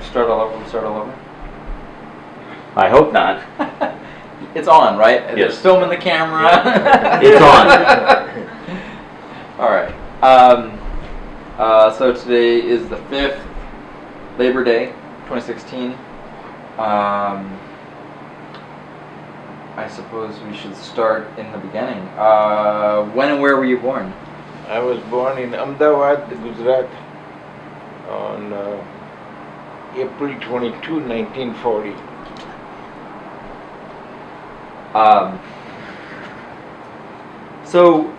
Start all over, start all over? I hope not. It's on, right? Yes. There's film in the camera. It's on. All right. So today is the 5th, Labor Day, 2016. I suppose we should start in the beginning. When and where were you born? I was born in Ahmedabad, Gujarat on April 22, 1940. So,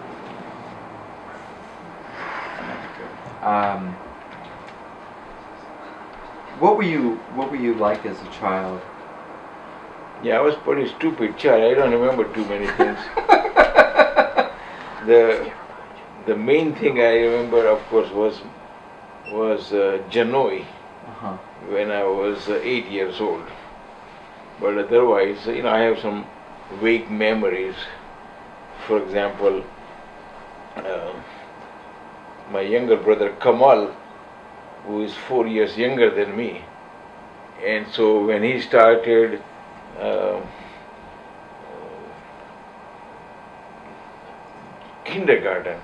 what were you like as a child? Yeah, I was pretty stupid child. I don't remember too many things. The main thing I remember, of course, was Janoi when I was 8 years old. But otherwise, I have some vague memories. For example, my younger brother Kamal, who is 4 years younger than me, and so when he started kindergarten,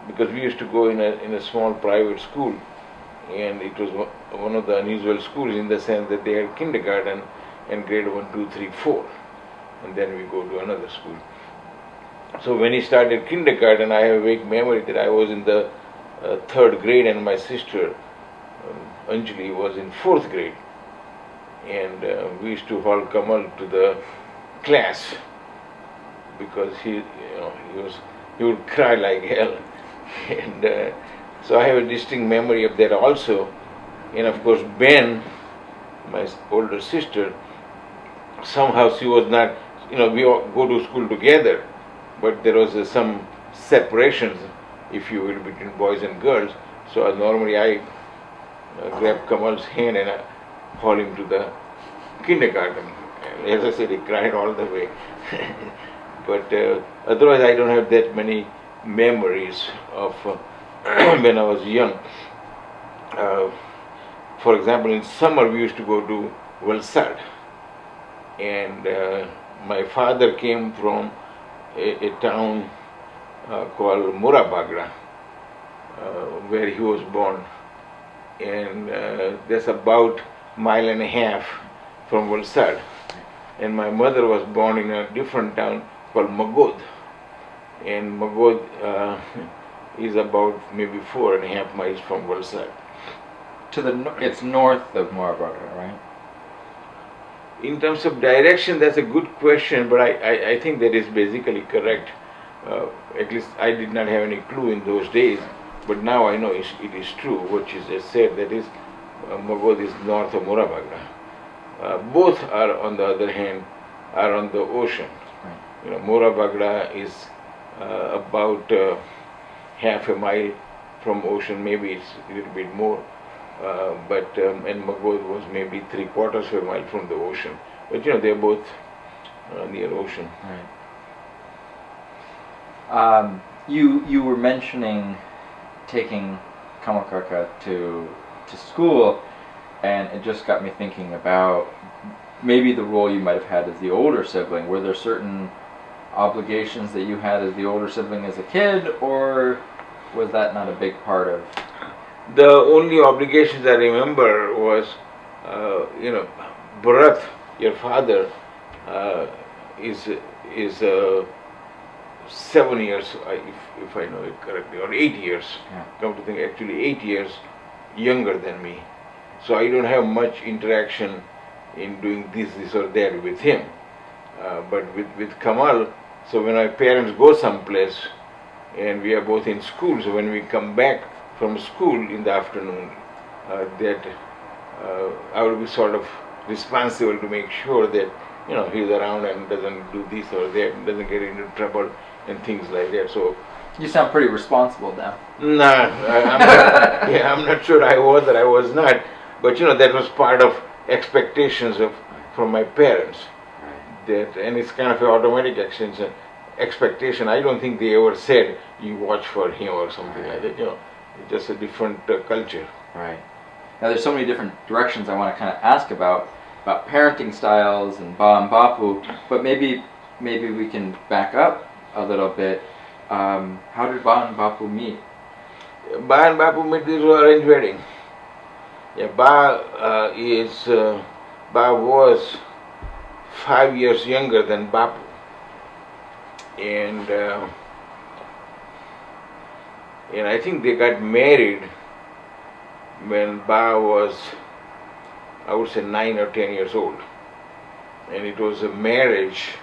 because we used to go in a small private school, and it was one of the unusual schools in the sense that they had kindergarten and grade 1, 2, 3, 4, and then we go to another school. So when he started kindergarten, I have a vague memory that I was in the 3rd grade and my sister Anjali was in 4th grade, and we used to haul Kamal to the class because he would cry like hell, and so I have a distinct memory of that also. And of course Ben, my older sister, somehow she was not, we all go to school together, but there was some separations, if you will, between boys and girls. So normally I grab Kamal's hand and haul him to the kindergarten. And as I said, he cried all the way. But otherwise I don't have that many memories of when I was young. For example, in summer we used to go to Valsad, and my father came from a town called Murabagra, where he was born, and that's about 1.5 miles from Valsad. And my mother was born in a different town called Magod, and Magod is about maybe 4.5 miles from Valsad. It's north of Morabagra, right? In terms of direction, that's a good question, but I think that is basically correct. At least I did not have any clue in those days, but now I know it is true what you just said, that is Magod is north of Morabagra. Both are, on the other hand, are on the ocean. Right. Morabagra is about 0.5 mile from ocean, maybe it's a little bit more, and Magod was maybe 3/4 mile from the ocean. But they're both near ocean. Right. You were mentioning taking Kamakaka to school, and it just got me thinking about maybe the role you might have had as the older sibling. Were there certain obligations that you had as the older sibling as a kid, or was that not a big part of? The only obligations I remember was, Bharat, your father, is 7 years, if I know it correctly, or 8 years. Yeah. Come to think, actually 8 years younger than me. So I don't have much interaction in doing this or that with him. But with Kamal, so when my parents go someplace and we are both in school, so when we come back from school in the afternoon, I will be sort of responsible to make sure that he's around and doesn't do this or that, and doesn't get into trouble and things like that. So you sound pretty responsible now. Nah, I'm not sure I was or I was not, but that was part of expectations from my parents. That, and it's kind of an automatic expectation. I don't think they ever said you watch for him or something like that. It's just a different culture. Right. Now there's so many different directions I want to kind of ask about parenting styles and Ba and Bapu, but maybe we can back up a little bit. How did Ba and Bapu meet? Ba and Bapu met this arranged wedding. Yeah, Ba was 5 years younger than Bapu, and I think they got married when Ba was, I would say, 9 or 10 years old, and it was a marriage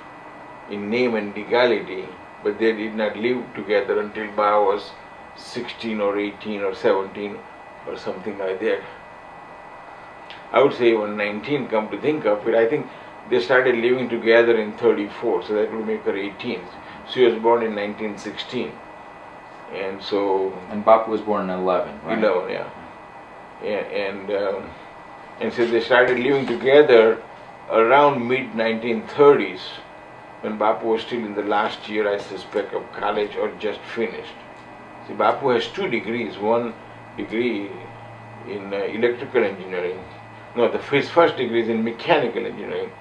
in name and legality, but they did not live together until Ba was 16 or 18 or 17 or something like that. I would say even 19, come to think of it. I think they started living together in 34, so that would make her 18. She was born in 1916. And so... And Bapu was born in 11, right? 11, yeah. And so they started living together around mid-1930s, when Bapu was still in the last year, I suspect, of college or just finished. See, Bapu has 2 degrees. One degree in electrical engineering. No, his first degree is in mechanical engineering,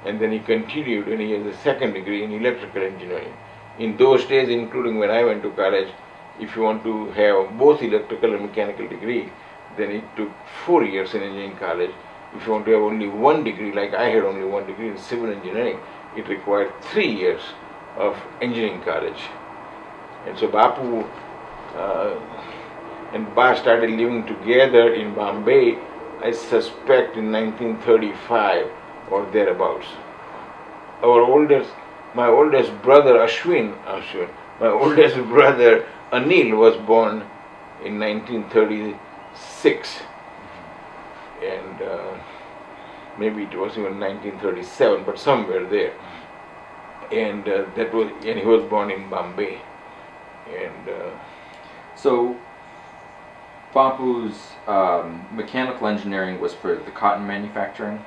and then he continued and he has a 2nd degree in electrical engineering. In those days, including when I went to college, if you want to have both electrical and mechanical degree, then it took 4 years in engineering college. If you want to have only 1 degree, like I had only 1 degree in civil engineering, it required 3 years of engineering college. And so Bapu and Ba started living together in Bombay, I suspect in 1935 or thereabouts. My oldest brother my oldest brother Anil was born in 1936, and maybe it was even 1937, but somewhere there. And he was born in Bombay. And so Bapu's mechanical engineering was for the cotton manufacturing?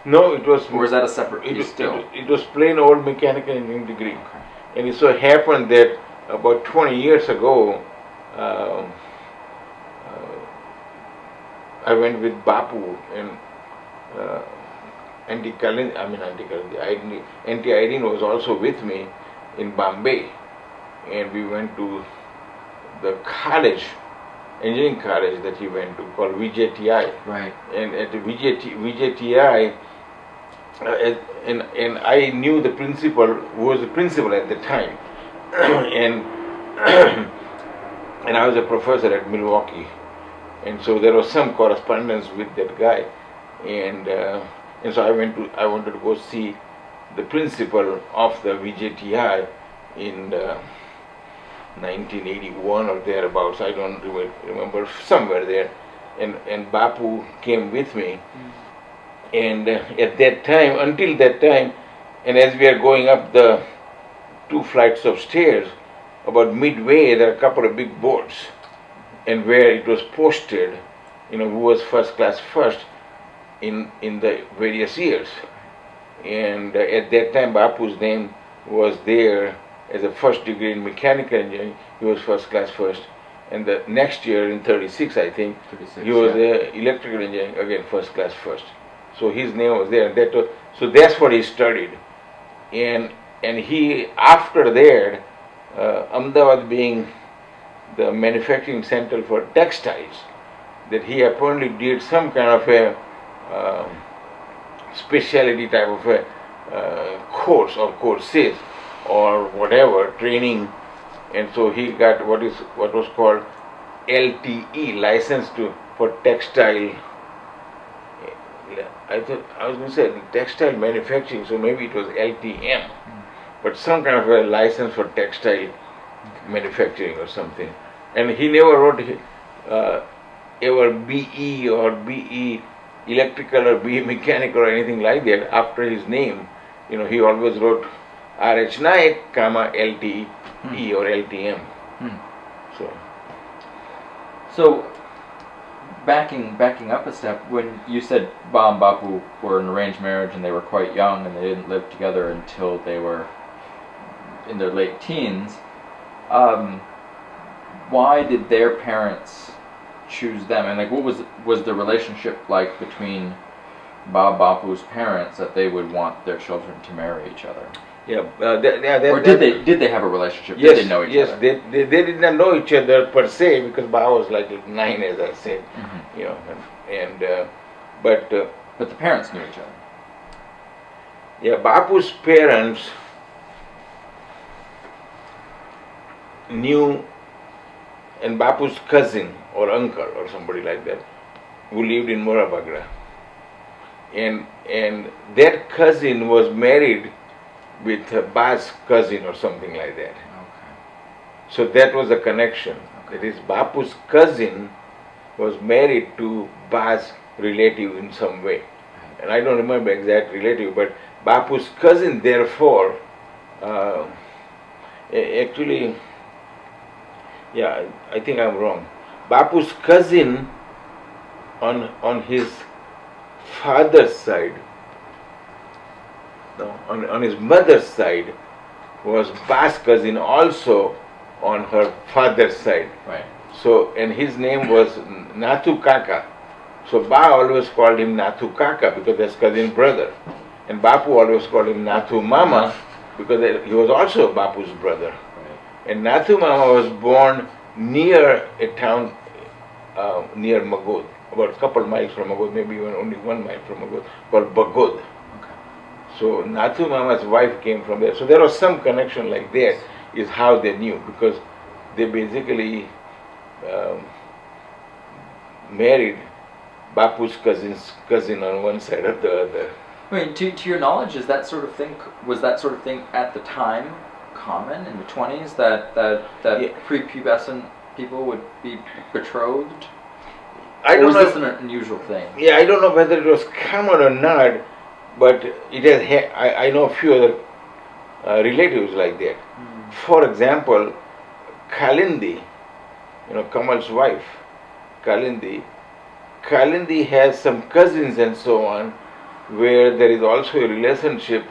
No, it was... Or was that a separate piece still? It was plain old mechanical engineering degree. Okay. And it so happened that about 20 years ago, I went with Bapu and Auntie Irene was also with me in Bombay, and we went to the college, engineering college that he went to, called VJTI. Right. And at the VJTI, and I knew the principal, who was the principal at the time, and I was a professor at Milwaukee, and so there was some correspondence with that guy, and so I wanted to go see the principal of the VJTI in 1981 or thereabouts. I don't remember, somewhere there, and Bapu came with me. And at that time, until that time, and as we are going up the 2 flights of stairs, about midway there are a couple of big boards, and where it was posted, who was first class first in the various years. And at that time, Bapu's name was there as a first degree in mechanical engineering. He was first class first. And the next year, in 36, I think, he was electrical engineering, again first class first. So his name was there, and so that's what he studied. And he, after that, Ahmedabad being the manufacturing center for textiles, that he apparently did some kind of a specialty type of a course or courses or whatever, training, and so he got what was called LTE, license for textile. I was going to say textile manufacturing, so maybe it was LTM, but some kind of a license for textile manufacturing or something. And he never wrote ever BE or BE electrical or BE mechanical or anything like that after his name. He always wrote RH Naik, LTE or LTM. So backing up a step, when you said Ba and Bapu were an arranged marriage and they were quite young and they didn't live together until they were in their late teens, why did their parents choose them? And like, what was the relationship like between Bapu's parents that they would want their children to marry each other? Yeah, Or did they have a relationship? Yes, did they know each yes, other? they did not know each other per se, because Ba was like 9, as I said, Mm-hmm. you know, and but But the parents knew each other. yeah, Bapu's parents knew, and Bapu's cousin or uncle or somebody like that, who lived in Morabagra, and that cousin was married with Ba's cousin or something like that. Okay. So that was a connection. Okay. That is, Bapu's cousin was married to Ba's relative in some way. And I don't remember exact relative, but Bapu's cousin, therefore, actually, yeah, I think I'm wrong. Bapu's cousin on his father's side, no, on his mother's side, was Ba's cousin also on her father's side. Right. So, and his name was Nathu Kaka. So Ba always called him Nathu Kaka because that's cousin brother. And Bapu always called him Nathu Mama because he was also Bapu's brother. Right. And Nathu Mama was born near a town near Magod, about a couple miles from Magod, maybe even only 1 mile from Magod, called Bagod. Okay. So Nathu Mama's wife came from there. So there was some connection like that, is how they knew, because they basically married Bapu's cousin on one side or the other. I mean, to your knowledge, was that sort of thing at the time common in the 20s that Yeah. prepubescent people would be betrothed? I Or don't was know. this an unusual thing? Yeah, I don't know whether it was common or not, but it has. I know a few other relatives like that. For example, Kalindi, Kamal's wife, Kalindi has some cousins and so on, where there is also a relationship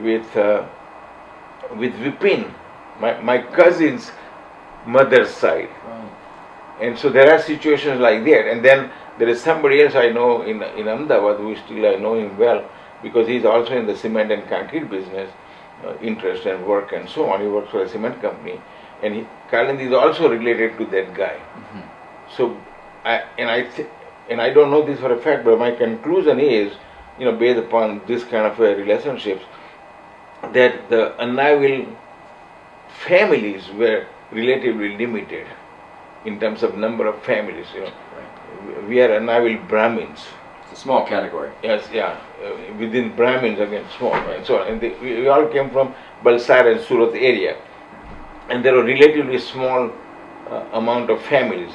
with Vipin, my cousin's mother's side. Right. And so there are situations like that. And then there is somebody else I know in Ahmedabad who still I know him well, because he's also in the cement and concrete business, interest and work and so on. He works for a cement company. And Kalindi is also related to that guy. Mm-hmm. So, I don't know this for a fact, but my conclusion is, based upon this kind of relationships, that the Anil families were relatively limited in terms of number of families. Right. We are Anil Brahmins. It's a small category. Yes, yeah. Within Brahmins, again, small, and so on. And we all came from Balsar and Surat area, and there were relatively small amount of families.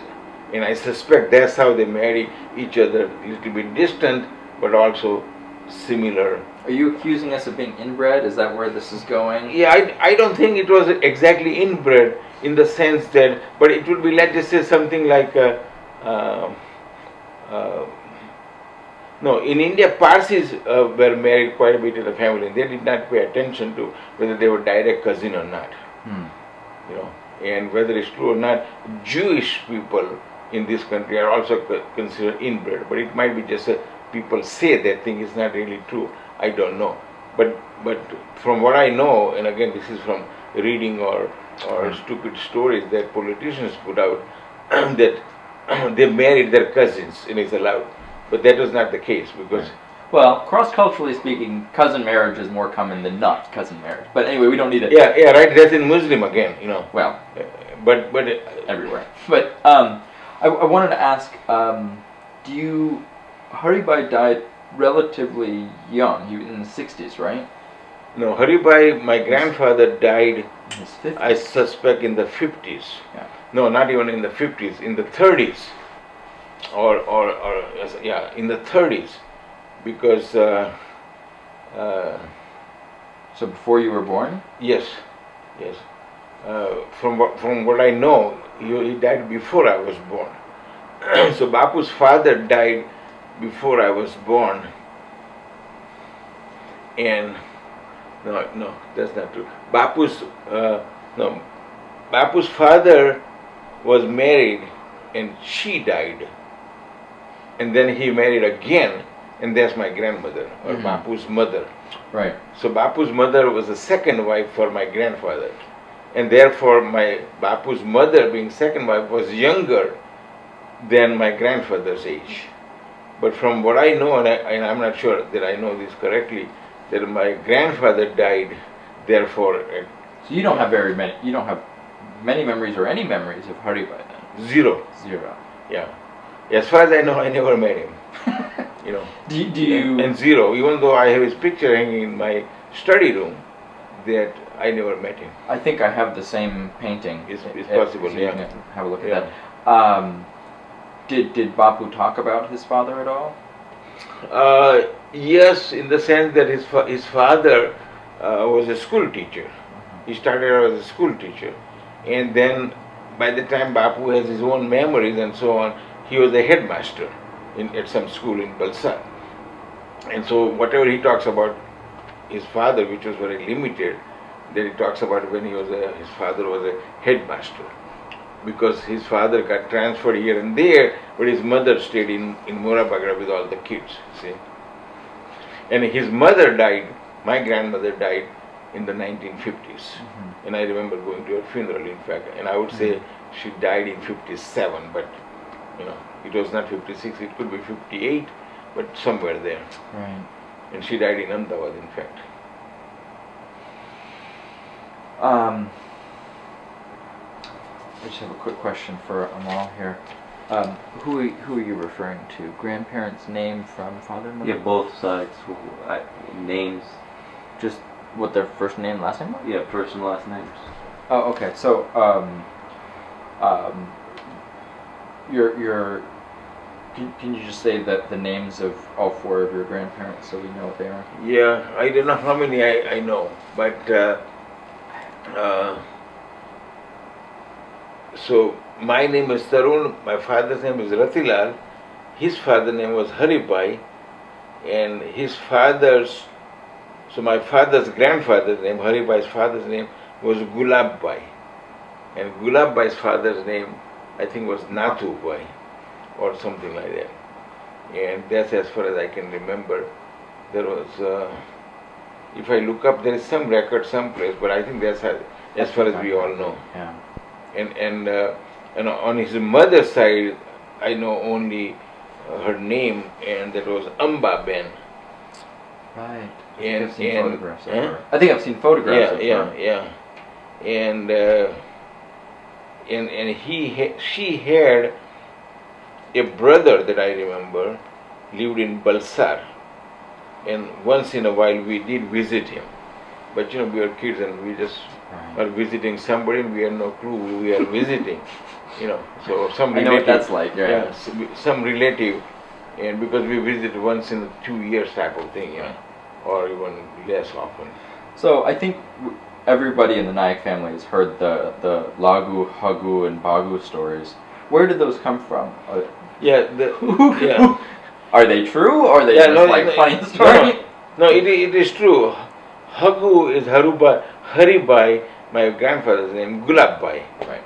And I suspect that's how they marry each other, a little bit distant, but also similar. Are you accusing us of being inbred? Is that where this is going? Yeah, I don't think it was exactly inbred in the sense that, but it would be, let's just say, something like, no, in India, Parsis were married quite a bit in the family, and they did not pay attention to whether they were direct cousin or not. And whether it's true or not, Jewish people in this country are also considered inbred, but it might be just people say that thing is not really true. I don't know, but from what I know, and again this is from reading or stupid stories that politicians put out, that they married their cousins and it's allowed, but that was not the case because. Well, cross-culturally speaking, cousin marriage is more common than not cousin marriage. But anyway, we don't need it. Yeah, right. That's in Muslim again, Well, but everywhere. But I wanted to ask, Haribai died relatively young. He was in the 60s, right? No, Haribai, my grandfather died, In his 50s. I suspect, in the 50s. Yeah. No, not even in the 50s, in the 30s. Or in the 30s. Because, So before you were born? yes. From what I know, he died before I was born. So Bapu's father died before I was born. And no, that's not true. Bapu's father was married and she died. And then he married again, and that's my grandmother, or Bapu's mother. Right. So Bapu's mother was the second wife for my grandfather. And therefore my Bapu's mother, being second wife, was younger than my grandfather's age. But from what I know, and I'm not sure that I know this correctly, that my grandfather died, therefore... So you don't have many memories or any memories of Hari by then? Zero. Zero. Yeah. As far as I know, I never met him. You know. Do you... And zero, even though I have his picture hanging in my study room, that I never met him. I think I have the same painting. It's possible, you yeah. can have a look at that. Did Bapu talk about his father at all? Yes, in the sense that his father was a school teacher. He started out as a school teacher. And then by the time Bapu has his own memories and so on, he was a headmaster at some school in Balsar. And so whatever he talks about his father, which was very limited, that he talks about when his father was a headmaster. Because his father got transferred here and there, but his mother stayed in Morabagra with all the kids, see. And his mother died, my grandmother died in the 1950s. And I remember going to her funeral, in fact, and I would say she died in 57, but you know, it was not 56, it could be 58, but somewhere there. Right. And she died in Ahmedabad, in fact. I just have a quick question for Amal here. Who are you referring to? Grandparents' name from father and mother? Yeah, both sides. Names. Just what their first name, last name was? Yeah, first and last names. Oh, okay. So, can you just say that the names of all four of your grandparents so we know what they are? Yeah, I don't know how many I know, but so my name is Tarun, my father's name is Ratilal, his father's name was Haribai, and so my father's grandfather's name, Haribai's father's name, was Gulabbai, and Gulabbai's father's name, I think, was Nathubai, or something like that. And that's as far as I can remember. There was, if I look up, there is some record someplace, but I think that's as far as we all know. Yeah. And on his mother's side, I know only her name, and that was Amba Ben. Right. And I've seen photographs of her. I think I've seen photographs of her. Yeah. And she had a brother that I remember lived in Balsar, and once in a while we did visit him. But you know, we were kids and we just are visiting somebody and we had no clue who we are visiting. You know, so some relative. I know what that's like. Yeah. Some relative, and because we visit once in 2 years type of thing, you know, or even less often. So I think everybody in the Naik family has heard the Lagu, Hagu, and Bagu stories. Where did those come from? Yeah. Are they true, or are they just funny stories? No, it is true. Hagu is Haribai, my grandfather's name, Gulabbai. Right.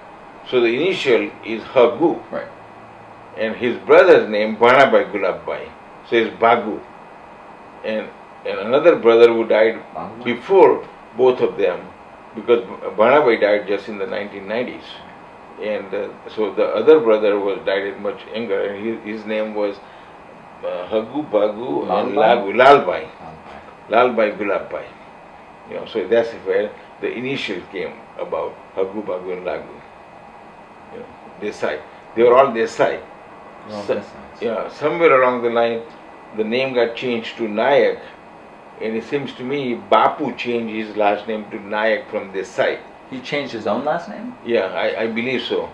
So the initial is Hagu. Right. And his brother's name, Banabai Gulabbai. So it's Bagu. And another brother who died before both of them, because Banabai died just in the 1990s. And so the other brother died much younger, and his name was Hagu, Bagu, and Lalbai. Lalbai Gulabbai. You know, so that's where the initial came about, Hagu, Bagu, and Lagu. You know, Desai. They were all Desai. Yeah, somewhere along the line, the name got changed to Naik, and it seems to me Bapu changed his last name to Naik from Desai. He changed his own last name? Yeah, I believe so.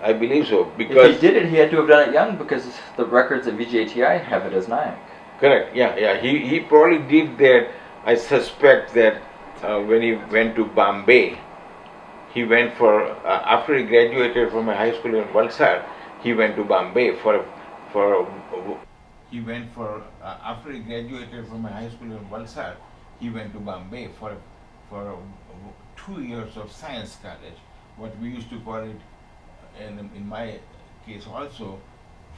I believe so, because if he did it, he had to have done it young, because the records at VJTI have it as Naik. Correct. Yeah. He probably did that. I suspect that when he went to Bombay, he went for after he graduated from a high school in Valsad, he went to Bombay He went for after he graduated from a high school in Valsad, he went to Bombay for 2 years of science college, what we used to call it in my case also,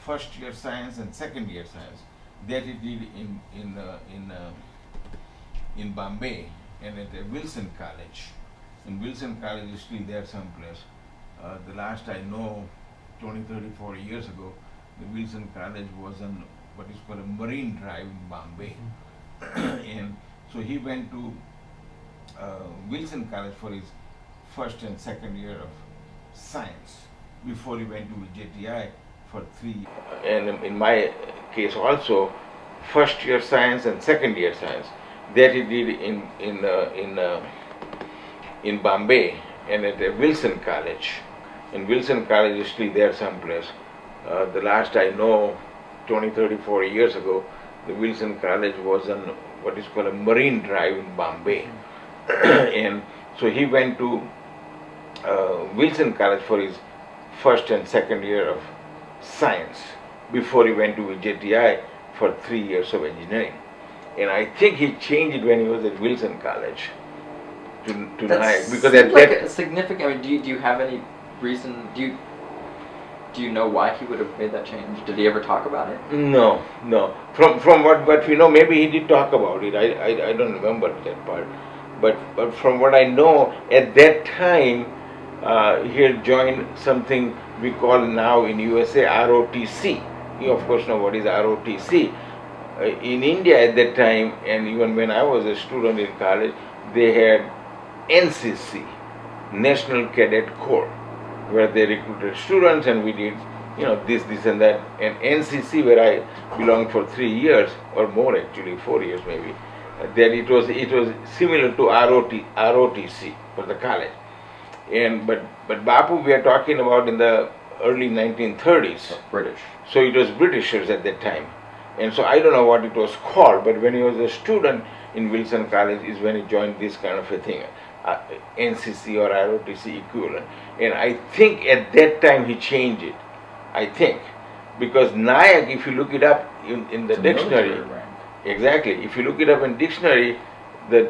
first year science and second year science. That he did in Bombay and at Wilson College. And Wilson College is still there someplace. The last I know, 20, 30, 40 years ago, the Wilson College was on what is called a Marine Drive in Bombay. And so he went to Wilson College for his first and second year of science before he went to JTI for 3 years. And in my case also, first year science and second year science. That he did in Bombay and at Wilson College. And Wilson College is still there someplace. The last I know, 20, 30, 40 years ago, the Wilson College was on what is called a Marine Drive in Bombay. And so he went to Wilson College for his first and second year of science before he went to JTI for 3 years of engineering. And I think he changed it when he was at Wilson College to Naik, because at like that a significant. I mean, do you have any reason? Do you know why he would have made that change? Did he ever talk about it? no. From what we know, maybe he did talk about it. I don't remember that part. But from what I know, at that time he had joined something we call now in USA ROTC. You of course know what is ROTC. In India at that time, and even when I was a student in college, they had NCC, National Cadet Corps, where they recruited students, and we did, this and that. And NCC, where I belonged for 3 years or more, actually 4 years maybe, that it was similar to ROTC for the college. And but Bapu, we are talking about in the early 1930s. British. So it was Britishers at that time. And so I don't know what it was called, but when he was a student in Wilson College is when he joined this kind of a thing, NCC or ROTC equivalent. And I think at that time he changed it. I think. Because Naik, if you look it up in the dictionary, exactly, if you look it up in dictionary, the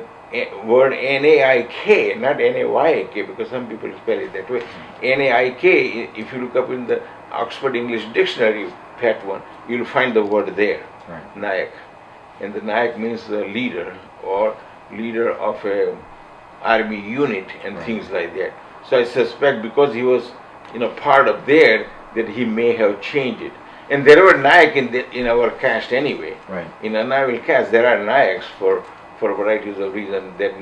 word Naik, not Nayk, because some people spell it that way, Naik, if you look up in the Oxford English Dictionary, that one, you'll find the word there, right. Naik. And the Naik means the leader or leader of a army unit and things like that. So I suspect because he was part of there, that he may have changed it. And there were Naik in our caste anyway. Right. In Anil caste there are Naiks for varieties of reasons. That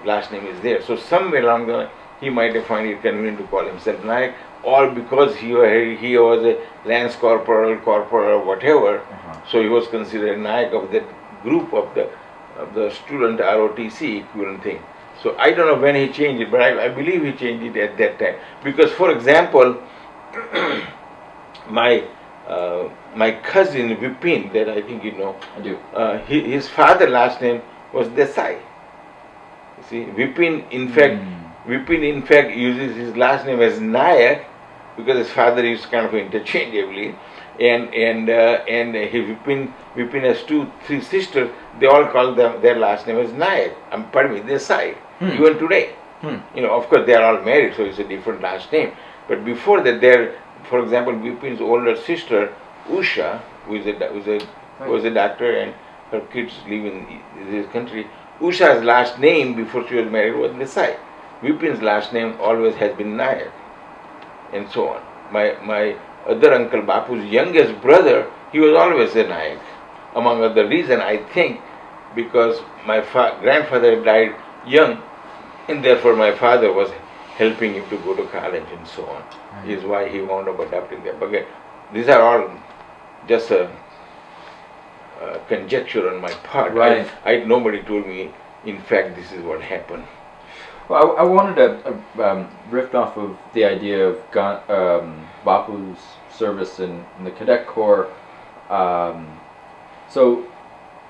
last name is there. So somewhere along the line he might have found it convenient to call himself Naik, or because he was a lance corporal, or whatever, so he was considered Naik of that group of the student ROTC equivalent thing. So I don't know when he changed it, but I believe he changed it at that time. Because, for example, my cousin Vipin, that I think you know, I do. His father's last name was Desai. You see, Vipin in fact uses his last name as Nayak because his father is kind of interchangeably, and Vipin has 2-3 sisters. They all call their last name as Nayak. Pardon me, Desai. Even today, of course they are all married, so it's a different last name. But before that, for example, Vipin's older sister Usha, who was a doctor, and her kids live in this country. Usha's last name before she was married was Desai. Vipin's last name always has been Nayak, and so on. My other uncle Bapu's youngest brother, he was always a Nayak. Among other reasons, I think, because my grandfather died young, and therefore my father was helping him to go to college and so on. Right. Is why he wound up adopting them. But again, these are all just a conjecture on my part. Right. Nobody told me, in fact, this is what happened. Well, I wanted to riff off of the idea of Bapu's service in the Cadet Corps. So,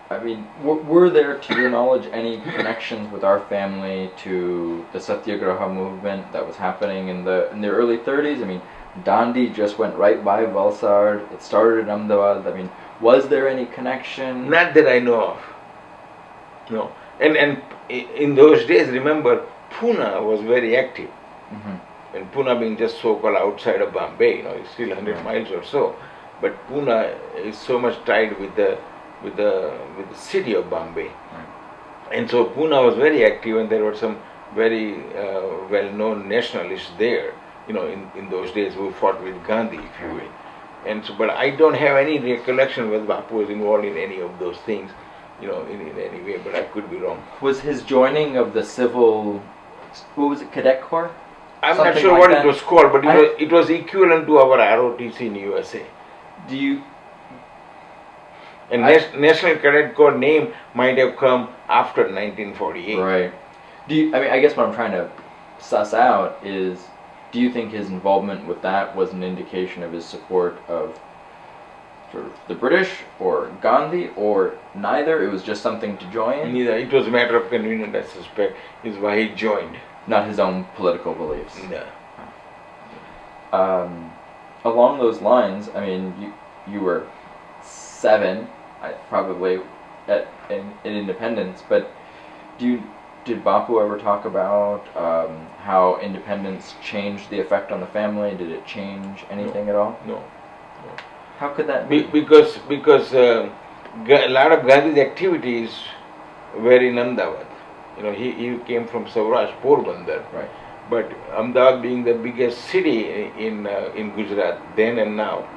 I mean, were there, to your knowledge, any connections with our family to the Satyagraha movement that was happening in the early 30s? I mean, Dandi just went right by Valsad. It started in Ahmedabad. I mean, was there any connection? Not that I know of. No. And in those days, remember, Pune was very active. and Pune being just so-called outside of Bombay, it's still 100 miles or so, but Pune is so much tied with the city of Bombay, and so Pune was very active, and there were some very well-known nationalists there, in those days who fought with Gandhi, if you will. And so, but I don't have any recollection whether Bapu was involved in any of those things, in any way, but I could be wrong. Was his joining of the civil, what was it, cadet corps? I'm Something not sure like what that? it was called, but it was equivalent to our ROTC in USA. Do you, And National Cadet Corps name might have come after 1948. right. I guess what I'm trying to suss out is, do you think his involvement with that was an indication of his support of sort of the British or Gandhi, or neither? It was just something to join? Neither. It was a matter of convenience, I suspect, is why he joined. Not his own political beliefs. No. Along those lines, you were 7, probably in independence, but did Bapu ever talk about how independence changed the effect on the family? Did it change anything at all? No. How could that be? Because a lot of Gandhi's activities were in Ahmedabad. He came from Saurashtra, Porbandar. Right. But Ahmedabad being the biggest city in Gujarat then and now,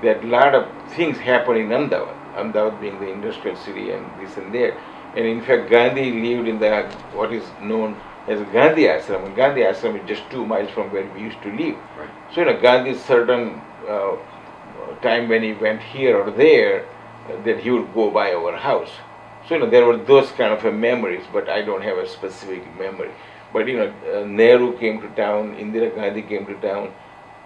that a lot of things happen in Ahmedabad. Ahmedabad being the industrial city and this and that. And in fact, Gandhi lived in what is known as Gandhi Ashram. And Gandhi Ashram is just 2 miles from where we used to live. Right. So Gandhi's certain time when he went here or there, that he would go by our house. So there were those kind of memories, but I don't have a specific memory. But Nehru came to town, Indira Gandhi came to town,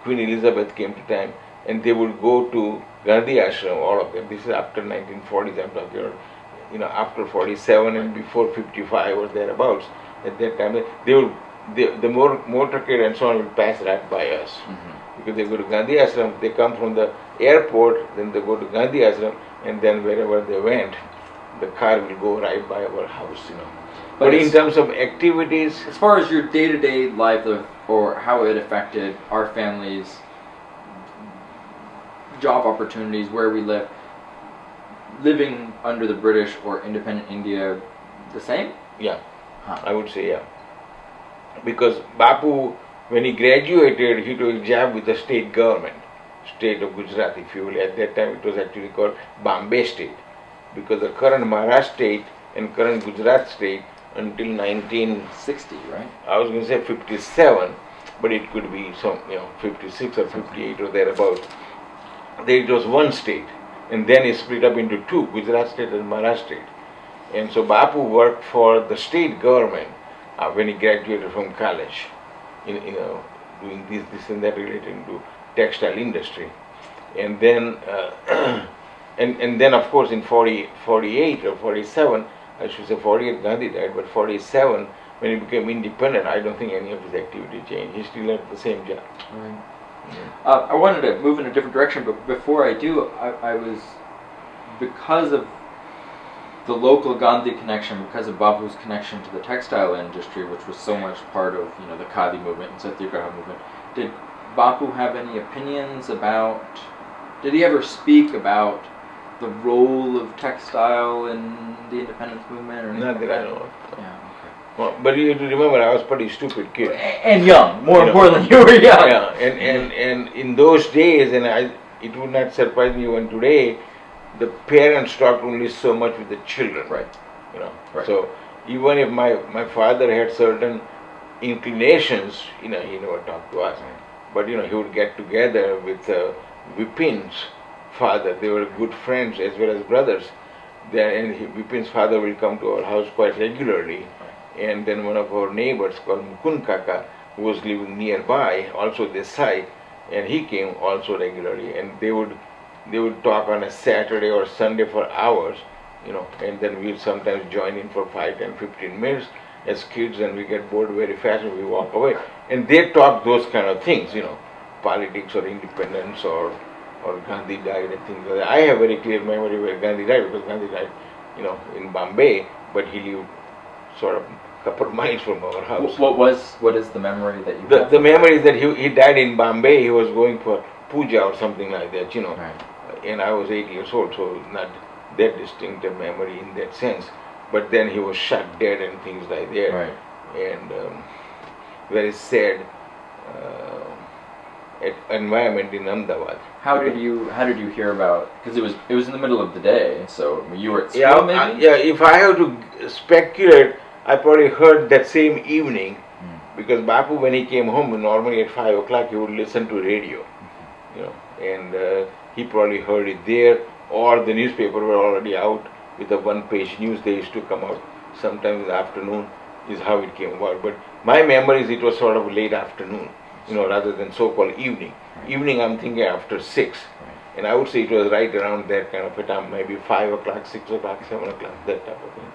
Queen Elizabeth came to town, and they would go to Gandhi Ashram, all of them. This is after 1940s, I'm talking about, after 47 and before 55 or thereabouts. At that time, the motorcade and so on will pass right by us. Mm-hmm. Because they go to Gandhi Ashram, they come from the airport, then they go to Gandhi Ashram, and then wherever they went, the car will go right by our house, But in terms of activities, as far as your day-to-day life or how it affected our families, job opportunities, where we live, living under the British or independent India, the same? Yeah, I would say yeah. Because Bapu, when he graduated, he took a job with the state government, state of Gujarat, if you will. At that time, it was actually called Bombay State, because the current Maharashtra state and current Gujarat state until 1960, right? I was going to say 57, but it could be some 56 or 58 or thereabouts. Then it was one state, and then it split up into 2, Gujarat state and Maharashtra state. And so Bapu worked for the state government when he graduated from college, doing this and that relating to textile industry. And then and then of course in 48 or 47, I should say 48 Gandhi died, but 47 when he became independent, I don't think any of his activity changed. He still had the same job. Right. I wanted to move in a different direction, but before I do, I was, because of the local Gandhi connection, because of Bapu's connection to the textile industry, which was so much part of the Khadi movement and Satyagraha movement, did Bapu have any opinions about, did he ever speak about the role of textile in the independence movement or anything? Not that I know of. Yeah, okay. Well, but you have to remember, I was a pretty stupid kid. And young, more importantly, you were young. Yeah, and in those days, and it would not surprise me even today, the parents talked only so much with the children. Right. Right. So even if my father had certain inclinations, he never talked to us. But he would get together with Vipin's father. They were good friends as well as brothers. And Vipin's father will come to our house quite regularly. And then one of our neighbors called Mukund Kaka, who was living nearby, also this side, and he came also regularly. And they would talk on a Saturday or Sunday for hours, and then we'd sometimes join in for 5, 10, 15 minutes as kids, and we get bored very fast and we walk away. And they talk those kind of things, politics or independence or Gandhi died and things like that. I have very clear memory where Gandhi died, because Gandhi died, in Bombay, but he lived sort of couple of miles from our house. What is the memory that you have? The memory is that he died in Bombay. He was going for puja or something like that, Right. and I was 8 years old, so not that distinct a memory in that sense. But then he was shot dead and things like that, Right. and very sad environment in Ahmedabad. How did you hear about? Because it was in the middle of the day, so you were at school, Yeah, maybe. yeah. If I have to speculate, I probably heard that same evening, because Bapu, when he came home, normally at 5 o'clock, he would listen to radio, and he probably heard it there, or the newspaper were already out with the one-page news. They used to come out sometime in the afternoon, is how it came about. But my memory is it was sort of late afternoon, rather than so-called evening. Right. Evening, I'm thinking after 6. Right. And I would say it was right around that kind of a time, maybe 5 o'clock, 6 o'clock, 7 o'clock, that type of thing.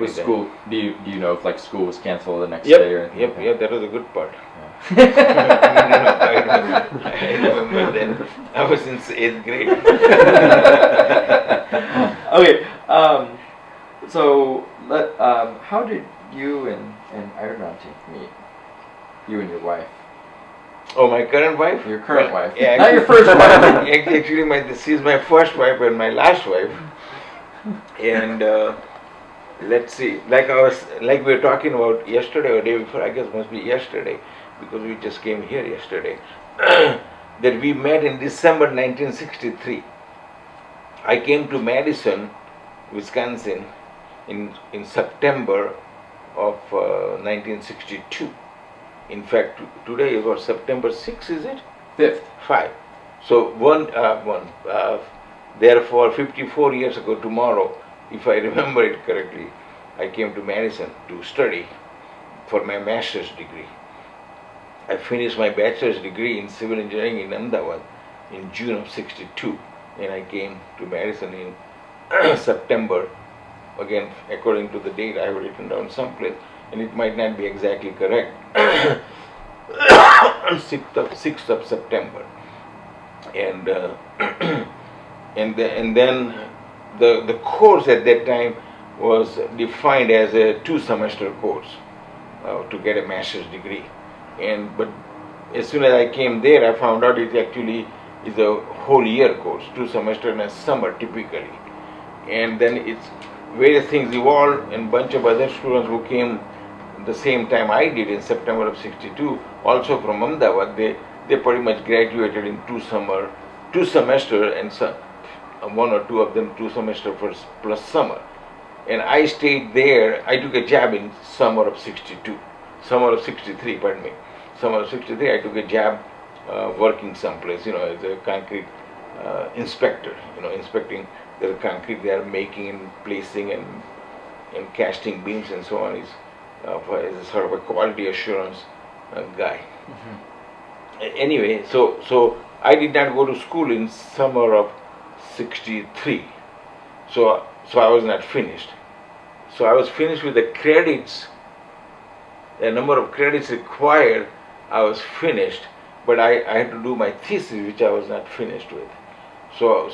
Was school? Do you know if school was canceled the next Yep, day or anything? yep, like that? yeah, that was the good part. Yeah. I remember then I was in 8th grade. Okay. So how did you and Airnati meet? You and your wife. Oh, my current wife? Your current wife. Yeah, Not your first wife. Actually, she's my first wife and my last wife. And let's see, like we were talking about yesterday or day before, I guess it must be yesterday, because we just came here yesterday, that we met in December 1963. I came to Madison, Wisconsin in September of 1962. In fact, today is what, September 6, is it? 5th. 5. So therefore 54 years ago tomorrow, if I remember it correctly, I came to Madison to study for my master's degree. I finished my bachelor's degree in civil engineering in Ahmedabad in June of 62, and I came to Madison in September, again according to the date I have written down someplace, and it might not be exactly correct, 6th of September. And and then the course at that time was defined as a 2-semester course to get a master's degree. But as soon as I came there, I found out it actually is a whole year course, 2 semesters and a summer typically. And then it's various things evolved, and a bunch of other students who came the same time I did in September of 62, also from Ahmedabad, they pretty much graduated in 2 semesters, and one or two of them 2 semesters plus summer. And I stayed there. I took a job in summer of 63, pardon me. Summer of 63, I took a job working someplace, as a concrete inspector, inspecting the concrete they are making and placing and casting beams and so on, is as a sort of a quality assurance guy. Mm-hmm. Anyway, so I did not go to school in summer of 63. So I was not finished. So I was finished with the credits, the number of credits required, I was finished, but I had to do my thesis, which I was not finished with. So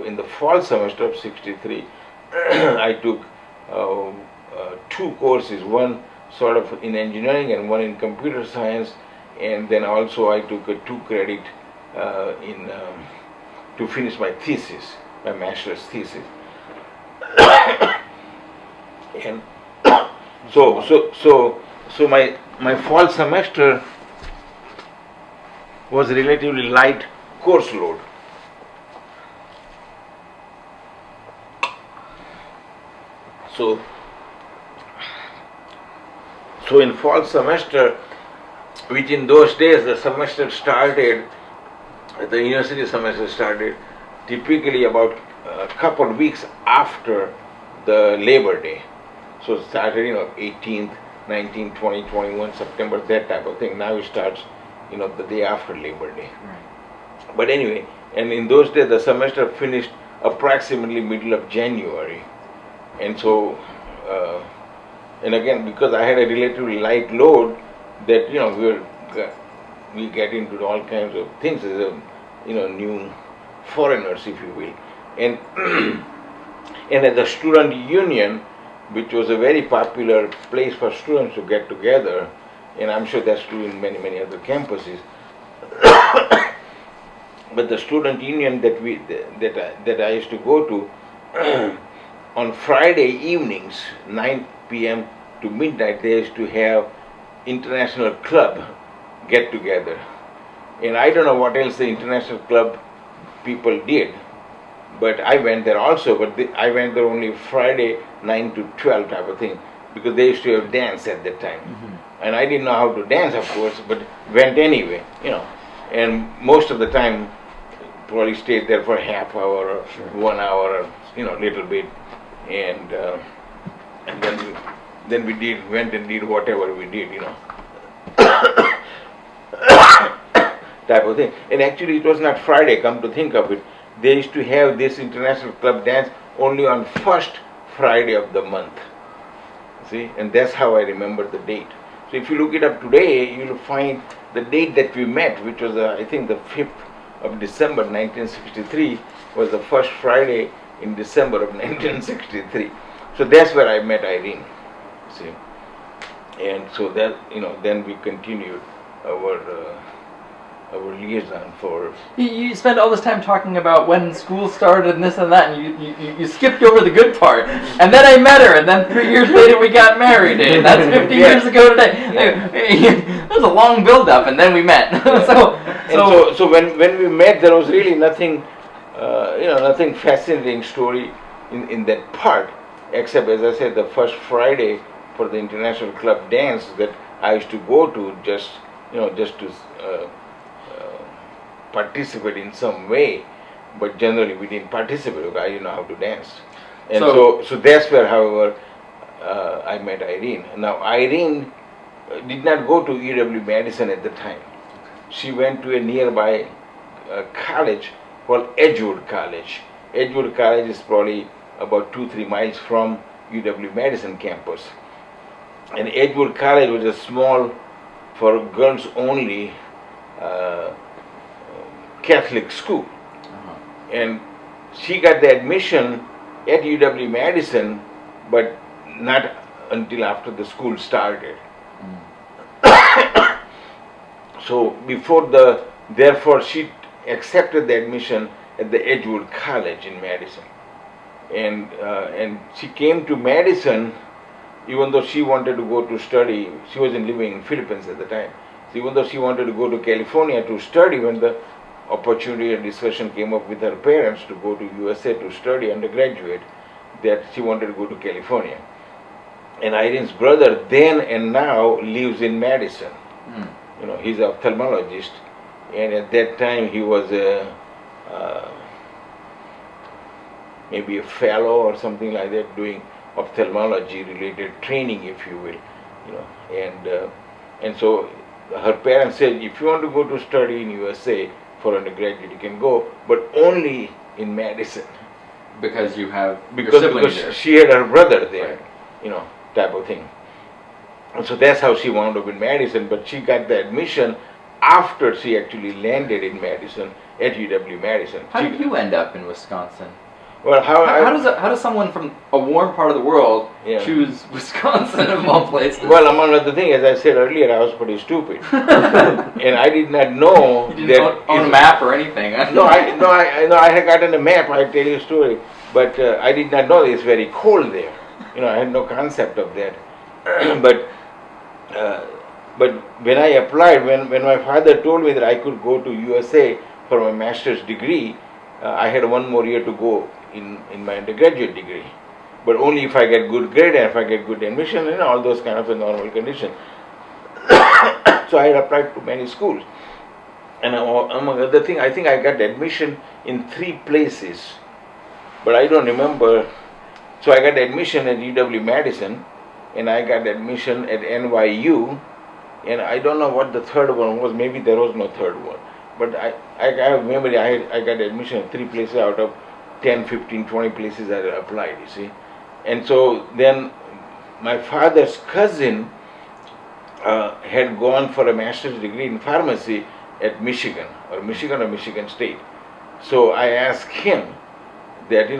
in the fall semester of 63, I took 2 courses, one sort of in engineering and one in computer science, and then also I took a 2-credit to finish my thesis, my master's thesis. And so my fall semester was relatively light course load. So in fall semester, which in those days the semester started, the university semester started typically about a couple of weeks after the Labor Day. So it started, 18th, 19th, 20, 21 September, that type of thing. Now it starts, the day after Labor Day. Right. But anyway, and in those days the semester finished approximately middle of January. And so, and again, because I had a relatively light load, that, we get into all kinds of things as a, new foreigners, if you will. And and at the student union, which was a very popular place for students to get together, and I'm sure that's true in many, many other campuses. But the student union that I used to go to, on Friday evenings, 9 p.m. to midnight, they used to have international club get together. And I don't know what else the international club people did, but I went there also, but I went there only Friday 9 to 12 type of thing, because they used to have dance at that time. And I didn't know how to dance, of course, but went anyway, and most of the time probably stayed there for half hour or 1 hour or little bit, and then we went and did whatever we did, type of thing. And actually it was not Friday, come to think of it, they used to have this international club dance only on first Friday of the month, see, and that's how I remember the date. So if you look it up today, you'll find the date that we met, which was I think the 5th of December 1963, was the first Friday in December of 1963. So that's where I met Irene, see. And so that, then we continued our liaison for... You spent all this time talking about when school started and this and that, and you skipped over the good part. And then I met her, and then 3 years later we got married, and that's 50 years ago today. That was a long build-up, and then we met. So when we met, there was really nothing, nothing fascinating story in that part, except, as I said, the first Friday for the International Club dance that I used to go to just to participate in some way, but generally we didn't participate because I didn't know how to dance. And so that's where, however, I met Irene. Now Irene did not go to UW Madison at the time. She went to a nearby college called Edgewood College. Edgewood College is probably about 2-3 miles from UW Madison campus. And Edgewood College was a small, for girls only, Catholic school. And she got the admission at UW Madison, but not until after the school started. So therefore she accepted the admission at the Edgewood College in Madison. And she came to Madison, even though she wanted to go to study. She wasn't living in Philippines at the time. So even though she wanted to go to California to study, when the opportunity and discussion came up with her parents to go to USA to study undergraduate, that she wanted to go to California. And Irene's brother then and now lives in Madison. He's an ophthalmologist, and at that time he was maybe a fellow or something like that, doing ophthalmology related training, if you will, and so her parents said, if you want to go to study in USA for undergraduate, you can go, but only in Madison. Because you have because she had her brother there, type of thing. And so that's how she wound up in Madison, but she got the admission after she actually landed in Madison at UW Madison. How did you end up in Wisconsin? Well, how does someone from a warm part of the world choose Wisconsin of all places? Well, among other things, as I said earlier, I was pretty stupid, and I did not know you didn't own a map or anything. I had gotten a map. I tell you a story, but I did not know it's very cold there. I had no concept of that. But when I applied, when my father told me that I could go to USA for my master's degree, I had 1 more year to go in my undergraduate degree, but only if I get good grade and if I get good admission and all those kind of a normal conditions. So I applied to many schools, and among other things, I think I got admission in 3 places, but I don't remember. So I got admission at UW Madison, and I got admission at NYU, and I don't know what the third one was. Maybe there was no third one, but I have memory. I got admission in 3 places out of 10, 15, 20 places I applied, you see. And so then my father's cousin had gone for a master's degree in pharmacy at Michigan State. So I asked him that,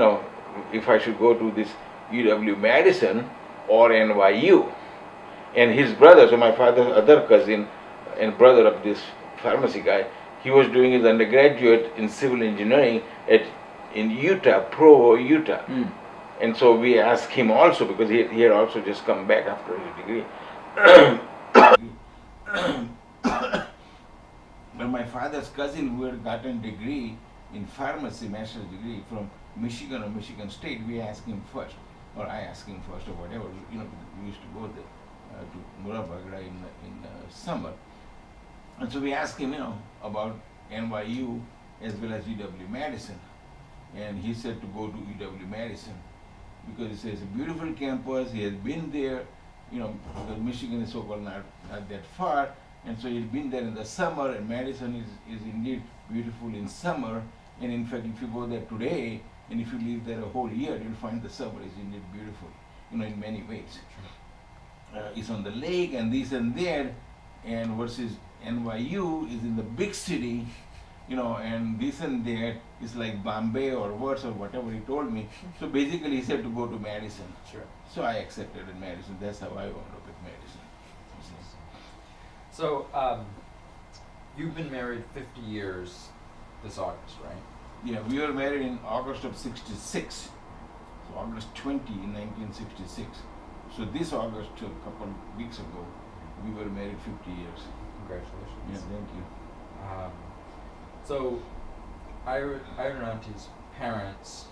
if I should go to this UW Madison, or NYU. And his brother, so my father's other cousin and brother of this pharmacy guy, he was doing his undergraduate in civil engineering in Utah, Provo, Utah. And so we asked him also, because he had also just come back after his degree. But my father's cousin, who had gotten degree in pharmacy, master's degree from Michigan or Michigan State, we asked him first, or I asked him first, or whatever. You know, we used to go there to Murabagda in summer, and so we asked him, about NYU as well as UW Madison, and he said to go to UW Madison because he says it's a beautiful campus. He has been there, because Michigan is so-called not that far. And so he'd been there in the summer, and Madison is indeed beautiful in summer. And in fact, if you go there today, and if you live there a whole year, you'll find the summer is indeed beautiful, in many ways. It's on the lake and this and that, and versus NYU is in the big city, and this and that is like Bombay or worse or whatever he told me. So basically he said to go to Madison. Sure. So I accepted in Madison. That's how I wound up at Madison. So, you've been married 50 years this August, right? Yeah, we were married in August of '66. So August 20 in 1966. So this August, a couple of weeks ago, we were married 50 years. Congratulations. Yeah, thank you. So, Ironanti's parents,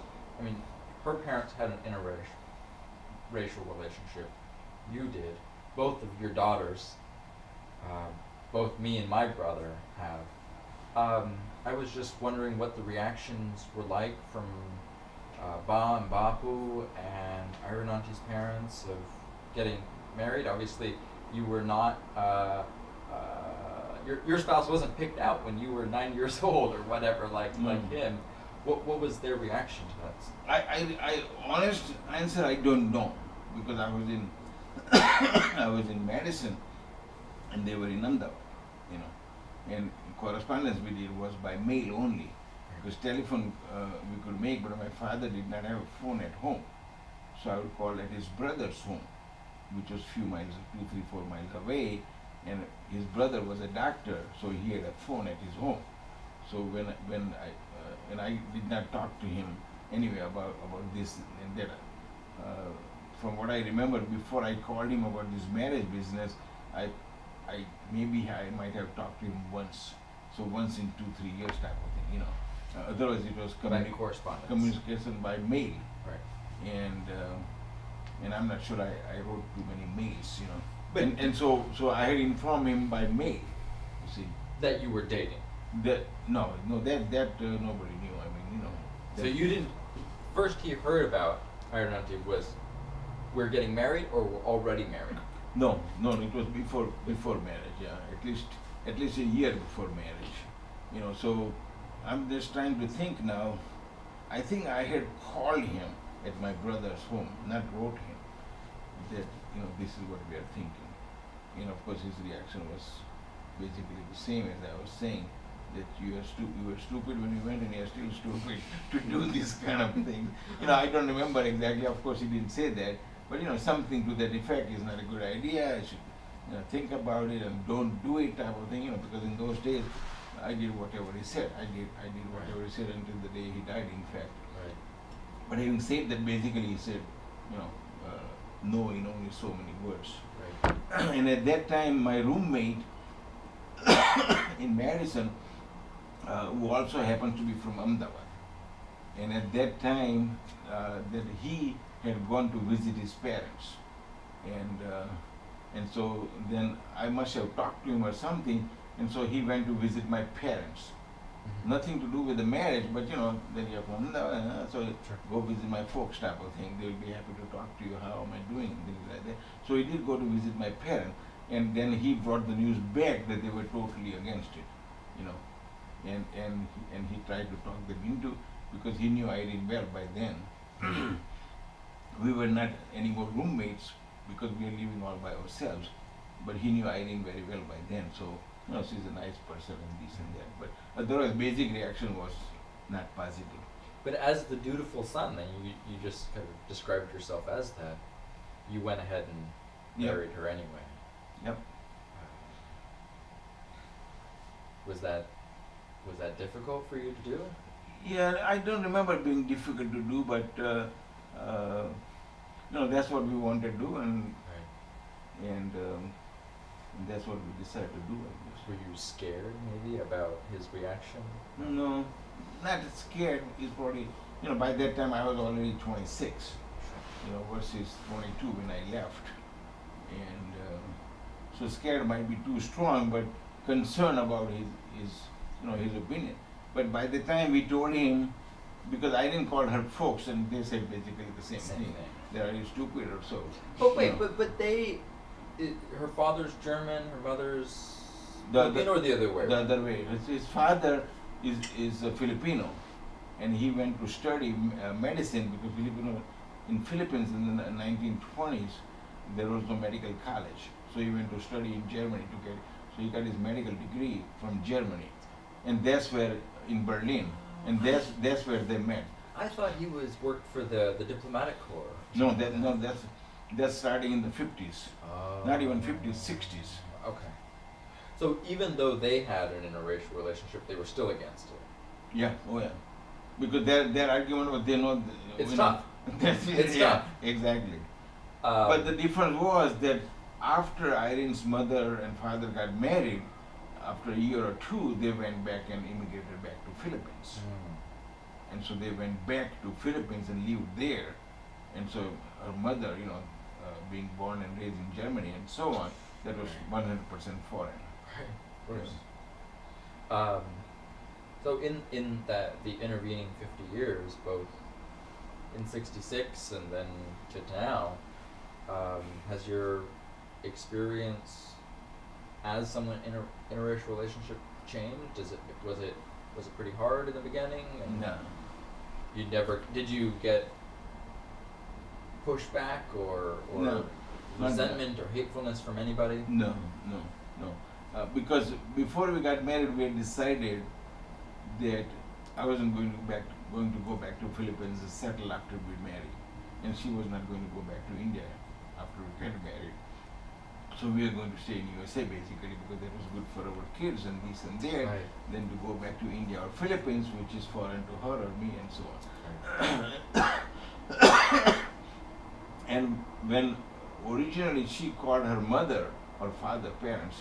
her parents had an interracial relationship. You did. Both of your daughters, both me and my brother have. I was just wondering what the reactions were like from Ba and Bapu and Ironanti's parents of getting married. Obviously, you were not, your spouse wasn't picked out when you were 9 years old or whatever, like him. What was their reaction to that? I honest answer, I don't know, because I was in I was in Madison and they were in Ahmedabad, and correspondence we did was by mail only, because telephone we could make, but my father did not have a phone at home, so I would call at his brother's home, which was few miles, 2, 3, 4 miles away, and his brother was a doctor, so he had a phone at his home. So when I did not talk to him anyway about this and that. From what I remember, before I called him about this marriage business, I might have talked to him once. So once in 2-3 years type of thing, Otherwise it was correspondence, communication by mail. Right. And I'm not sure I wrote too many mails, And so I had informed him by mail, you see. That you were dating. That nobody knew. So you didn't. First he heard about Ironanti was, we're getting married or we're already married. No, it was before marriage. Yeah, at least a year before marriage. So I'm just trying to think now. I think I had called him at my brother's home, not wrote him that this is what we are thinking. Of course his reaction was basically the same as I was saying, that you were stupid when you went and you're still stupid to do this kind of thing. I don't remember exactly, of course he didn't say that, but something to that effect is not a good idea. I should think about it and don't do it type of thing, because in those days I did whatever he said. I did whatever he said until the day he died, in fact. Right. But having said that, basically he said, no in only so many words. Right. And at that time my roommate in Madison, who also happened to be from Ahmedabad, and at that time that he had gone to visit his parents, and so then I must have talked to him or something, and so he went to visit my parents. Mm-hmm. Nothing to do with the marriage, but then you're from Ahmedabad, so sure. Go visit my folks type of thing. They will be happy to talk to you. How am I doing? Things like that. So he did go to visit my parents, and then he brought the news back that they were totally against it, and he tried to talk them into, because he knew Irene well by then. We were not any more roommates because we were living all by ourselves, but he knew Irene very well by then. So she's a nice person and this and that. But otherwise, basic reaction was not positive. But as the dutiful son, then you just kind of described yourself as that. you went ahead and Yep. married her anyway. Yep. Was that difficult for you to do? Yeah, I don't remember it being difficult to do, but that's what we wanted to do, and Right. and that's what we decided to do, I guess. Were you scared maybe about his reaction? No, not scared. He's probably, by that time I was already 26, versus 22 when I left, and so scared might be too strong, but concerned about his opinion. But by the time we told him, because I didn't call her folks, and they said basically the same thing. They're you stupid or so. But wait, you know. but they, her father's German, her mother's The- Filipino, or the other way? The other way. His father is a Filipino, and he went to study medicine because in Philippines in the 1920s there was no medical college, so he went to study in Germany so he got his medical degree from Germany, and that's where in Berlin, and that's where they met. I thought he worked for the diplomatic corps. No, that's starting in the 50s, Oh. not even 50s, 60s. Okay. So even though they had an interracial relationship, they were still against it. Yeah, oh yeah, because their argument was they know It's you tough. know, It's yeah, tough. exactly. But the Um, difference was that after Irene's mother and father got married, after a year or two, they went back and immigrated back to Philippines. And so they went back to Philippines and lived there. And so her mother, being born and raised in Germany and so on, that was 100% foreign. Right, of course. So in the intervening 50 years, both in '66 and then to now, has your experience as someone in an interracial relationship changed? Was it pretty hard in the beginning? And No. did you get pushback or No, not resentment or hatefulness from anybody? No. Because before we got married, we had decided that I wasn't going to go back to Philippines and settle after we married, and she was not going to go back to India after we got married. So we are going to stay in USA basically because that was good for our kids and this and that. Right. Then to go back to India or Philippines, which is foreign to her or me, and so on. And when originally she called her mother or father, parents,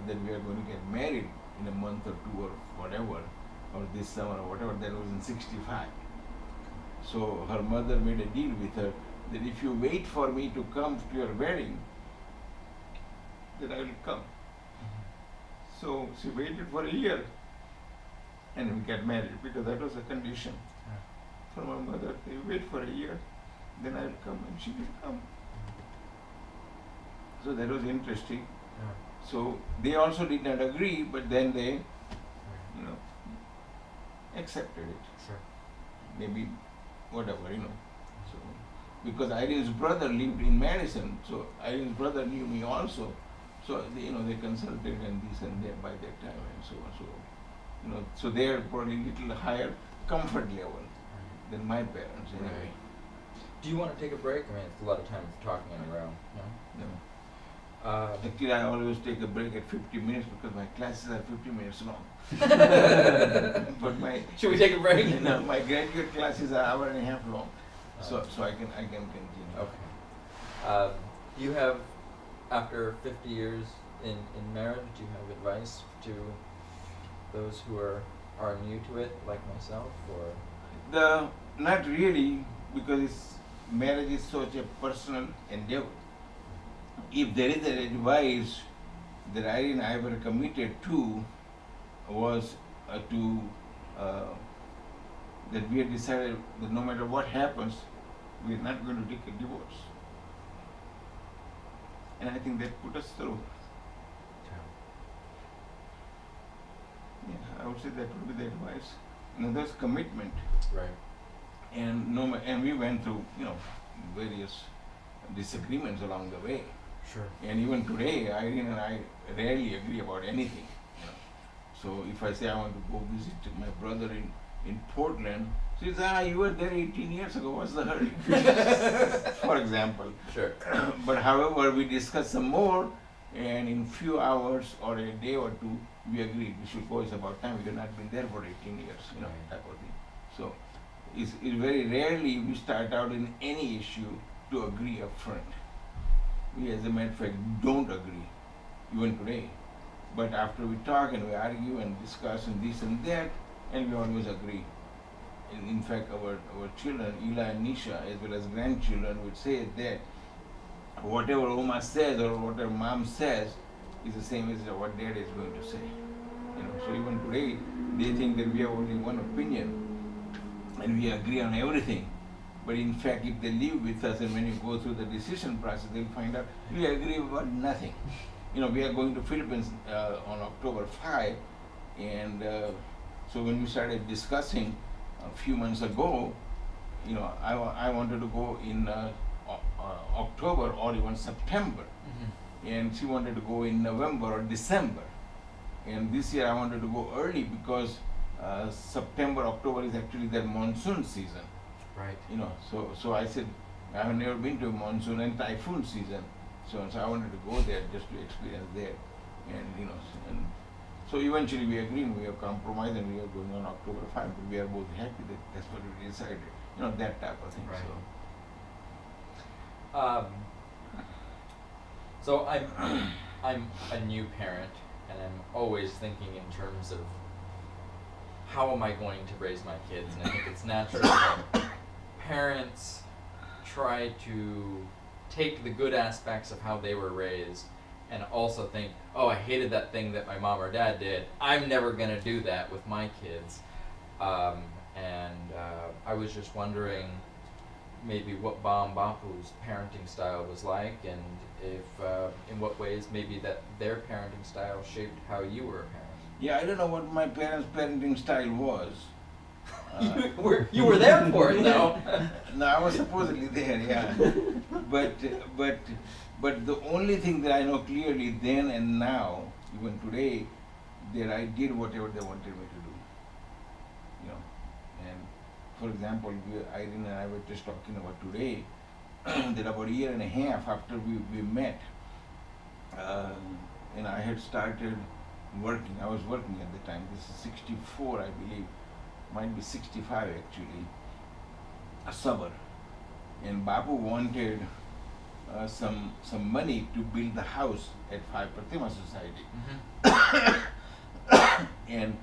that we are going to get married in a month or two or whatever, or this summer or whatever, that was in '65. So her mother made a deal with her that if you wait for me to come to your wedding, then I will come. So she waited for a year and we got married because that was a condition from her mother. They wait for a year, then I will come, and she will come. So that was interesting. So they also did not agree, but then they, accepted it. Sure. Maybe whatever, So because Irene's brother lived in Madison, so Irene's brother knew me also. So they consulted and this and that by that time and so on. So so they are probably little higher comfort level than my parents anyway. Do you want to take a break? I mean, it's a lot of time talking on your own. No? No. Actually, I always take a break at 50 minutes because my classes are 50 minutes long. But Should we take a break? No, my graduate classes are hour and a half long, so I can continue. Okay. Do you have, after 50 years in marriage, do you have advice to those who are new to it, like myself, or? Not really, because marriage is such a personal endeavor. If there is an advice that Irene and I were committed to, was that we had decided that no matter what happens, we are not going to take a divorce. And I think that put us through. Yeah, I would say that would be the advice. There's commitment. Right. And we went through, various disagreements along the way. Sure. And even today, Irene and I rarely agree about anything. So if I say I want to go visit my brother in Portland. So he said, you were there 18 years ago, what's the hurry? For example. Sure. But however, we discussed some more, and in few hours or a day or two, we agreed we should go. It's about time. We have not been there for 18 years, Right. type of thing. So it's very rarely we start out in any issue to agree up front. We, as a matter of fact, don't agree, even today. But after we talk and we argue and discuss and this and that, and we always agree. In fact, our children, Ela and Nisha, as well as grandchildren, would say that whatever Oma says or whatever Mom says is the same as what Dad is going to say. So even today, they think that we have only one opinion and we agree on everything. But in fact, if they live with us and when you go through the decision process, they'll find out we agree about nothing. We are going to Philippines on October 5, and so when we started discussing a few months ago, I wanted to go in October or even September, and she wanted to go in November or December. And this year I wanted to go early because September, October is actually their monsoon season. Right. So I said, I have never been to a monsoon and typhoon season, so I wanted to go there just to experience there, and so eventually we agreed, we have compromised, and we are going on October 5. But we are both happy that that's what we decided, that type of thing. Right. So. So I'm a new parent, and I'm always thinking in terms of how am I going to raise my kids, and I think it's natural that parents try to take the good aspects of how they were raised and also think, oh, I hated that thing that my mom or dad did, I'm never going to do that with my kids. I was just wondering maybe what Bam Bapu's parenting style was like, and if in what ways maybe that their parenting style shaped how you were a parent. Yeah, I don't know what my parents' parenting style was. You were there for it, though. No, I was supposedly there, yeah. But the only thing that I know clearly then and now, even today, that I did whatever they wanted me to do. And for example, Irene and I were just talking about today that about a year and a half after we met, and I had started working. I was working at the time. This is 64, I believe. Might be 65 actually. A summer. And Babu wanted some money to build the house at 5 Pratima Society. And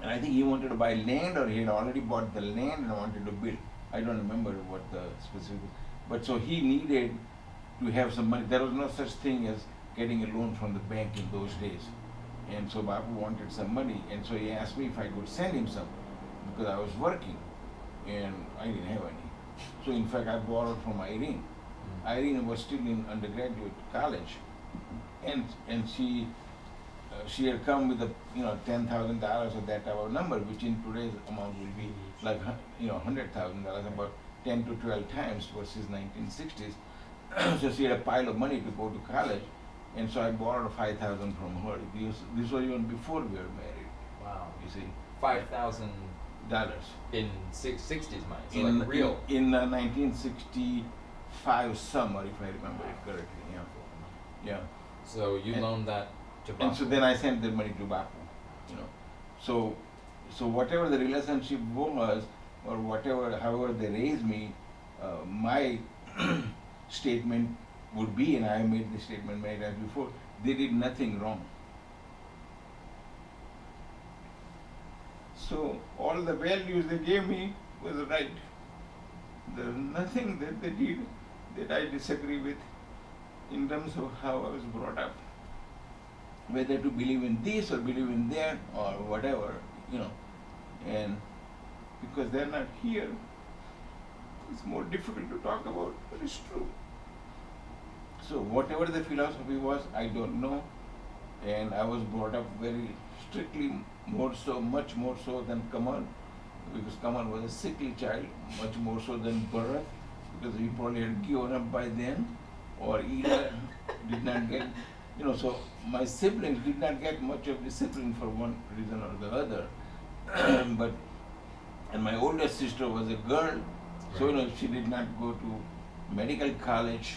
I think he wanted to buy land, or he had already bought the land and wanted to build. I don't remember what the specific. But so he needed to have some money. There was no such thing as getting a loan from the bank in those days. And so Babu wanted some money, and so he asked me if I could send him some, because I was working and I didn't have any. So in fact I borrowed from Irene. Irene was still in undergraduate college, and she had come with $10,000 or that type of number, which in today's amount will be like $100,000, about 10 to 12 times versus 1960s. So she had a pile of money to go to college. And so I borrowed $5,000 from her. This was even before we were married. Wow. You see. $5,000 in 60s money, so like real. In 1965 summer, if I remember it correctly. Yeah. So you loaned that to Bapu. And so then I sent the money to Bapu. So whatever the relationship was, or however they raised me, my statement would be, and I have made this statement many times before, they did nothing wrong. So all the values they gave me was right. There is nothing that they did that I disagree with in terms of how I was brought up. Whether to believe in this or believe in that or whatever, and because they're not here, it's more difficult to talk about, but it's true. So whatever the philosophy was, I don't know, and I was brought up very strictly, much more so than Kamal, because Kamal was a sickly child, much more so than Bharat, because he probably had given up by then, or Ela did not get, so my siblings did not get much of discipline for one reason or the other, but And my oldest sister was a girl, so she did not go to medical college,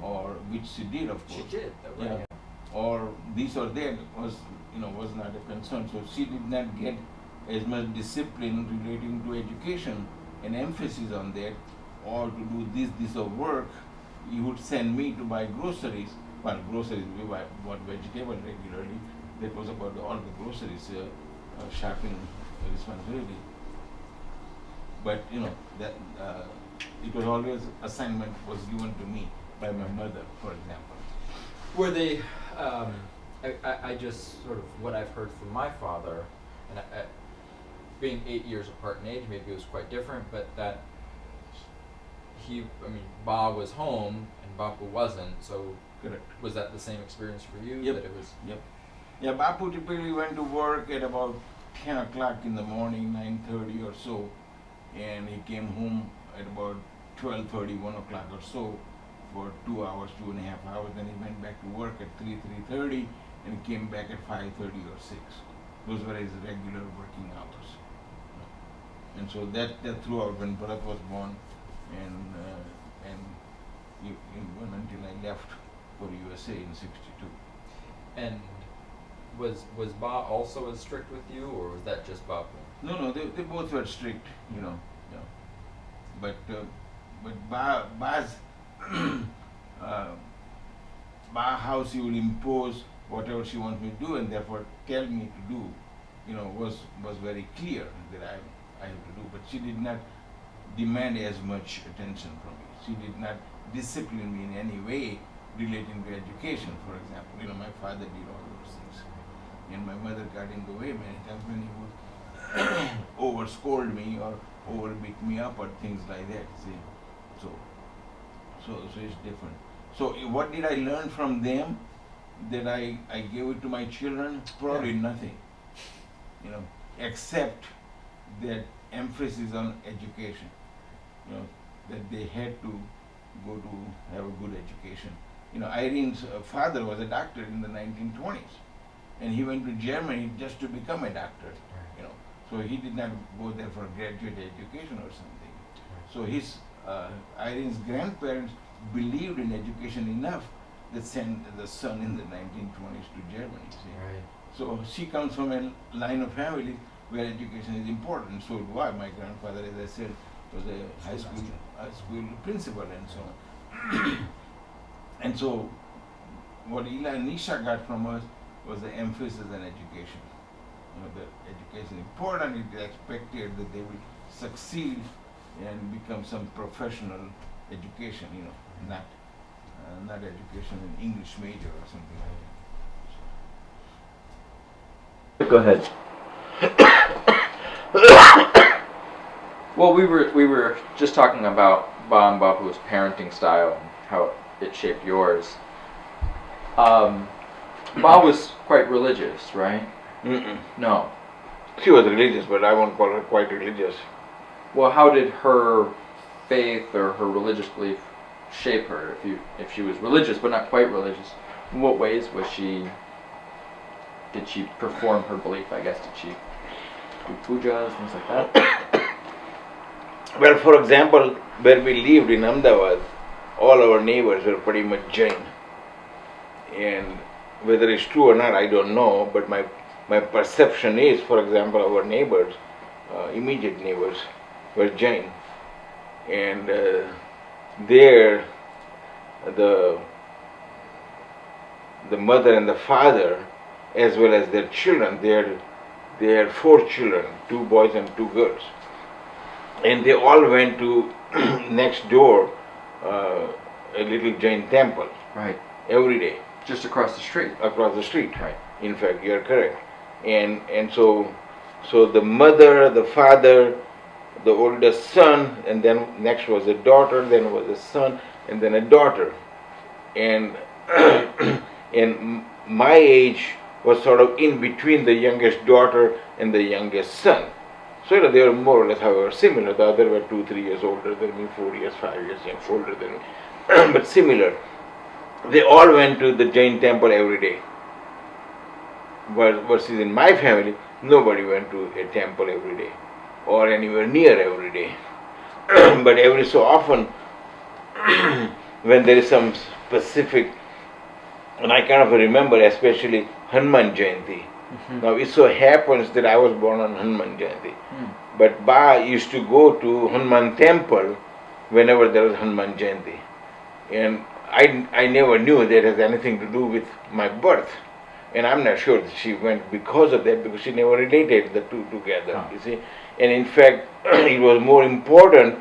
or which she did, of course. She did, though, right? Or this or that was not a concern. So she did not get as much discipline relating to education and emphasis on that, or to do this or work. He would send me to buy groceries. Well, groceries, we bought vegetable regularly. That was about all the groceries, shopping responsibility. But that it was always assignment was given to me by my mother, for example. Were they? I just sort of what I've heard from my father, and being 8 years apart in age, maybe it was quite different. But that Ba was home and Bapu wasn't. So Correct. Was that the same experience for you? Yep. That it was. Yep. Yeah, Bapu typically went to work at about 10 o'clock in the morning, 9:30 or so, and he came home at about 12:30, 1 o'clock or so for 2 hours, 2.5 hours. Then he went back to work at 3:30, and he came back at 5:30 or 6. Those were his regular working hours. And so that throughout when Bharat was born, and even until I left for USA in '62. And was Ba also as strict with you, or was that just Bapu? No, they both were strict, Yeah. But Ba's Ba how she will impose whatever she wants me to do, and therefore tell me to do, was very clear that I have to do. But she did not demand as much attention from me. She did not discipline me in any way relating to education, for example. My father did all those things. And my mother got in the way many times when he would over scold me or over beat me up or things like that. See, so it's different. So what did I learn from them that I gave it to my children? Probably nothing. Except that emphasis on education. That they had to go to have a good education. Irene's father was a doctor in the 1920s, and he went to Germany just to become a doctor. So he did not go there for graduate education or something. So his Irene's grandparents believed in education enough that sent the son in the 1920s to Germany. See? Right. So she comes from a line of family where education is important. So do I. My grandfather, as I said, was a high school principal and so on. And so what Ela and Nisha got from us was the emphasis on education. That education is important. It is expected that they will succeed and become some professional education, not education in English major or something like that. Go ahead. Well, we were just talking about Ba and Bapu's parenting style and how it shaped yours. Ba was quite religious, right? Mm-mm. No. She was religious, but I won't call her quite religious. Well, how did her faith or her religious belief shape her? If she was religious but not quite religious, in what ways did she perform her belief? I guess did she do pujas, things like that? Well, for example, where we lived in Ahmedabad, all our neighbors were pretty much Jain. And whether it's true or not, I don't know, but my perception is, for example, our neighbors, immediate neighbors, were Jain. And there, the mother and the father, as well as their children, they had 4 children, 2 boys and 2 girls. And they all went to next door, a little Jain temple. Right. Every day. Just across the street. Across the street. Right. In fact, you are correct. And so the mother, the father, the oldest son, and then next was a daughter, then was a son, and then a daughter. And and my age was sort of in between the youngest daughter and the youngest son. So they were more or less, however, similar. The other were 2-3 years older than me, 4 years, 5 years older than me, but similar. They all went to the Jain temple every day. Versus in my family, nobody went to a temple every day. or anywhere near every day. But every so often, when there is some specific, and I kind of remember especially Hanuman Jayanti. Now it so happens that I was born on Hanuman Jayanti. But Ba used to go to Hanuman temple whenever there was Hanuman Jayanti. And I never knew that has anything to do with my birth. And I'm not sure that she went because of that, because she never related the two together, you see. And in fact, it was more important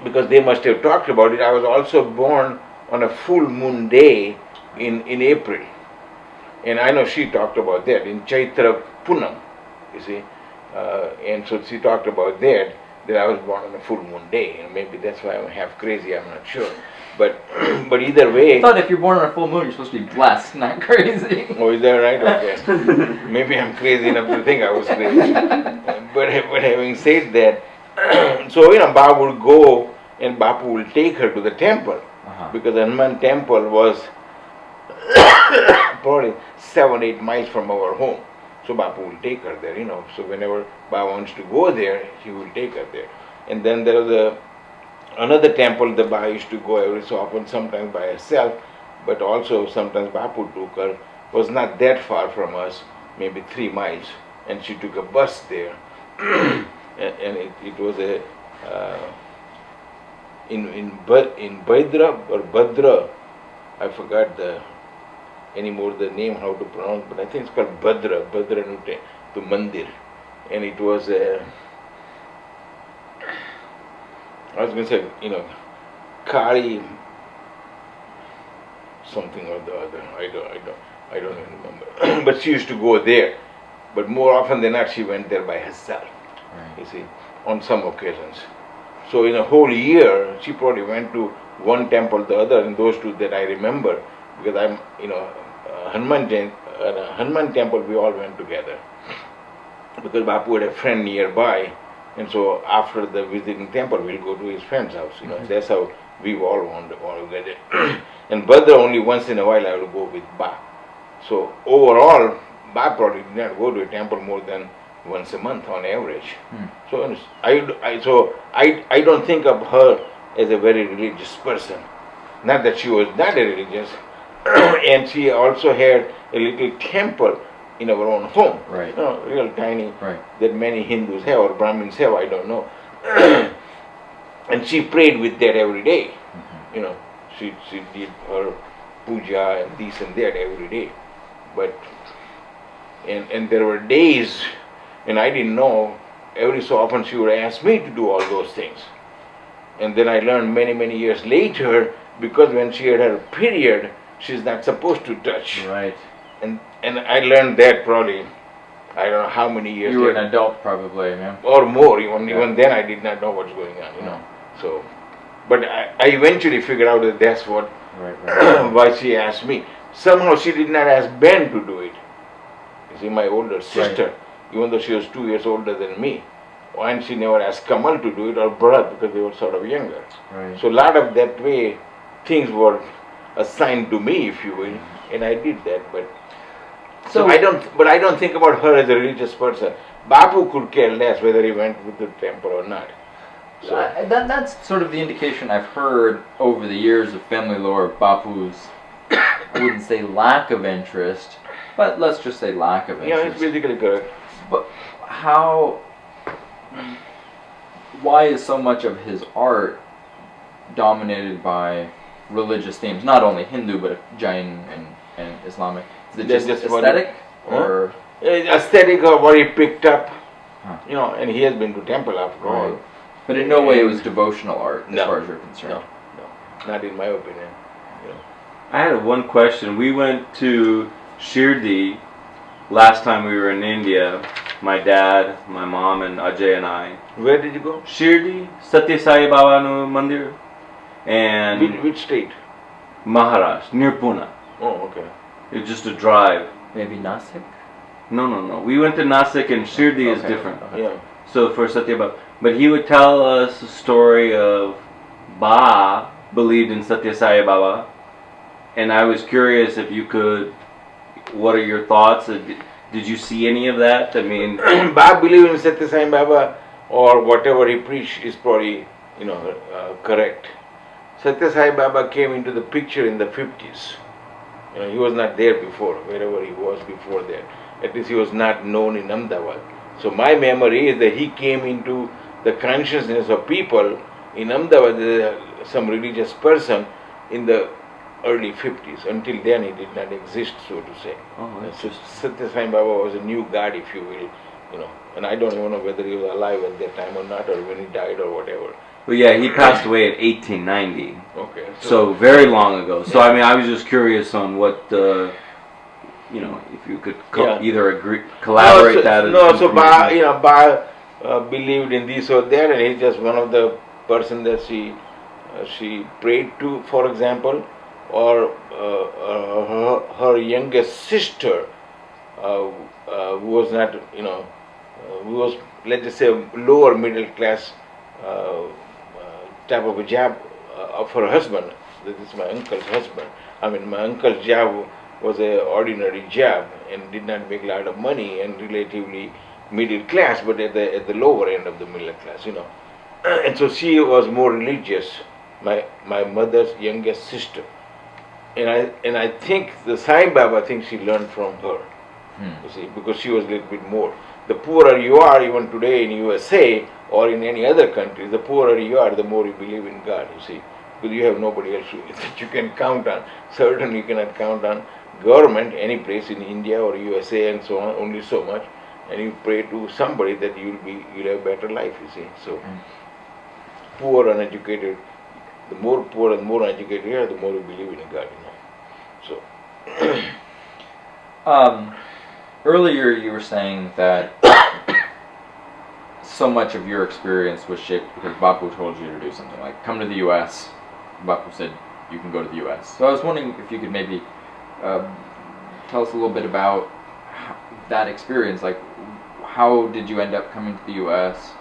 because they must have talked about it. I was also born on a full moon day in April. And I know she talked about that in Chaitra Punam, you see. And so she talked about that I was born on a full moon day. And maybe that's why I'm half crazy, I'm not sure. But either way... I thought if you're born on a full moon, you're supposed to be blessed, not crazy. Oh, is that right? Okay. Maybe I'm crazy enough to think I was crazy. But having said that, so, Bapu would go and Bapu will take her to the temple. Because the Hanuman temple was probably 7-8 miles from our home. So Bapu will take her there, So whenever Baba wants to go there, he will take her there. And then there was another temple the Baba used to go every so often, sometimes by herself, but also sometimes Bapu took her. Was not that far from us, maybe 3 miles, and she took a bus there. and it was in Bhadra or Bhadra, I forgot the name how to pronounce, but I think it's called Bhadra to Mandir, and it was I was going to say Kali something or the other. I don't even remember. But she used to go there, but more often than not she went there by herself. Right. You see, on some occasions. So in a whole year, she probably went to one temple, the other, and those two that I remember, because I'm, Hanuman temple we all went together, because Bapu had a friend nearby, and so after the visiting temple, we'll go to his friend's house. That's how we all wanted all together. And Bhadra only once in a while I would go with Ba. So overall, Ba probably did not go to a temple more than once a month on average. So I don't think of her as a very religious person. Not that she was not a religious, and she also had a little temple in our own home. Right. Real tiny, right, that many Hindus have or Brahmins have, I don't know. And she prayed with that every day. She did her puja and this and that every day. But and there were days, and I didn't know, every so often she would ask me to do all those things. And then I learned many years later, because when she had her period, she's not supposed to touch. Right. And I learned that probably, I don't know how many years You were later. an adult probably, yeah. Or more, even then I did not know what's going on, So, but I eventually figured out that that's what, right. why she asked me. Somehow she did not ask Ben to do it. You see, my older sister, even though she was 2 years older than me, and she never asked Kamal to do it, or Bharat, because they were sort of younger. Right. So a lot of that way, things were assigned to me, if you will, and I did that. But so I don't think about her as a religious person. Bapu could care less whether he went to the temple or not. So that's sort of the indication I've heard over the years of family lore of Bapu's, I wouldn't say lack of interest, but let's just say lack of interest. Yeah, it's basically correct. But why is so much of his art dominated by religious themes? Not only Hindu, but Jain and Islamic. Is it just aesthetic? Or aesthetic or what he picked up, and he has been to temple after all. But in no way it was devotional art, as No. far as you're concerned. No, not in my opinion. I had one question. We went to Shirdi last time we were in India. My dad, my mom, and Ajay and I. Where did you go? Shirdi, Satya Sai Baba no Mandir, and Which state? Maharashtra, near Pune. Oh, okay. It's just a drive. Maybe Nasik? No. We went to Nasik, and Shirdi is Okay. different. Okay. Yeah. So for Satya Baba, but he would tell us a story of Ba believed in Satya Sai Baba, and I was curious if you could. What are your thoughts? Did you see any of that? I mean, Bab believe in Satya Sai Baba or whatever he preached is probably, correct. Satya Sai Baba came into the picture in the 50s. He was not there before, wherever he was before that. At least he was not known in Ahmedabad. So my memory is that he came into the consciousness of people in Ahmedabad, some religious person in the early 50s. Until then he did not exist, so to say. So Satya Sai Baba was a new god, if you will, and I don't even know whether he was alive at that time or not, or when he died or whatever. well, yeah, he passed away at 1890. Okay. So very long ago. So I mean, I was just curious on what if you could either collaborate that. No, so Ba believed in this or that, and he's just one of the person that she prayed to, for example, or her youngest sister, who was not, who was, let's just say, lower middle class type of a job of her husband. This is my uncle's husband. I mean, my uncle's job was an ordinary job and did not make a lot of money and relatively middle class, but at the lower end of the middle class, And so she was more religious, my mother's youngest sister. And I think the Sai Baba, I think she learned from her, you see, because she was a little bit more. The poorer you are, even today in USA or in any other country, the poorer you are, the more you believe in God, you see, because you have nobody else that you can count on. Certainly you cannot count on government, any place in India or USA and so on, only so much, and you pray to somebody that you'll have a better life, you see. So poor, uneducated, the more poor and more uneducated you are, the more you believe in God, So earlier you were saying that so much of your experience was shaped because Bapu told you to do something, like come to the US. Bapu said you can go to the US. So I was wondering if you could maybe tell us a little bit about that experience, like how did you end up coming to the US?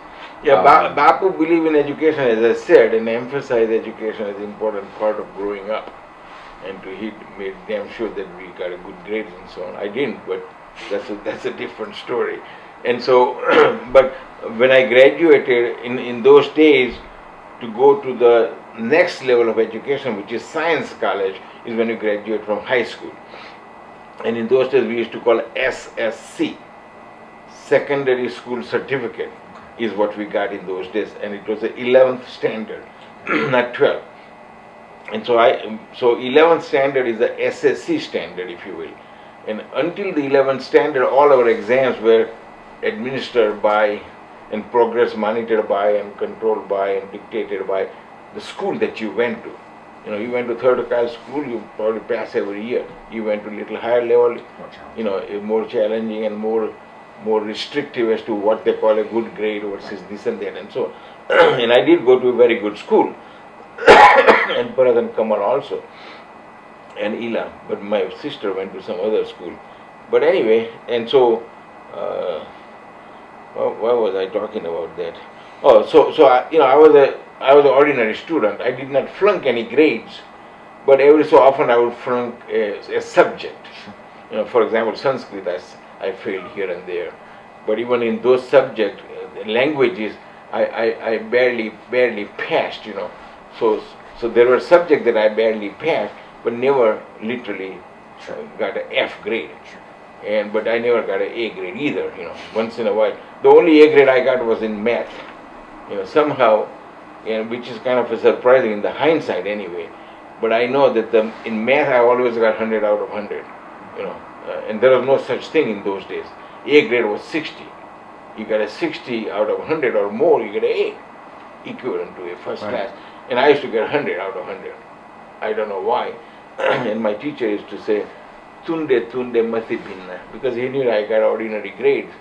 Yeah, Bapu believed in education, as I said, and emphasized education as an important part of growing up. And he made damn sure that we got a good grades and so on. I didn't, but that's a different story. And so, but when I graduated in those days, to go to the next level of education, which is science college, is when you graduate from high school. And in those days we used to call SSC, secondary school certificate, is what we got in those days, and it was the 11th standard, not 12. And so 11th standard is the SSC standard, if you will. And until the 11th standard, all our exams were administered by and progress monitored by and controlled by and dictated by the school that you went to. You went to third class school, you probably pass every year. You went to a little higher level, more challenging and more restrictive as to what they call a good grade versus this and that and so on. And I did go to a very good school, and Bharat Kamal also, and Ila, but my sister went to some other school. But anyway, and so, why was I talking about that? Oh, so I was an ordinary student. I did not flunk any grades, but every so often I would flunk a subject. For example, Sanskrit, I failed here and there. But even in those subject languages, I barely passed. So there were subjects that I barely passed, but never literally got an F grade. But I never got an A grade either. Once in a while, the only A grade I got was in math. Somehow. And which is kind of surprising in the hindsight anyway. But I know that in math I always got 100 out of 100, and there was no such thing in those days. A grade was 60. You got a 60 out of 100 or more, you get an A, equivalent to a first class. And I used to get 100 out of 100. I don't know why. And my teacher used to say, "Tunde mati bhinna," because he knew I got ordinary grades.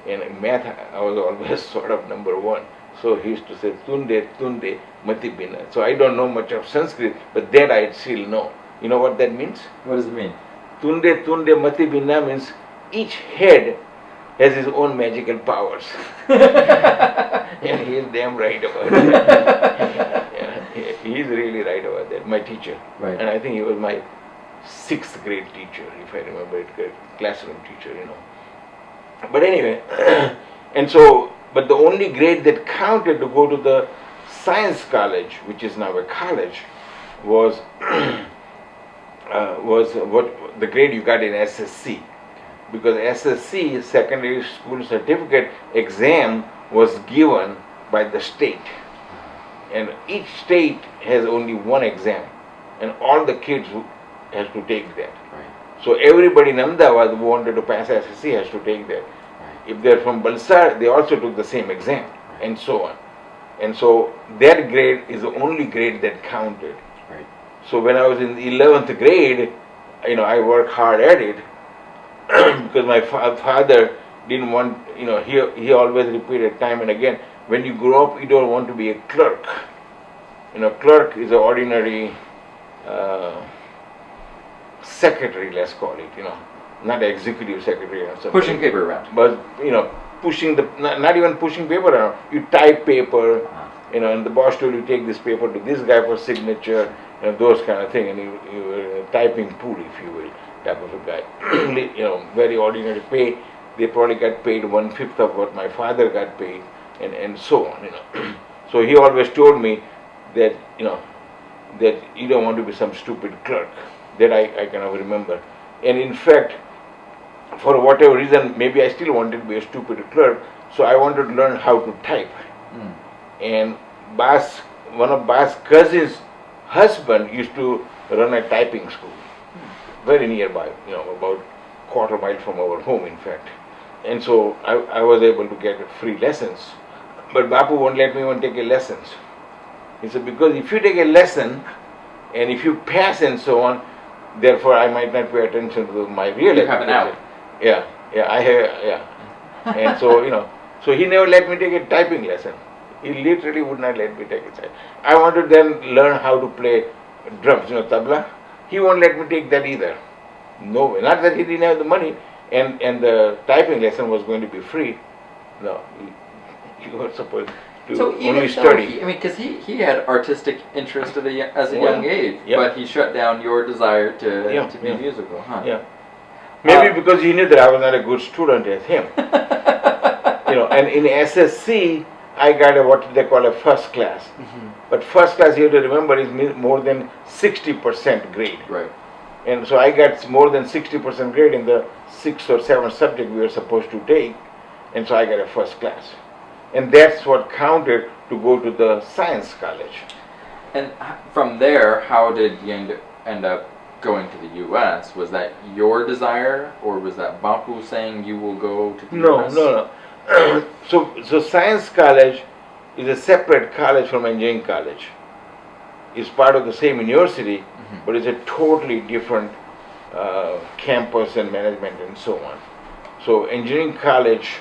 And in math I was always sort of number one. So he used to say, "Tunde mati bhinna." So I don't know much of Sanskrit, but that I still know. You know what that means? What does it mean? Tunde mati bhinna means each head has his own magical powers. And he is damn right about it. He is really right about that, my teacher. Right. And I think he was my 6th grade teacher, if I remember it correctly, classroom teacher, But anyway, and so, but the only grade that counted to go to the science college, which is now a college, was was what the grade you got in SSC, because SSC, secondary school certificate exam, was given by the state, and each state has only one exam, and all the kids has to take that. Right. So everybody in Ahmedabad who wanted to pass SSC has to take that. Right. If they're from Balsar, they also took the same exam, Right. and so on. And so that grade is the only grade that counted. Right. So when I was in the 11th grade, I worked hard at it because my father didn't want, he always repeated time and again, when you grow up, you don't want to be a clerk. Clerk is an ordinary secretary, let's call it, not executive secretary or something. Pushing paper around. But, pushing not even pushing paper around, you type paper, and the boss told you take this paper to this guy for signature, those kind of thing, and you were in a typing pool, if you will, type of a guy. Very ordinary pay. They probably got paid 1/5 of what my father got paid, and so on. So he always told me that that you don't want to be some stupid clerk. That I kind of remember, and in fact, for whatever reason, maybe I still wanted to be a stupid clerk, so I wanted to learn how to type. And one of Ba's cousins' husband used to run a typing school, very nearby, about quarter mile from our home, in fact. And so I was able to get free lessons. But Bapu won't let me even take a lessons. He said, because if you take a lesson, and if you pass and so on, therefore I might not pay attention to my real You have an out. Yeah, I have, yeah. And so, so he never let me take a typing lesson. He literally would not let me take it. I want to then learn how to play drums, tabla. He won't let me take that either. No way. Not that he didn't have the money, and the typing lesson was going to be free. No, you were supposed to So even only though study. because he had artistic interest as a young age, Yeah. but he shut down your desire to be Yeah. musical, huh? Yeah. Maybe because he knew that I was not a good student as him. And in SSC, I got what they call a first class. But first class, you have to remember, is more than 60% grade. Right. And so I got more than 60% grade in the 6th or 7th subject we were supposed to take, and so I got a first class. And that's what counted to go to the science college. And from there, how did you end up going to the U.S.? Was that your desire, or was that Bapu saying you will go to the U.S.? No. So science college is a separate college from engineering college. It's part of the same university, but it's a totally different campus and management and so on. So engineering college,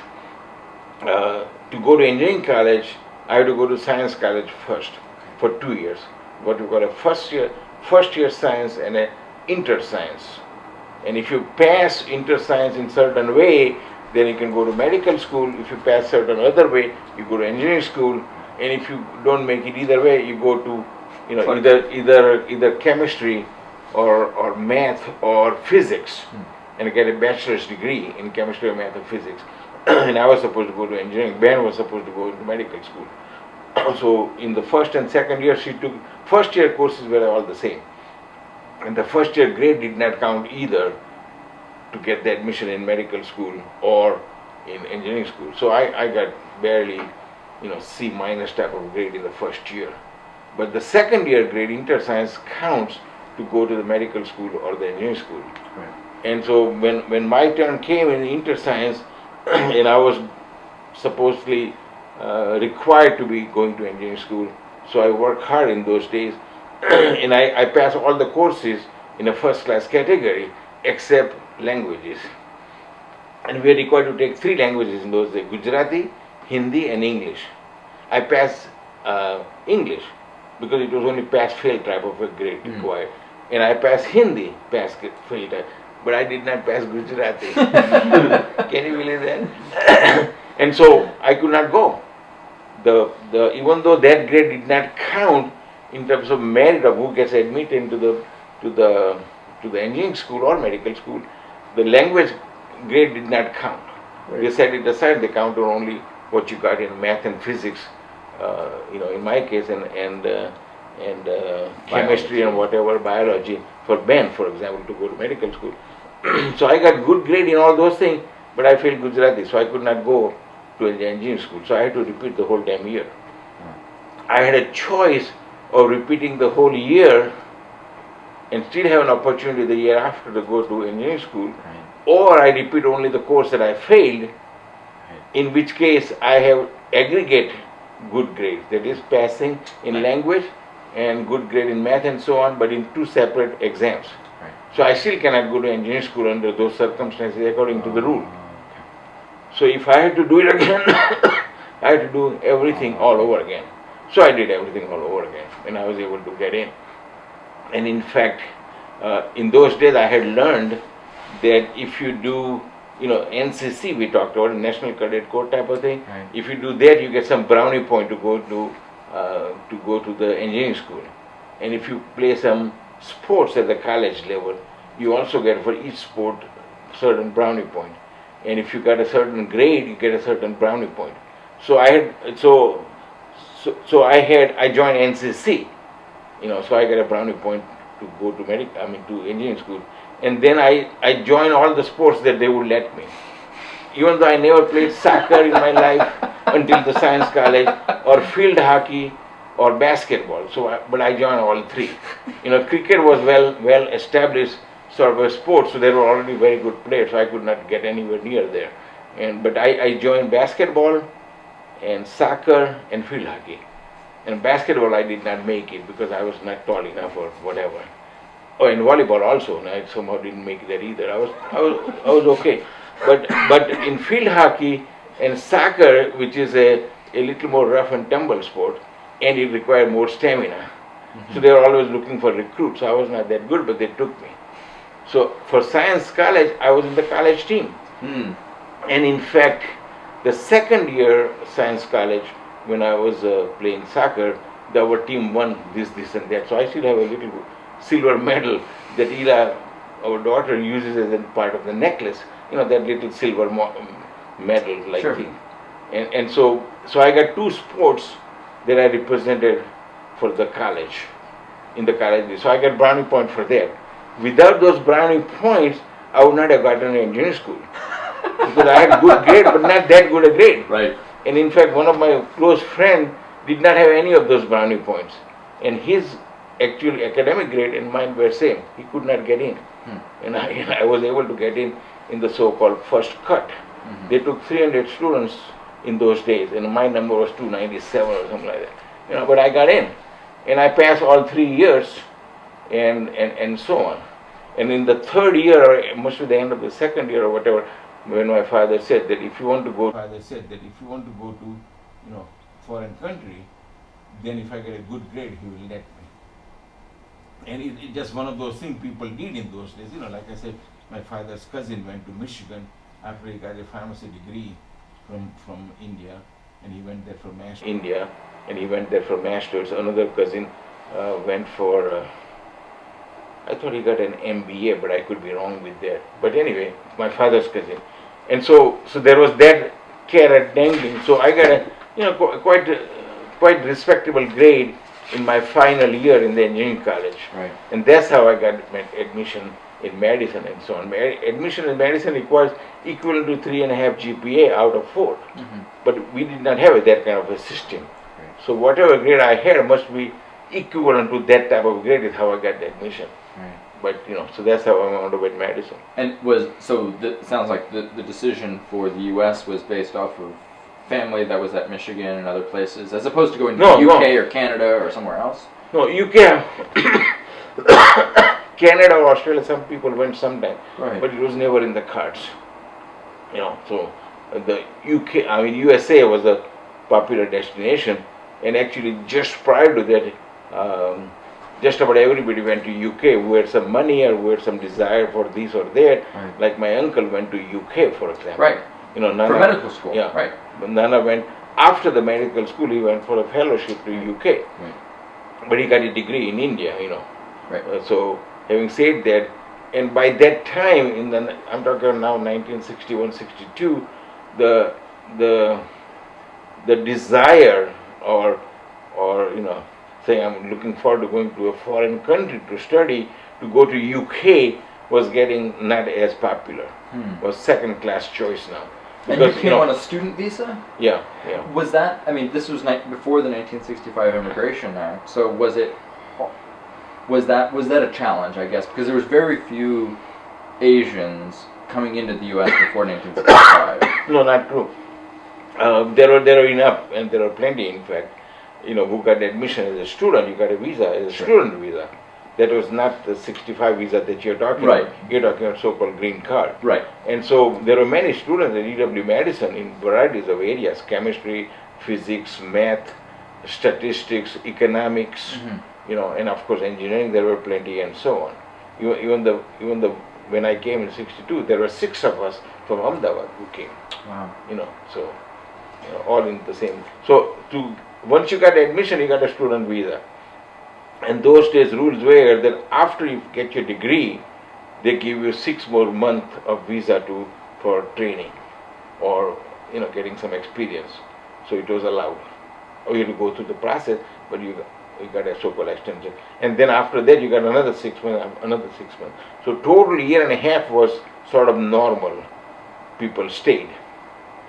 to go to engineering college, I had to go to science college first for 2 years. What we call a first year science and an inter science. And if you pass inter science in certain way, then you can go to medical school. If you pass certain other way, you go to engineering school. And if you don't make it either way, you go to either chemistry or math or physics, and get a bachelor's degree in chemistry or math or physics. And I was supposed to go to engineering. Ben was supposed to go into medical school. So in the first and second year, she took first year courses were all the same, and the first year grade did not count either to get the admission in medical school or in engineering school. So I got barely, C minus type of grade in the first year. But the second year grade, inter science, counts to go to the medical school or the engineering school. Right. And so when my turn came in inter science, and I was supposedly required to be going to engineering school, so I worked hard in those days, and I passed all the courses in a first class category except languages. And we were required to take 3 languages in those days: Gujarati, Hindi and English. I passed English because it was only pass-fail type of a grade required. And I passed Hindi, pass-fail type, but I did not pass Gujarati. Can you believe that? And so I could not go. Even though that grade did not count in terms of merit of who gets admitted to the engineering school or medical school, the language grade did not count. Right. They set it aside. They counted only what you got in math and physics. In my case, and chemistry and whatever, biology for Ben, for example, to go to medical school. So I got good grade in all those things, but I failed Gujarati, so I could not go to engineering school. So I had to repeat the whole damn year. I had a choice of repeating the whole year and still have an opportunity the year after to go to engineering school, Right. or I repeat only the course that I failed, in which case I have aggregate good grades, that is passing in Right. language and good grade in math and so on, but in two separate exams. Right. So I still cannot go to engineering school under those circumstances according to the rule. So if I had to do it again, I had to do everything all over again. So I did everything all over again, and I was able to get in. And in fact, in those days I had learned that if you do, NCC we talked about, National Cadet Corps type of thing. Right. If you do that, you get some brownie point to go to the engineering school. And if you play some sports at the college level, you also get for each sport certain brownie point. And if you got a certain grade, you get a certain brownie point. So I joined NCC. So I got a brownie point to go to to engineering school. And then I joined all the sports that they would let me. Even though I never played soccer in my life until the science college, or field hockey, or basketball. But I joined all three. Cricket was well established sort of a sport, so they were already very good players, so I could not get anywhere near there. But I joined basketball and soccer and field hockey. And basketball I did not make it because I was not tall enough or whatever. Oh, and volleyball also, and I somehow didn't make that either. I was okay. But in field hockey and soccer, which is a little more rough and tumble sport, and it required more stamina. So they were always looking for recruits. I was not that good, but they took me. So for science college, I was in the college team. And in fact, the second year science college, when I was playing soccer, our team won this and that. So I still have a little silver medal that Ila, our daughter, uses as a part of the necklace. That little silver medal like Sure. thing. And so I got two sports that I represented for the college, in the college. So I got brownie point for that. Without those brownie points, I would not have gotten an engineering school. Because I had good grade, but not that good a grade. Right. And in fact, one of my close friends did not have any of those brownie points. And his actual academic grade and mine were same. He could not get in. And I was able to get in the so-called first cut. They took 300 students in those days, and my number was 297 or something like that. But I got in. And I passed all 3 years and so on. And in the third year, or must be the end of the second year or whatever, when my father said that if you want to go to foreign country, then if I get a good grade, he will let me. And it's just one of those things people did in those days. Like I said, my father's cousin went to Michigan after he got a pharmacy degree from India, and he went there for master's. Another cousin went for I thought he got an MBA, but I could be wrong with that. But anyway, my father's cousin. And so there was that carrot dangling. So I got a quite respectable grade in my final year in the engineering college. Right. And that's how I got admission in medicine and so on. Admission in medicine requires equivalent to 3.5 GPA out of 4. But we did not have that kind of a system. Right. So whatever grade I had must be equivalent to that type of grade is how I got the admission. Right. But so that's how I wound up with medicine. And it sounds like the decision for the U.S. was based off of family that was at Michigan and other places, as opposed to going to the UK or Canada or somewhere else? No, UK, Canada or Australia, some people went sometime, Right. but it was never in the cards. So the UK, USA was a popular destination, and actually just prior to that, just about everybody went to UK who had some money or who had some desire for this or that. Right. Like my uncle went to UK, for example. Right. Nana, For medical school. Yeah. Right. But Nana went after the medical school. He went for a fellowship to UK. Right. But he got a degree in India. Right. So having said that, and by that time, I'm talking now 1961, 62, the the the desire or saying I'm looking forward to going to a foreign country to study, to go to UK was getting not as popular. Was second class choice now. And you came on a student visa? Yeah. Was that, I mean, this was before the 1965 Immigration Act, so was that a challenge, I guess, because there was very few Asians coming into the U.S. before 1965. No, not true. There were enough, and there are plenty, in fact, who got admission as a student. You got a visa as a student visa. That was not the 65 visa that you're talking Right. about. You're talking about so-called green card. Right. And so there are many students at UW Madison in varieties of areas: chemistry, physics, math, statistics, economics, and of course engineering. There were plenty, and so on. Even the when I came in '62, there were 6 of us from Ahmedabad who came. Wow. So all in the same. So once you got admission, you got a student visa. And those days rules were that after you get your degree, they give you 6 more months of visa for training or getting some experience. So it was allowed. Or you had to go through the process, but you got a so-called extension. And then after that you got another 6 months, another 6 months. So total year and a half was sort of normal. People stayed.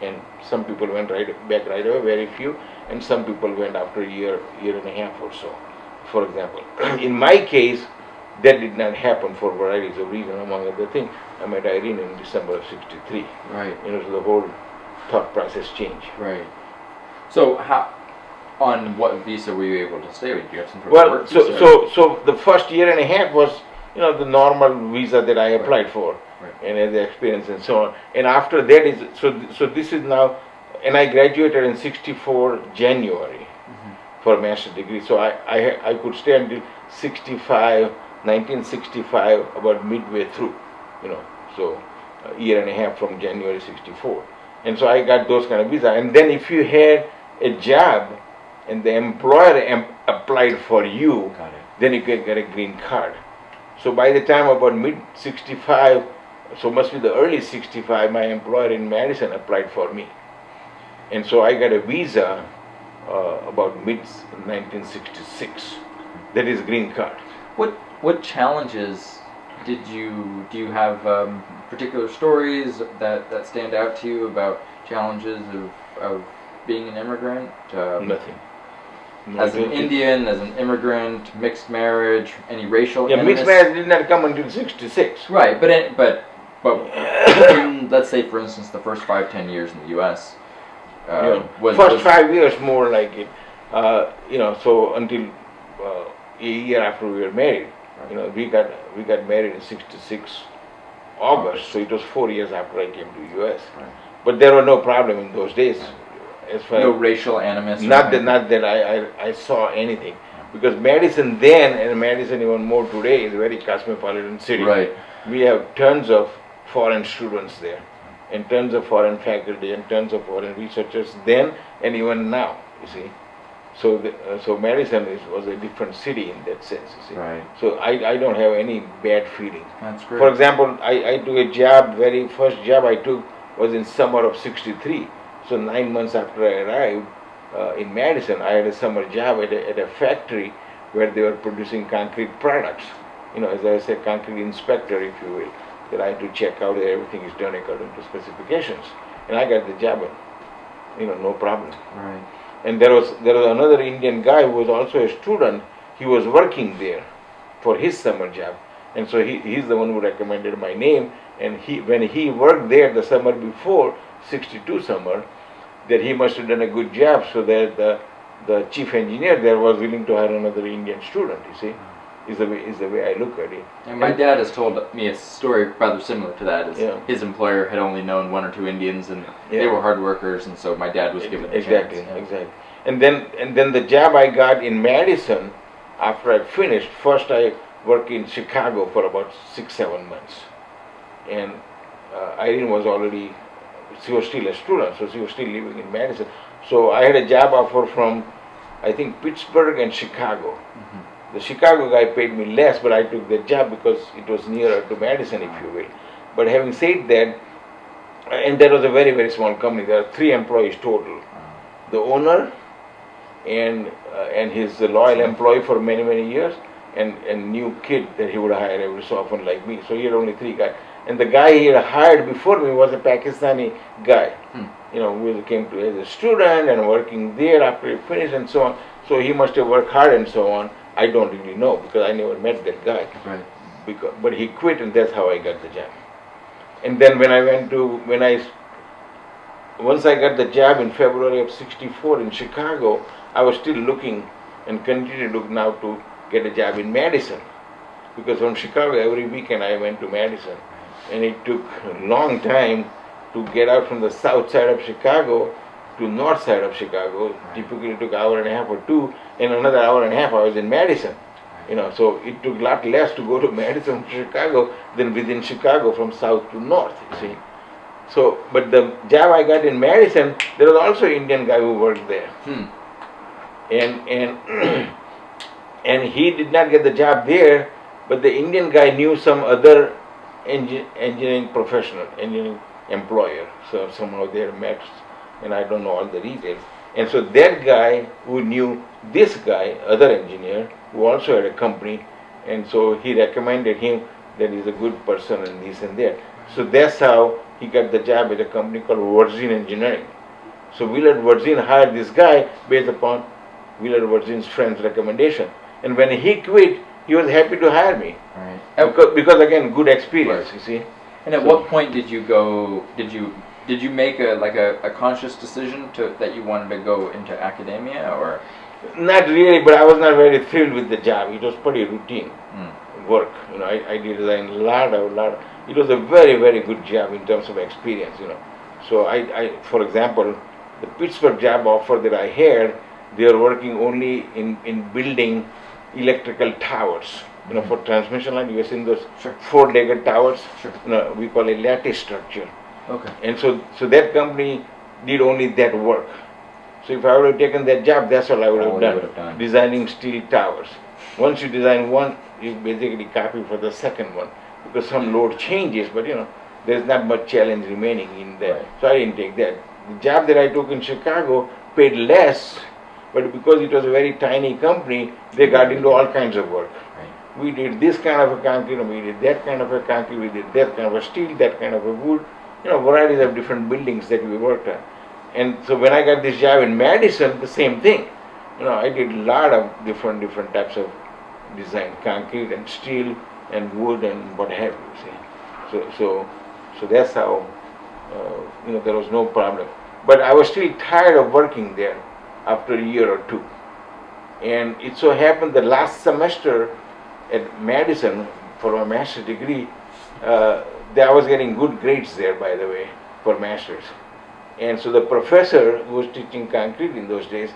And some people went back right away, very few, and some people went after a year and a half or so. For example, in my case, that did not happen for varieties of reasons. Among other things, I met Irene in December of '63. Right. So the whole thought process changed. Right. So on what visa were you able to stay with? Did you have some sort of Well, work visa? so the first year and a half was the normal visa that I applied for, Right. and had the experience and so on. And after that so this is now, and I graduated in '64 January. For a master's degree, so I could stay until 1965, about midway through, so a year and a half from January '64, and so I got those kind of visa. And then if you had a job and the employer applied for you, then you could get a green card. So by the time about mid '65, so must be the early '65, my employer in Madison applied for me, and so I got a visa. About mid 1966, that is green card. What challenges do you have particular stories that stand out to you about challenges of being an immigrant? Nothing. As an Indian, as an immigrant, mixed marriage, any racial Yeah, animus? mixed marriage did not come until '66. Right, but in, let's say, for instance, the first 5-10 years in the U.S. First 5 years more like it, so until a year after we were married, we got married in '66 August, so it was 4 years after I came to U.S. Right. But there was no problem in those days, as far No racial animus. not that I saw anything, because Madison then and Madison even more today is a very cosmopolitan city. Right. We have tons of foreign students there, and tons of foreign faculty, and tons of foreign researchers then and even now. You see, so Madison was a different city in that sense. You see, Right. so I don't have any bad feeling. That's great. For example, I took a job. Very first job I took was in summer of '63. So 9 months after I arrived in Madison, I had a summer job at a factory where they were producing concrete products. As I said, concrete inspector, if you will. That I had to check out that everything is done according to specifications, and I got the job. No problem. Right. And there was another Indian guy who was also a student. He was working there for his summer job, and so he's the one who recommended my name. And when he worked there the summer before '62 summer, that he must have done a good job, so that the chief engineer there was willing to hire another Indian student. You see, is the way I look at it. And my dad has told me a story rather similar to that. His employer had only known 1 or 2 Indians, and they were hard workers, and so my dad was given a chance. Exactly. And then the job I got in Madison, after I finished, first I worked in Chicago for about 6-7 months, and Irene was already, she was still a student, so she was still living in Madison. So I had a job offer from, I think, Pittsburgh and Chicago. The Chicago guy paid me less, but I took the job because it was nearer to Madison, if you will. But having said that, And that was a very, very small company. There are 3 employees total. The owner and his loyal employee for many, many years, and new kid that he would hire every so often like me. So he had only 3 guys. And the guy he had hired before me was a Pakistani guy. You know, who came to as a student and working there after he finished and so on. So he must have worked hard and so on. I don't really know because I never met that guy. Right. But he quit, and that's how I got the job. And then once I got the job in February of '64 in Chicago, I was still looking and continue to look now to get a job in Madison. Because from Chicago, every weekend I went to Madison. And it took a long time to get out from the south side of Chicago to north side of Chicago. Typically it took an hour and a half or 2, and another hour and a half I was in Madison. You know, so it took a lot less to go to Madison to Chicago than within Chicago from south to north, you see. So, but the job I got in Madison, there was also an Indian guy who worked there. And and he did not get the job there, but the Indian guy knew some other engineering professional, engineering employer. So somehow they met, and I don't know all the details. And so that guy who knew this guy, other engineer, who also had a company, and so he recommended him that he's a good person and this and that. So that's how he got the job at a company called Virgin Engineering. So Willard Virgin hired this guy based upon Willard Virgin's friend's recommendation. And when he quit, he was happy to hire me. Right. Because again, good experience, you see. And at what point did you go? Did you make a conscious decision that you wanted to go into academia, or? Not really, but I was not very thrilled with the job. It was pretty routine work. You know, I did design a lot. It was a very, very good job in terms of experience. You know, so I for example, the Pittsburgh job offer that I had, they were working only in building electrical towers. You know, for transmission line, you have seen those 4-legged towers. You know, we call it lattice structure. Okay. And so that company did only that work. So if I would have taken that job, that's all I would have done. Designing steel towers. Once you design one, you basically copy for the second one, because some load changes, but you know, there's not much challenge remaining in there. Right. So I didn't take that. The job that I took in Chicago paid less, but because it was a very tiny company, they got into all kinds of work. Right. We did this kind of a concrete, we did that kind of a concrete, we did that kind of a steel, that kind of a wood, you know, varieties of different buildings that we worked on. And so when I got this job in Madison, the same thing. You know, I did a lot of different types of design, concrete and steel and wood and what have you, see. So that's how, you know, there was no problem. But I was still tired of working there after a year or 2. And it so happened that last semester at Madison for my master's degree, I was getting good grades there, by the way, for master's. And so the professor who was teaching concrete in those days,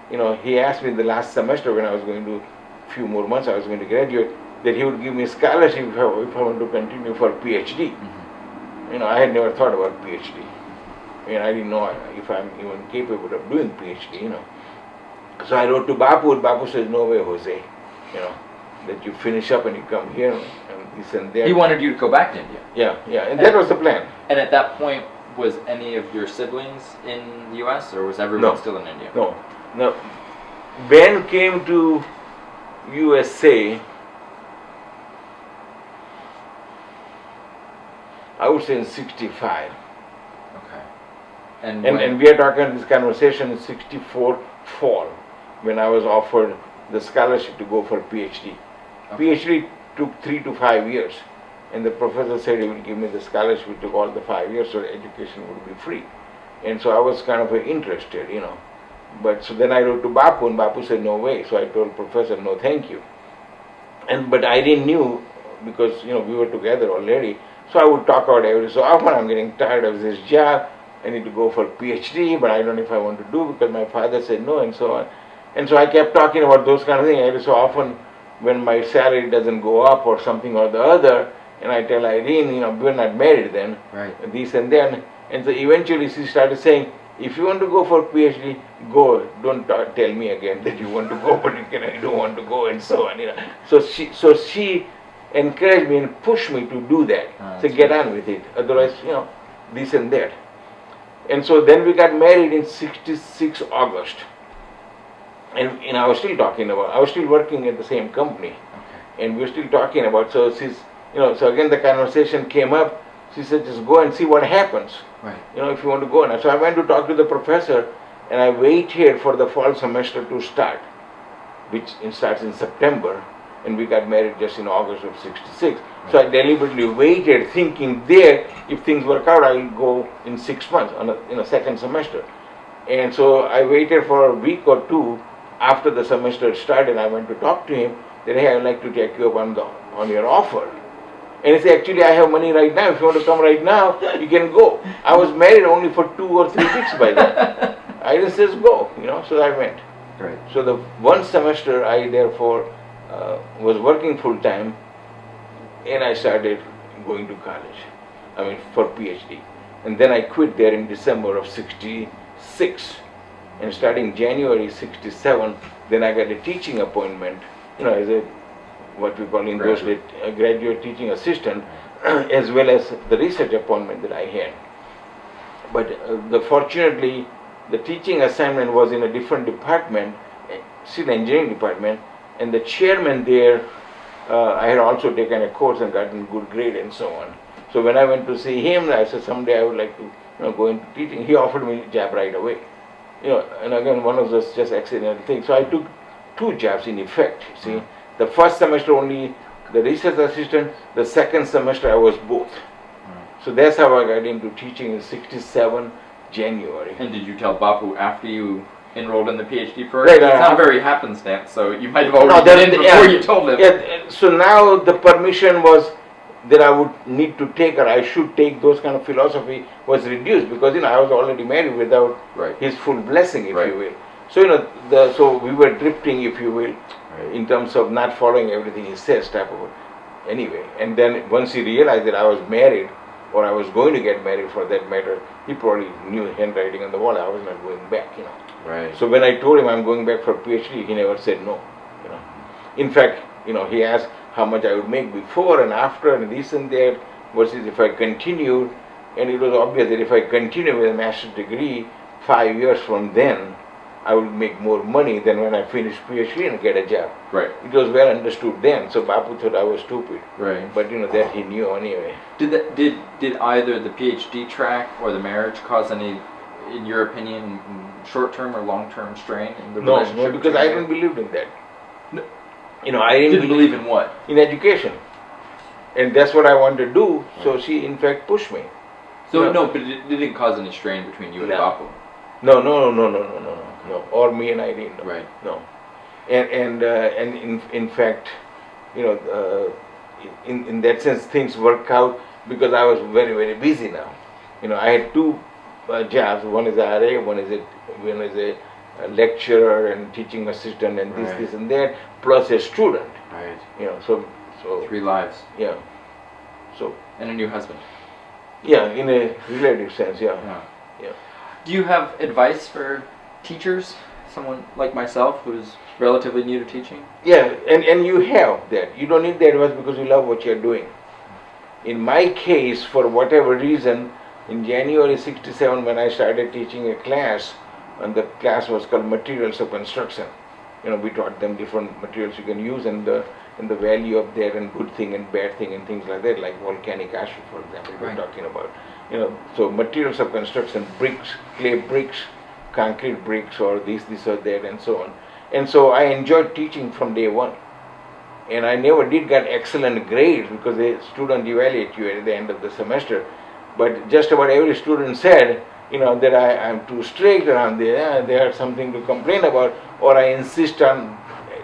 you know, he asked me the last semester when I was going to, a few more months I was going to graduate, that he would give me a scholarship if I want to continue for PhD. You know, I had never thought about PhD. I mean, I didn't know if I'm even capable of doing PhD, you know. So I wrote to Bapu, and Bapu says, no way, Jose, you know, that you finish up and you come here and this and that. He wanted you to go back to India. Yeah, and that was the plan. And at that point, was any of your siblings in the US, or was everyone still in India? No. Ben came to USA, I would say in '65. Okay. And we are talking this conversation in '64 fall, when I was offered the scholarship to go for PhD. Okay. PhD took 3 to 5 years. And the professor said he will give me the scholarship. It took all the 5 years, so education would be free. And so I was kind of interested, you know. But so then I wrote to Bapu, and Bapu said, no way. So I told professor, no thank you. But I didn't know, because, you know, we were together already. So I would talk about every so often, I'm getting tired of this job. I need to go for PhD, but I don't know if I want to do, because my father said no, and so on. And so I kept talking about those kind of things. Every so often, when my salary doesn't go up or something or the other, and I tell Irene, you know, we're not married then, right. This and then. And so eventually she started saying, if you want to go for PhD, go. Don't tell me again that you want to go, but you don't want to go, and so on. You know. So she encouraged me and pushed me to do that. So get on with it. Otherwise, you know, this and that. And so then we got married in 66 August. And I was still I was still working at the same company. And we were still talking about, so she's, so again the conversation came up. She said, just go and see what happens. Right. If you want to go. And so I went to talk to the professor, and I waited for the fall semester to start, which starts in September, and we got married just in August of 66. Right. So I deliberately waited, thinking there, if things work out, I will go in 6 months in a second semester. And so I waited for a week or two after the semester started. I went to talk to him, that hey, I would like to take you up on your offer. And he said, actually, I have money right now. If you want to come right now, you can go. I was married only for 2 or 3 weeks by then. I just said, go, so I went. Right. So the one semester I therefore was working full time, and I started going to college, for PhD. And then I quit there in December of 66. And starting January 67, then I got a teaching appointment, as a what we call in those days a graduate teaching assistant, as well as the research appointment that I had. But fortunately, the teaching assignment was in a different department, still engineering department, and the chairman there, I had also taken a course and gotten good grade and so on. So when I went to see him, I said someday I would like to go into teaching. He offered me a job right away. And again, one of those just accidental things. So I took 2 jobs in effect, you see. The first semester only the research assistant, the second semester I was both. So that's how I got into teaching in 67 January. And did you tell Bapu after you enrolled in the PhD program? Right, it's not very happenstance, so you might have already been in before you told him. Yeah, so now the permission was that I would need to take, or I should take, those kind of philosophy was reduced, because I was already married without his full blessing, if you will. So so we were drifting, if you will, in terms of not following everything he says, type of anyway. And then once he realized that I was married, or I was going to get married for that matter, he probably knew handwriting on the wall. I was not going back, Right. So when I told him I'm going back for PhD, he never said no. In fact, he asked how much I would make before and after and this and that versus if I continued, and it was obvious that if I continued with a master's degree 5 years from then, I would make more money than when I finished PhD and get a job. Right. It was well understood then, so Bapu thought I was stupid. Right. But that he knew anyway. Did either the PhD track or the marriage cause any, in your opinion, short-term or long-term strain in the relationship? No, because I didn't believe in that. No. I didn't believe in what? In education. And that's what I wanted to do, so she in fact pushed me. So but it didn't cause any strain between you and Bapu? No, or me and Irene. No. Right. No. And in fact, in that sense things work out because I was very, very busy now. I had 2 jobs. One is RA, one is a lecturer and teaching assistant and this and that, plus a student. Right. So 3 lives. Yeah. So. And a new husband. Yeah, in a relative sense. Yeah. Do you have advice for teachers? Someone like myself who's relatively new to teaching? Yeah, and you have that. You don't need the advice because you love what you're doing. In my case, for whatever reason, in January 67 when I started teaching a class, and the class was called Materials of Construction. We taught them different materials you can use and the value of that and good thing and bad thing and things like that, like volcanic ash, for example, we're talking about. So materials of construction, bricks, clay bricks, concrete bricks, or this or that, and so on. And so I enjoyed teaching from day one. And I never did get excellent grades because the student evaluate you at the end of the semester. But just about every student said, that I'm too strict, or they have something to complain about, or I insist on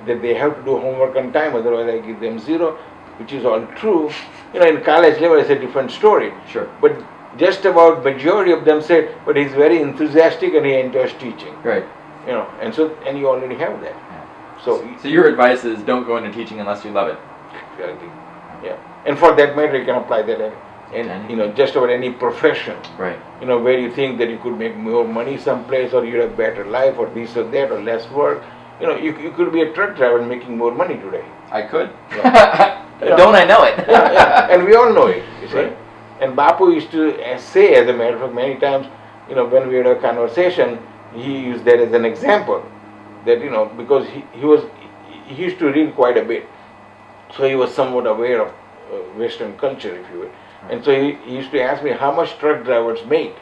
that they have to do homework on time, otherwise I give them 0, which is all true. In college level it's a different story. Sure. But just about majority of them said, but he's very enthusiastic and he enjoys teaching. Right. And you already have that. Yeah. So your advice is don't go into teaching unless you love it. Exactly. Yeah. And for that matter, you can apply that in just about any profession. Right. Where you think that you could make more money someplace, or you have better life, or this or that, or less work. You could be a truck driver making more money today. I could. Yeah. Don't I know it? Yeah. And we all know it, you see. Right. And Bapu used to say, as a matter of fact, many times, when we had a conversation, he used that as an example. That, because he used to read quite a bit. So he was somewhat aware of Western culture, if you will. And so he used to ask me how much truck drivers make.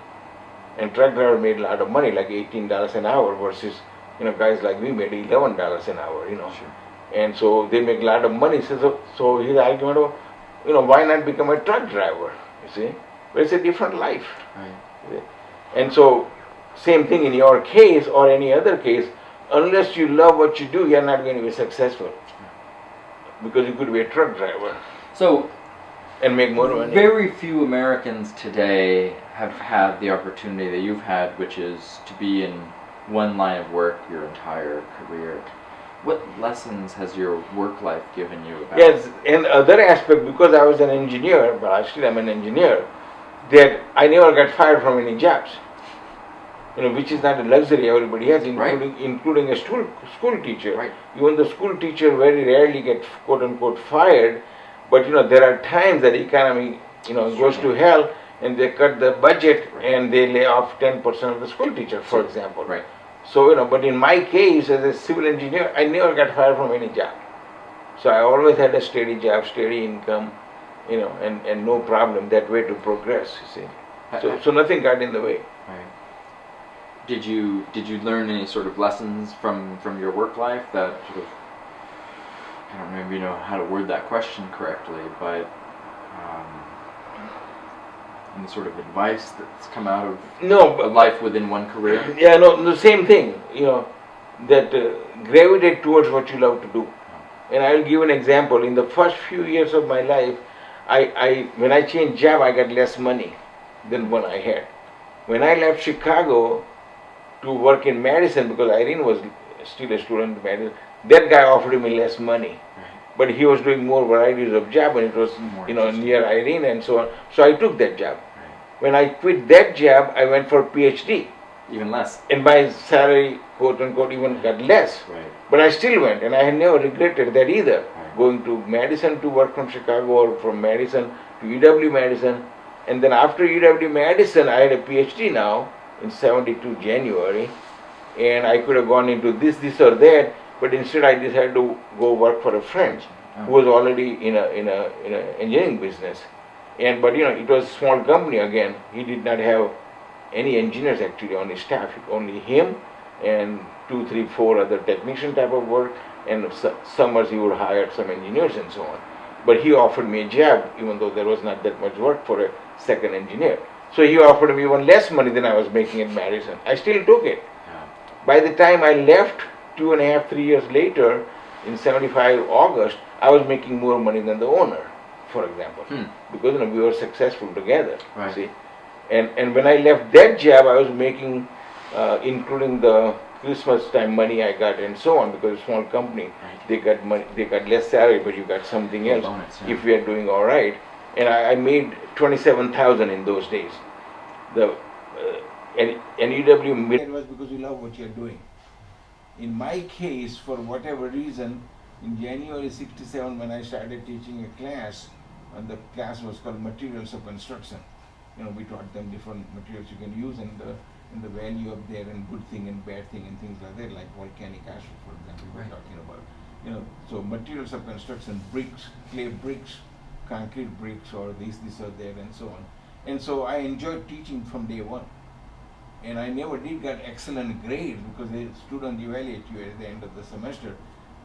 And truck drivers made a lot of money, like $18 an hour versus, guys like me made $11 an hour, Sure. And so they make a lot of money. So his argument was, why not become a truck driver, you see? But it's a different life. Right. And so, same thing in your case or any other case, unless you love what you do, you're not going to be successful. Because you could be a truck driver. So, and make more money. Very few Americans today have had the opportunity that you've had, which is to be in one line of work your entire career. What lessons has your work life given you about? Yes, and other aspect, because I was an engineer, but actually I'm an engineer, that I never got fired from any jobs. Which is not a luxury everybody has, including a school teacher. Right. Even the school teacher very rarely gets quote unquote fired, but there are times that economy goes to hell and they cut the budget and they lay off 10% of the school teacher, for example. Right. So but in my case as a civil engineer, I never got fired from any job. So I always had a steady job, steady income, and no problem that way to progress. You see, so nothing got in the way. Right. Did you learn any sort of lessons from your work life that sort of, I don't maybe know how to word that question correctly, but any sort of advice that's come out of a life within one career? Yeah, no, the same thing. That gravitate towards what you love to do. And I will give an example. In the first few years of my life, when I changed job, I got less money than what I had. When I left Chicago to work in Madison, because Irene was still a student in Madison, that guy offered me less money. Right. But he was doing more varieties of job, and it was near Irene and so on. So I took that job. Right. When I quit that job, I went for PhD. Even less. And my salary, quote unquote, even got less. Right. But I still went, and I had never regretted that either. Right. Going to Madison to work from Chicago, or from Madison to UW Madison. And then after UW Madison, I had a PhD now in '72 January, and I could have gone into this or that, but instead I decided to go work for a friend who was already in a engineering business. But it was a small company again. He did not have any engineers actually on his staff. Only him and 2, 3, 4 other technician type of work, and summers he would hire some engineers and so on. But he offered me a job, even though there was not that much work for a second engineer. So he offered me even less money than I was making at Madison. I still took it. Yeah. By the time I left, 2.5, 3 years later, in '75 August, I was making more money than the owner, for example, because we were successful together. Right. See, and when I left that job, I was making, including the Christmas time money I got and so on, because it's a small company, they got money, they got less salary, but you got something else bonus, if we are doing all right. And I made 27,000 in those days. And UW made it was because you love what you're doing. In my case, for whatever reason, in January '67, when I started teaching a class, and the class was called Materials of Construction. We taught them different materials you can use, and the value of their and good thing and bad thing and things like that, like volcanic ash, for example, we're talking about. So materials of construction, bricks, clay bricks, concrete bricks, or this or that, and so on. And so I enjoyed teaching from day one. And I never did get excellent grades because the student evaluate you at the end of the semester.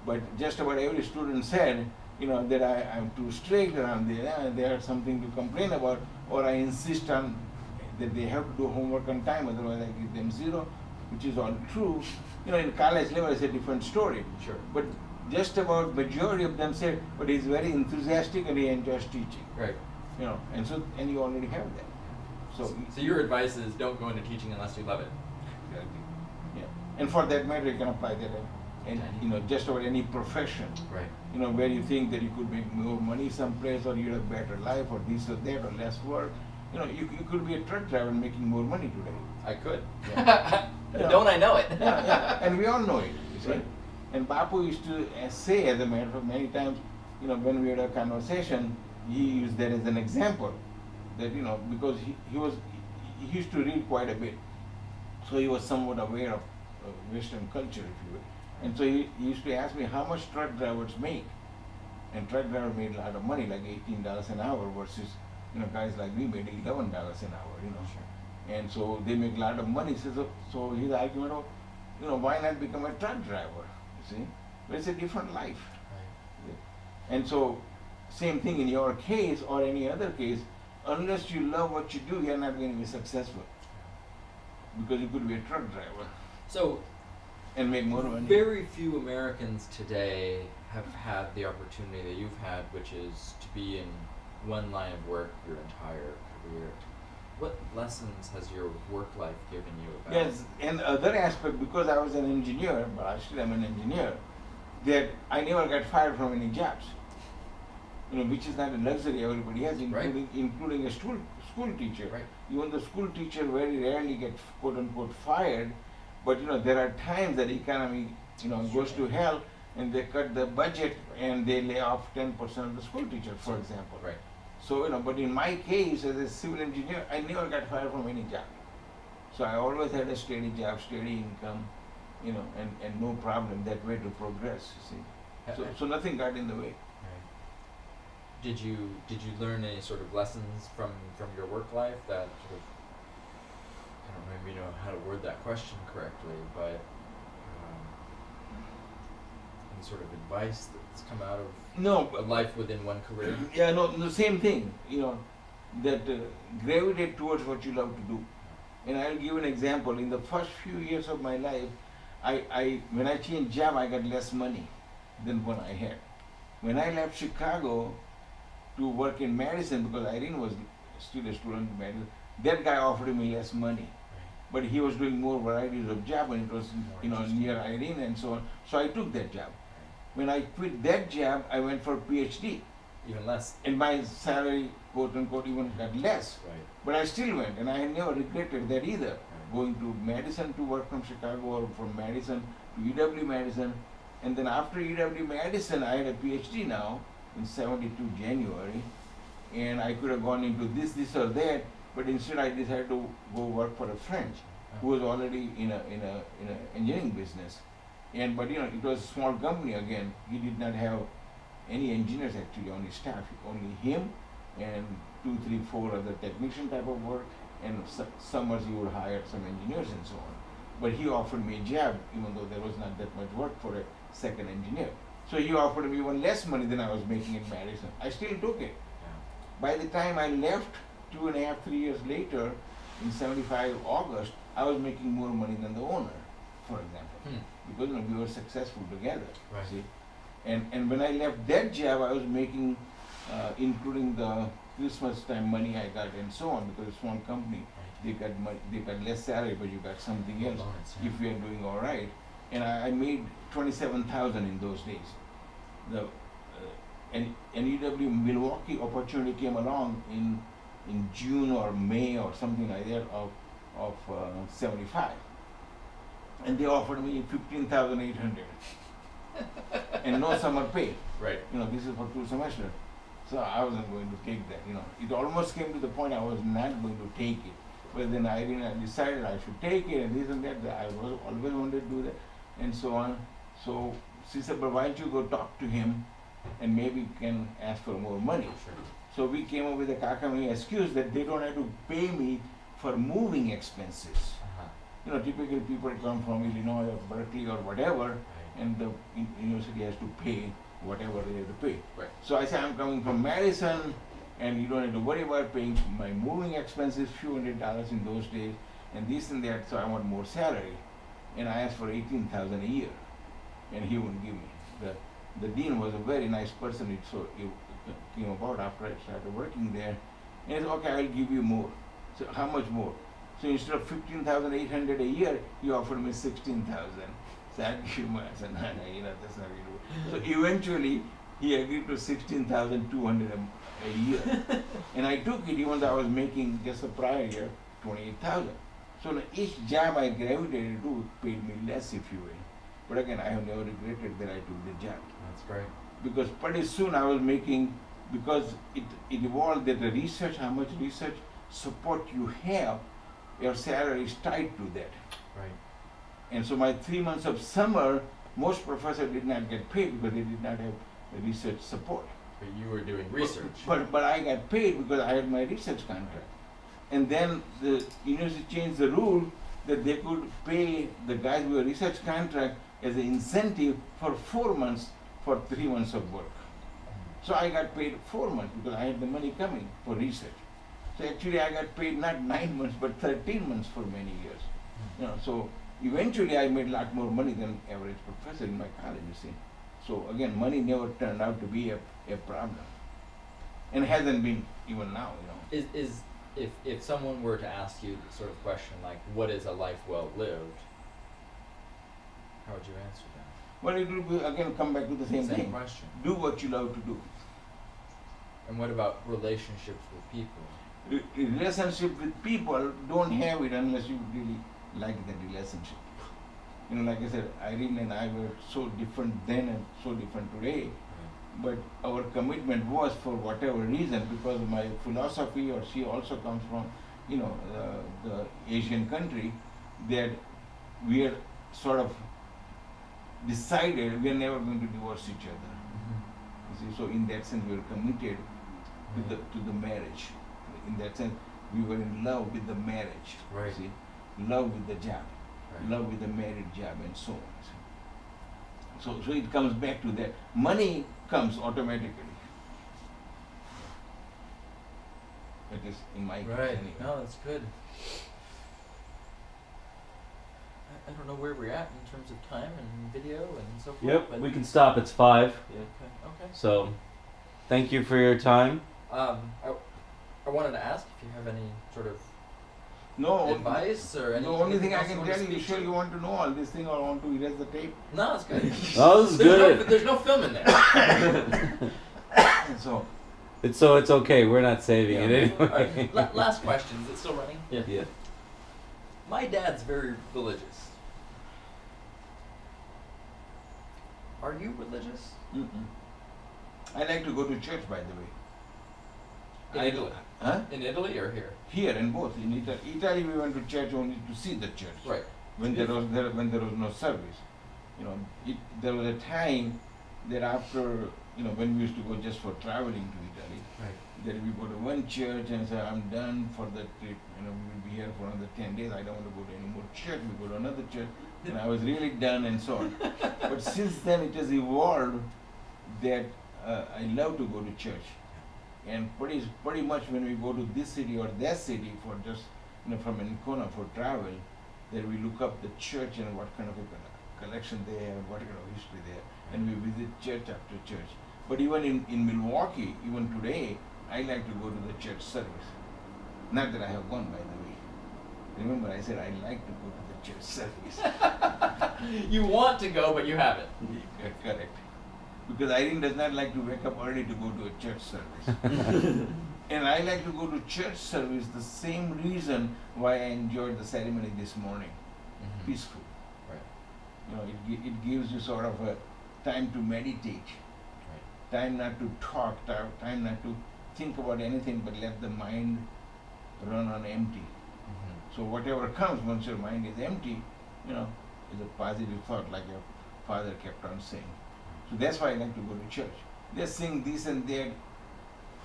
But just about every student said, that I'm too strict, or they have something to complain about, or I insist on that they have to do homework on time, otherwise I give them 0, which is all true. In college level it's a different story. Sure. But just about majority of them said, but he's very enthusiastic and he enjoys teaching. Right. And you already have that. So your advice is don't go into teaching unless you love it. Exactly. Yeah. And for that matter, you can apply that in just about any profession. Right. Where you think that you could make more money someplace, or you have better life, or this or that, or less work. You could be a truck driver making more money today. I could. Yeah. Don't I know it? Yeah. And we all know it. You see? Right. And Bapu used to say, as a matter of fact, many times, when we had a conversation, he used that as an example. that because he used to read quite a bit, so he was somewhat aware of Western culture, if you will. And so he used to ask me how much truck drivers make, and truck drivers made a lot of money, like $18 an hour versus guys like me made $11 an hour, Sure. and so they make a lot of money. So his argument of, why not become a truck driver? You see, but it's a different life. Right. And so, same thing in your case or any other case, unless you love what you do, you're not going to be successful. Because you could be a truck driver So, and make more money. very few Americans today have had the opportunity that you've had, which is to be in one line of work your entire career. What lessons has your work life given you about? Yes, and other aspect, because I was an engineer, but I still am an engineer, that I never got fired from any jobs. Which is not a luxury everybody has, including a school teacher. Right. Even the school teacher very rarely gets quote unquote fired, but there are times that economy goes to hell and they cut the budget and they lay off 10% of the school teacher, for example. Right. So but in my case as a civil engineer, I never got fired from any job. So I always had a steady job, steady income, and no problem that way to progress. You see, so nothing got in the way. Did you learn any sort of lessons from your work life that sort of, I don't maybe know how to word that question correctly, but any sort of advice that's come out of a life within one career? Yeah, no, the same thing. That gravitate towards what you love to do. And I'll give an example. In the first few years of my life, when I changed job, I got less money than what I had. When I left Chicago to work in Madison, because Irene was still a student in Madison, that guy offered me less money. But he was doing more varieties of job, and it was near Irene and so on. So I took that job. When I quit that job, I went for PhD. Even less. And my salary, quote unquote, even got less. Right. But I still went, and I never regretted that either. Going to Madison to work from Chicago, or from Madison to UW Madison. And then after UW Madison, I had a PhD now in '72 January, and I could have gone into this or that, but instead I decided to go work for a friend who was already in a engineering business. But it was a small company again. He did not have any engineers actually on his staff, only him and 2, 3, 4 other technician type of work, and summers he would hire some engineers and so on. But he offered me a job, even though there was not that much work for a second engineer. So he offered me even less money than I was making in Madison. I still took it. Yeah. By the time I left 2.5, 3 years later, in '75 August, I was making more money than the owner, for example, because we were successful together. Right. See? And when I left that job, I was making, including the Christmas time money I got and so on, because it's a small company, they got less salary, but you got something else if you are doing all right. And I made 27,000 in those days. And UW Milwaukee opportunity came along in June or May or something like that of '75, and they offered me 15,800 and no summer pay. Right. This is for 2 semesters. So I wasn't going to take that. It almost came to the point I was not going to take it. But then I decided I should take it, and this and that. I was always wanted to do that, and so on. So she said, "But why don't you go talk to him, and maybe can ask for more money?" Sure. So we came up with a Kakami excuse that they don't have to pay me for moving expenses. Typically people come from Illinois or Berkeley or whatever, and the university has to pay whatever they have to pay. Right. So I said, I'm coming from Madison, and you don't have to worry about paying my moving expenses, few $100s in those days, and this and that, so I want more salary. And I asked for 18,000 a year, and he wouldn't give me. The dean was a very nice person, it came about after I started working there, and he said, okay, I'll give you more. So how much more? So instead of 15,800 a year, he offered me 16,000. So I gave him, I said, no, that's not really good. So eventually, he agreed to 16,200 a year. And I took it even though I was making just the prior year 28,000. So now each job I gravitated to paid me less, if you will. But again, I have never regretted that I took the job. That's great. Because pretty soon I was making because it evolved that the research, how much research support you have, your salary is tied to that. Right. And so my 3 months of summer, most professors did not get paid because they did not have the research support. But you were doing research. But I got paid because I had my research contract. And then the university changed the rule that they could pay the guys with a research contract as an incentive for 4 months for 3 months of work. So I got paid 4 months because I had the money coming for research. So actually I got paid not 9 months but 13 months for many years. You know, so eventually I made a lot more money than average professor in my college, you see. So again, money never turned out to be a problem. And hasn't been even now, you know. If someone were to ask you the sort of question like, what is a life well lived, how would you answer that? Well, it will be, again, come back to the same thing. Question. Do what you love to do. And what about relationships with people? Relationship with people, don't have it unless you really like that relationship. You know, like I said, Irene and I were so different then and so different today. But our commitment was, for whatever reason, because of my philosophy, or she also comes from, you know, the Asian country, that we are sort of decided we are never going to divorce each other. You see, so in that sense, we were committed to the marriage. In that sense, we were in love with the marriage. Right. You see, love with the job, Right. love with the married job, and so on. So it comes back to that. Money comes automatically. That is in my case. Right. Anyway. No, that's good. I don't know where we're at in terms of time and video and so forth. Yep, but we can stop. It's 5. Okay. So, thank you for your time. I wanted to ask if you have any sort of No. advice or The anything. only thing I else can want to tell you, speak sure to? you want to know all this thing, or want to erase the tape. No, it's good. Oh, this is good. There's no film in there. So, It's okay. We're not saving Yeah. it All anyway. right, last question. Is it still running? Yeah. My dad's very religious. Are you religious? I like to go to church, by the way. In Italy? Huh? In Italy or here? Here and both. In Italy, we went to church only to see the church. Right. When there was no service. You know, there was a time that after, you know, when we used to go just for traveling to Italy, Right. that we go to one church and say, I'm done for the trip, you know, we will be here for another 10 days, I don't want to go to any more church, we go to another church, and I was really done and so on. But since then it has evolved that I love to go to church. And pretty much when we go to this city or that city for just, you know, from Ancona for travel, that we look up the church and what kind of a collection they have, what kind of history they have, and we visit church after church. But even in Milwaukee, even today, I like to go to the church service. Not that I have one, by the way. Remember, I said I like to go to the church service. You want to go, but you haven't. Correct. Because Irene does not like to wake up early to go to a church service. And I like to go to church service the same reason why I enjoyed the ceremony this morning. Peaceful. Right. You know, it gives you sort of a time to meditate. Time not to talk, time not to think about anything, but let the mind run on empty. So whatever comes, once your mind is empty, you know, is a positive thought, like your father kept on saying. So that's why I like to go to church. They sing this and that,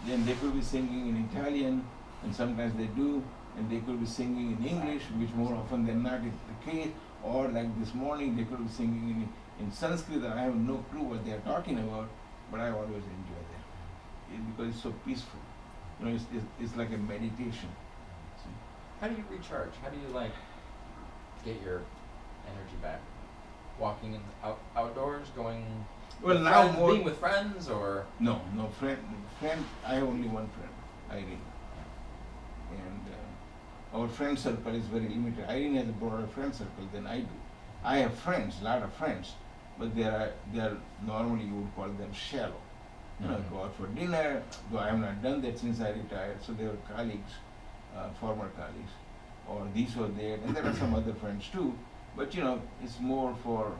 then they could be singing in Italian, and sometimes they do, and they could be singing in English, which more often than not is the case, or like this morning, they could be singing in Sanskrit, and I have no clue what they are talking about, but I always enjoy that, because it's so peaceful. You know, it's like a meditation. How do you recharge? How do you get your energy back? Walking in outdoors, going. Well, with now friends, more. being with friends, or No friend. I have only one friend, Irene, and our friend circle is very limited. Irene has a broader friend circle than I do. I have friends, lot of friends, but they are normally you would call them shallow. You know, go out for dinner. Though I have not done that since I retired, so they were colleagues, former colleagues, or these or that, and there are some other friends too. But you know, it's more for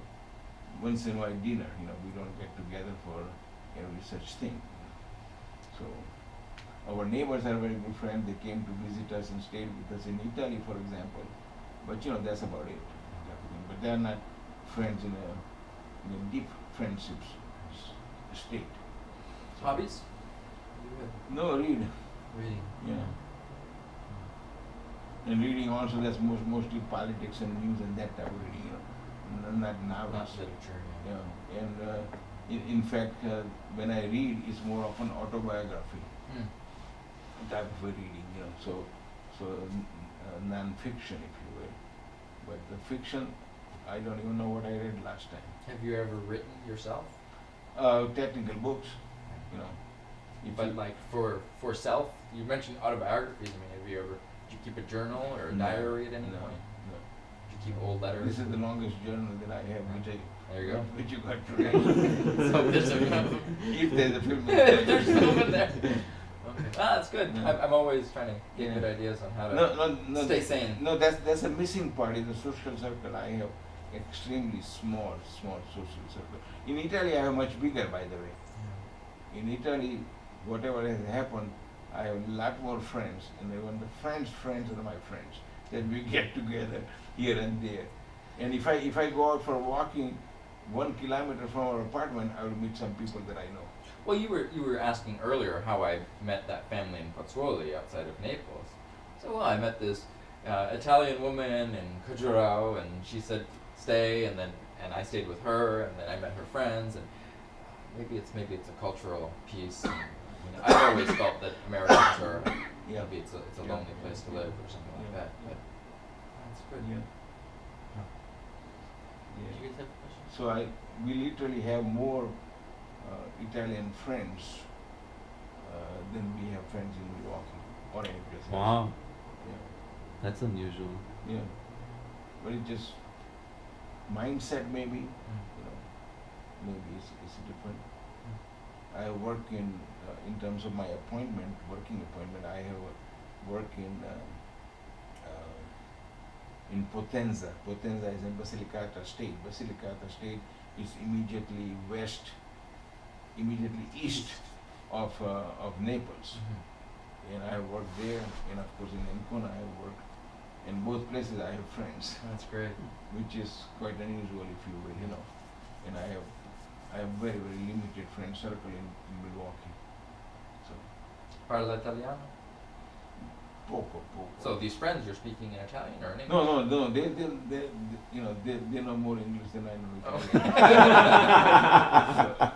once in a while dinner. You know, we don't get together for every such thing. So our neighbors are very good friends. They came to visit us and stayed with us in Italy, for example. But that's about it. But they are not friends in a deep friendships state. Hobbies? No, read. Reading. Yeah. And reading also, that's mostly politics and news and that type of reading, not novels. Not literature. Yeah. And in fact, when I read, it's more of an autobiography type of a reading, so non-fiction, if you will. But the fiction, I don't even know what I read last time. Have you ever written yourself? Technical books, If But you- like for self, you mentioned autobiographies. I mean, have you ever? Did you keep a journal or a No, diary at any no, point? no. Did you keep old letters? This is the longest journal that I have, There you go. which you got today. So there's a If there's a film. there's some in there. Okay. That's good. Yeah. I'm always trying to get Yeah. good ideas on how to No, stay sane. No, that's a missing part in the social circle. I have extremely small social circle. In Italy, I have much bigger, by the way. In Italy, whatever has happened, I have a lot more friends, and even the friends are my friends. Then we get together here and there. And if I go out for walking 1 kilometer from our apartment, I will meet some people that I know. Well, you were asking earlier how I met that family in Pozzuoli outside of Naples. So well, I met this Italian woman in Cajurao, and she said stay, and I stayed with her, and then I met her friends, and maybe it's a cultural piece. I've always felt that Americans are Yeah. maybe it's a Yeah. lonely place to live or something like Yeah. that. But that's good. Yeah. Did Yeah. you guys have a question? So we literally have more Italian friends than we have friends in Milwaukee or any place else. Wow, Yeah. that's unusual. Yeah. But it's just mindset maybe, maybe it's different. I work in terms of my working appointment, I have work in Potenza. Potenza is in Basilicata State. Basilicata State is immediately east of Naples. And I have worked there, and of course in Ancona I have worked. In both places I have friends, That's great. which is quite unusual, if you will, And I have very, very limited friend circle in Milwaukee. So Parla Italiano? poco. So these friends, you're speaking in Italian or in English? No, they know more English than I know Oh. Italian.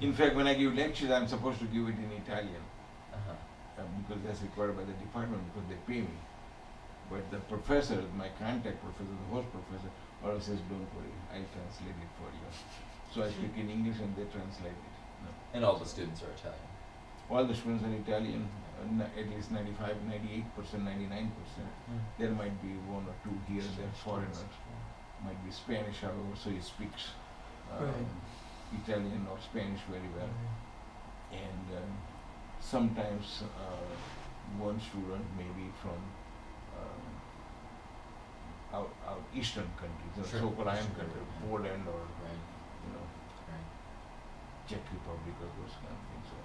In fact, when I give lectures, I'm supposed to give it in Italian because that's required by the department because they pay me. But the professor, my contact professor, the host professor, always says, "Don't worry, I translate it for you." So I speak in English and they translate it. No. And all the students are Italian. All the students are Italian, at least 95, 98%, 99%. There might be one or two here and there foreigners. Might be Spanish, however, so he speaks Italian or Spanish very well. And sometimes one student maybe from out eastern countries, Sure. so-called iron country, Poland or Right. Right. Czech Republic or those kind of things. So.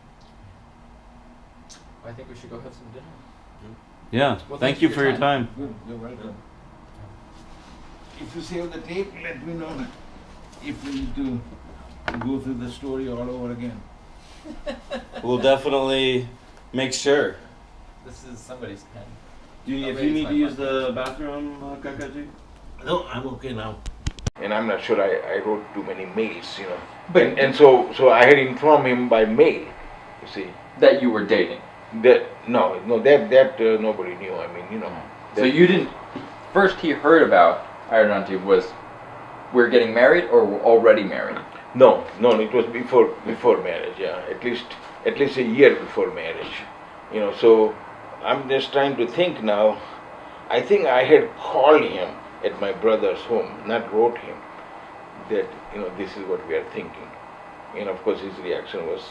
I think we should go have some dinner. Yeah, Well, thank you for your time. Good, you're welcome. If you save the tape, let me know if we need to go through the story all over again. We'll definitely make sure. This is somebody's pen. If you raise need my to use mic. the bathroom, Kakaji? No, I'm okay now. And I'm not sure I wrote too many mails, But and so I had informed him by mail, you see. That you were dating. That nobody knew. I mean, So you didn't. First, he heard about Ironanti was we're getting married or we're already married. No, it was before marriage. Yeah, at least a year before marriage. So I'm just trying to think now. I think I had called him at my brother's home, not wrote him that this is what we are thinking. And of course his reaction was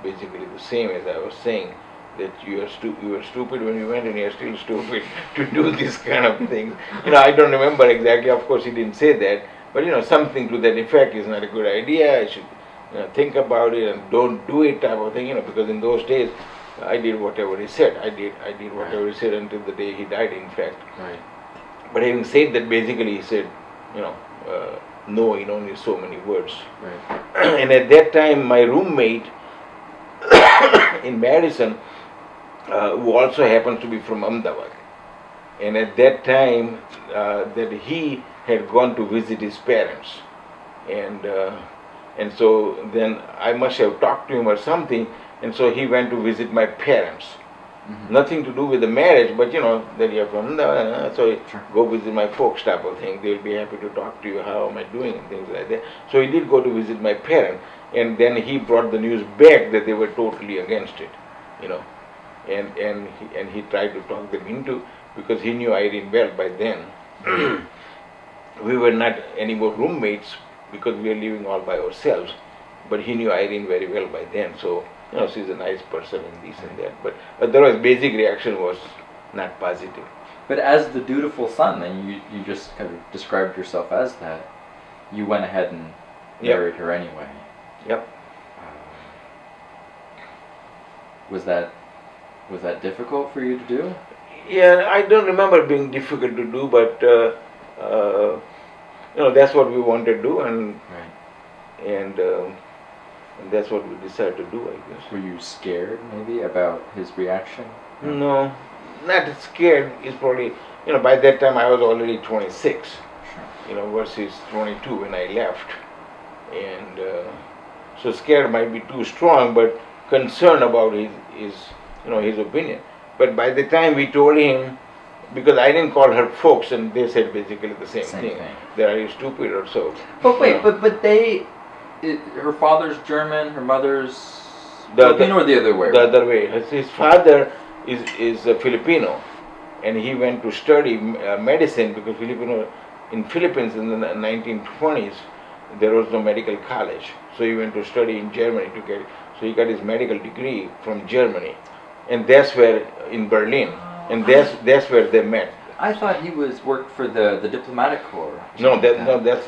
basically the same as I was saying, that you were stupid when you went and you're still stupid to do this kind of thing. I don't remember exactly. Of course he didn't say that, but something to that effect is not a good idea. think about it and don't do it type of thing, because in those days I did whatever he said. I did whatever he said until the day he died, in fact. Right. But having said that, basically he said, no in only so many words. Right. And at that time, my roommate in Madison, who also happens to be from Ahmedabad, and at that time, that he had gone to visit his parents, and so then I must have talked to him or something, and so he went to visit my parents. Mhm. Nothing to do with the marriage, but that you're from Ahmedabad, so Sure. go visit my folks type of thing. They'll be happy to talk to you, how am I doing, and things like that. So he did go to visit my parents, and then he brought the news back that they were totally against it, and he tried to talk them into, because he knew Irene well by then. We were not any more roommates because we were living all by ourselves, but he knew Irene very well by then. So she's a nice person and this and that. But otherwise, basic reaction was not positive. But as the dutiful son, then you just kind of described yourself as that. You went ahead and Yep. married her anyway. Yep. Was that difficult for you to do? Yeah, I don't remember it being difficult to do, but that's what we wanted to do, and Right. and that's what we decided to do, I guess. Were you scared maybe about his reaction? No, not scared. It's probably, by that time I was already 26, Sure. versus 22 when I left. And so scared might be too strong, but concerned about his opinion. But by the time we told him, because I didn't call her folks, and they said basically the same thing. That are you stupid or so. But wait, but her father's German, her mother's The- Filipino, or the other way? The other way. His father is a Filipino, and he went to study medicine, because in Philippines in the 1920s there was no medical college, so he went to study in Germany so he got his medical degree from Germany, and that's where in Berlin, and that's where they met. I thought he worked for the diplomatic corps. or No, something like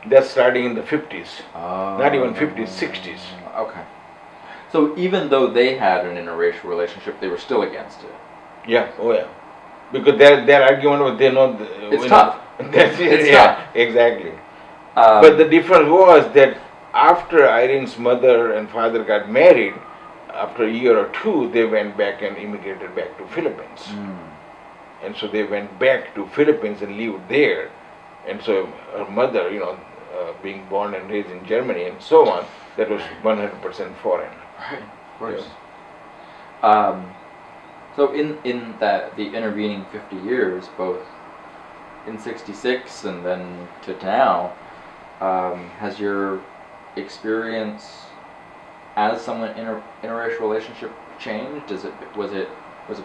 that's starting in the 50s, Oh. not even 50s, 60s. Okay. So even though they had an interracial relationship, they were still against it. Yeah, oh yeah, because their argument was they know It's tough. That's it. It's Yeah, tough. exactly. But the difference was that after Irene's mother and father got married, after a year or two, they went back and immigrated back to Philippines. And so they went back to Philippines and lived there. And so her mother, being born and raised in Germany and so on, that was 100% foreign. Right, of course. So in the intervening 50 years, both in '66 and then to now, has your experience as someone in a interracial relationship changed? Was it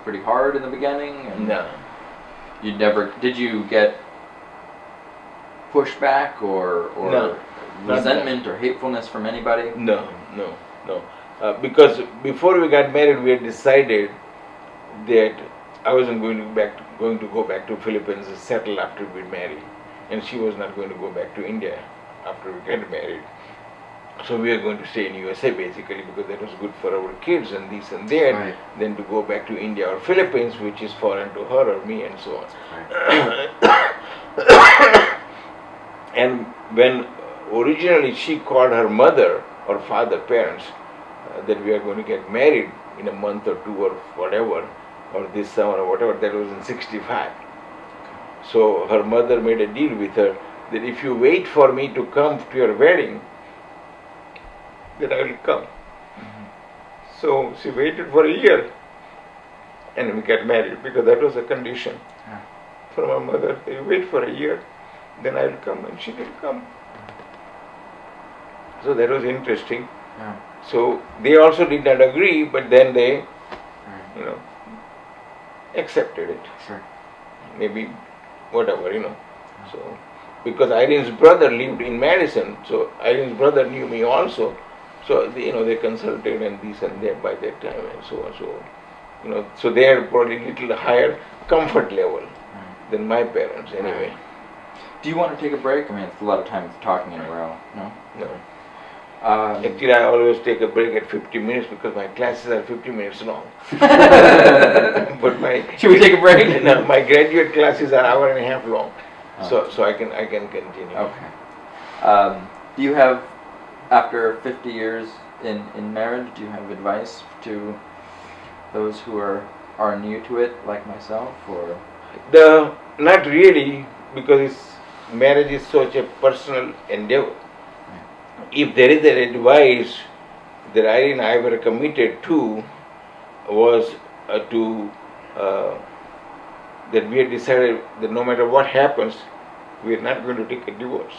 pretty hard in the beginning? And No. did you get pushback or No. resentment or hatefulness from anybody? No. Because before we got married, we had decided that I wasn't going to go back to Philippines and settle after we married, and she was not going to go back to India after we got married. So we are going to stay in USA basically, because that was good for our kids and this and that. Right. Then to go back to India or Philippines, which is foreign to her or me, and so on. And when originally she called her mother or father, parents, that we are going to get married in a month or two or whatever, or this summer or whatever, that was in '65. So her mother made a deal with her that if you wait for me to come to your wedding, then I will come. So she waited for a year, and we got married, because that was a condition from her mother. You wait for a year, then I will come, and she did come. So that was interesting. Yeah. So they also did not agree, but then they, accepted it. Sure. Maybe whatever, So because Irene's brother lived in Madison, so Irene's brother knew me also. So they consulted and this and that by that time and so on. So so they had probably a little higher comfort level than my parents anyway. Do you want to take a break? I mean, it's a lot of time talking in a row. No? No. Actually, I always take a break at 50 minutes because my classes are 50 minutes long. But my Should we take a break? no, my graduate classes are hour and a half long, Oh. so I can continue. Okay. Do you have, after 50 years in marriage, do you have advice to those who are new to it, like myself, or? Not really, because marriage is such a personal endeavor. If there is an advice that I and I were committed to, was that we had decided that no matter what happens, we are not going to take a divorce.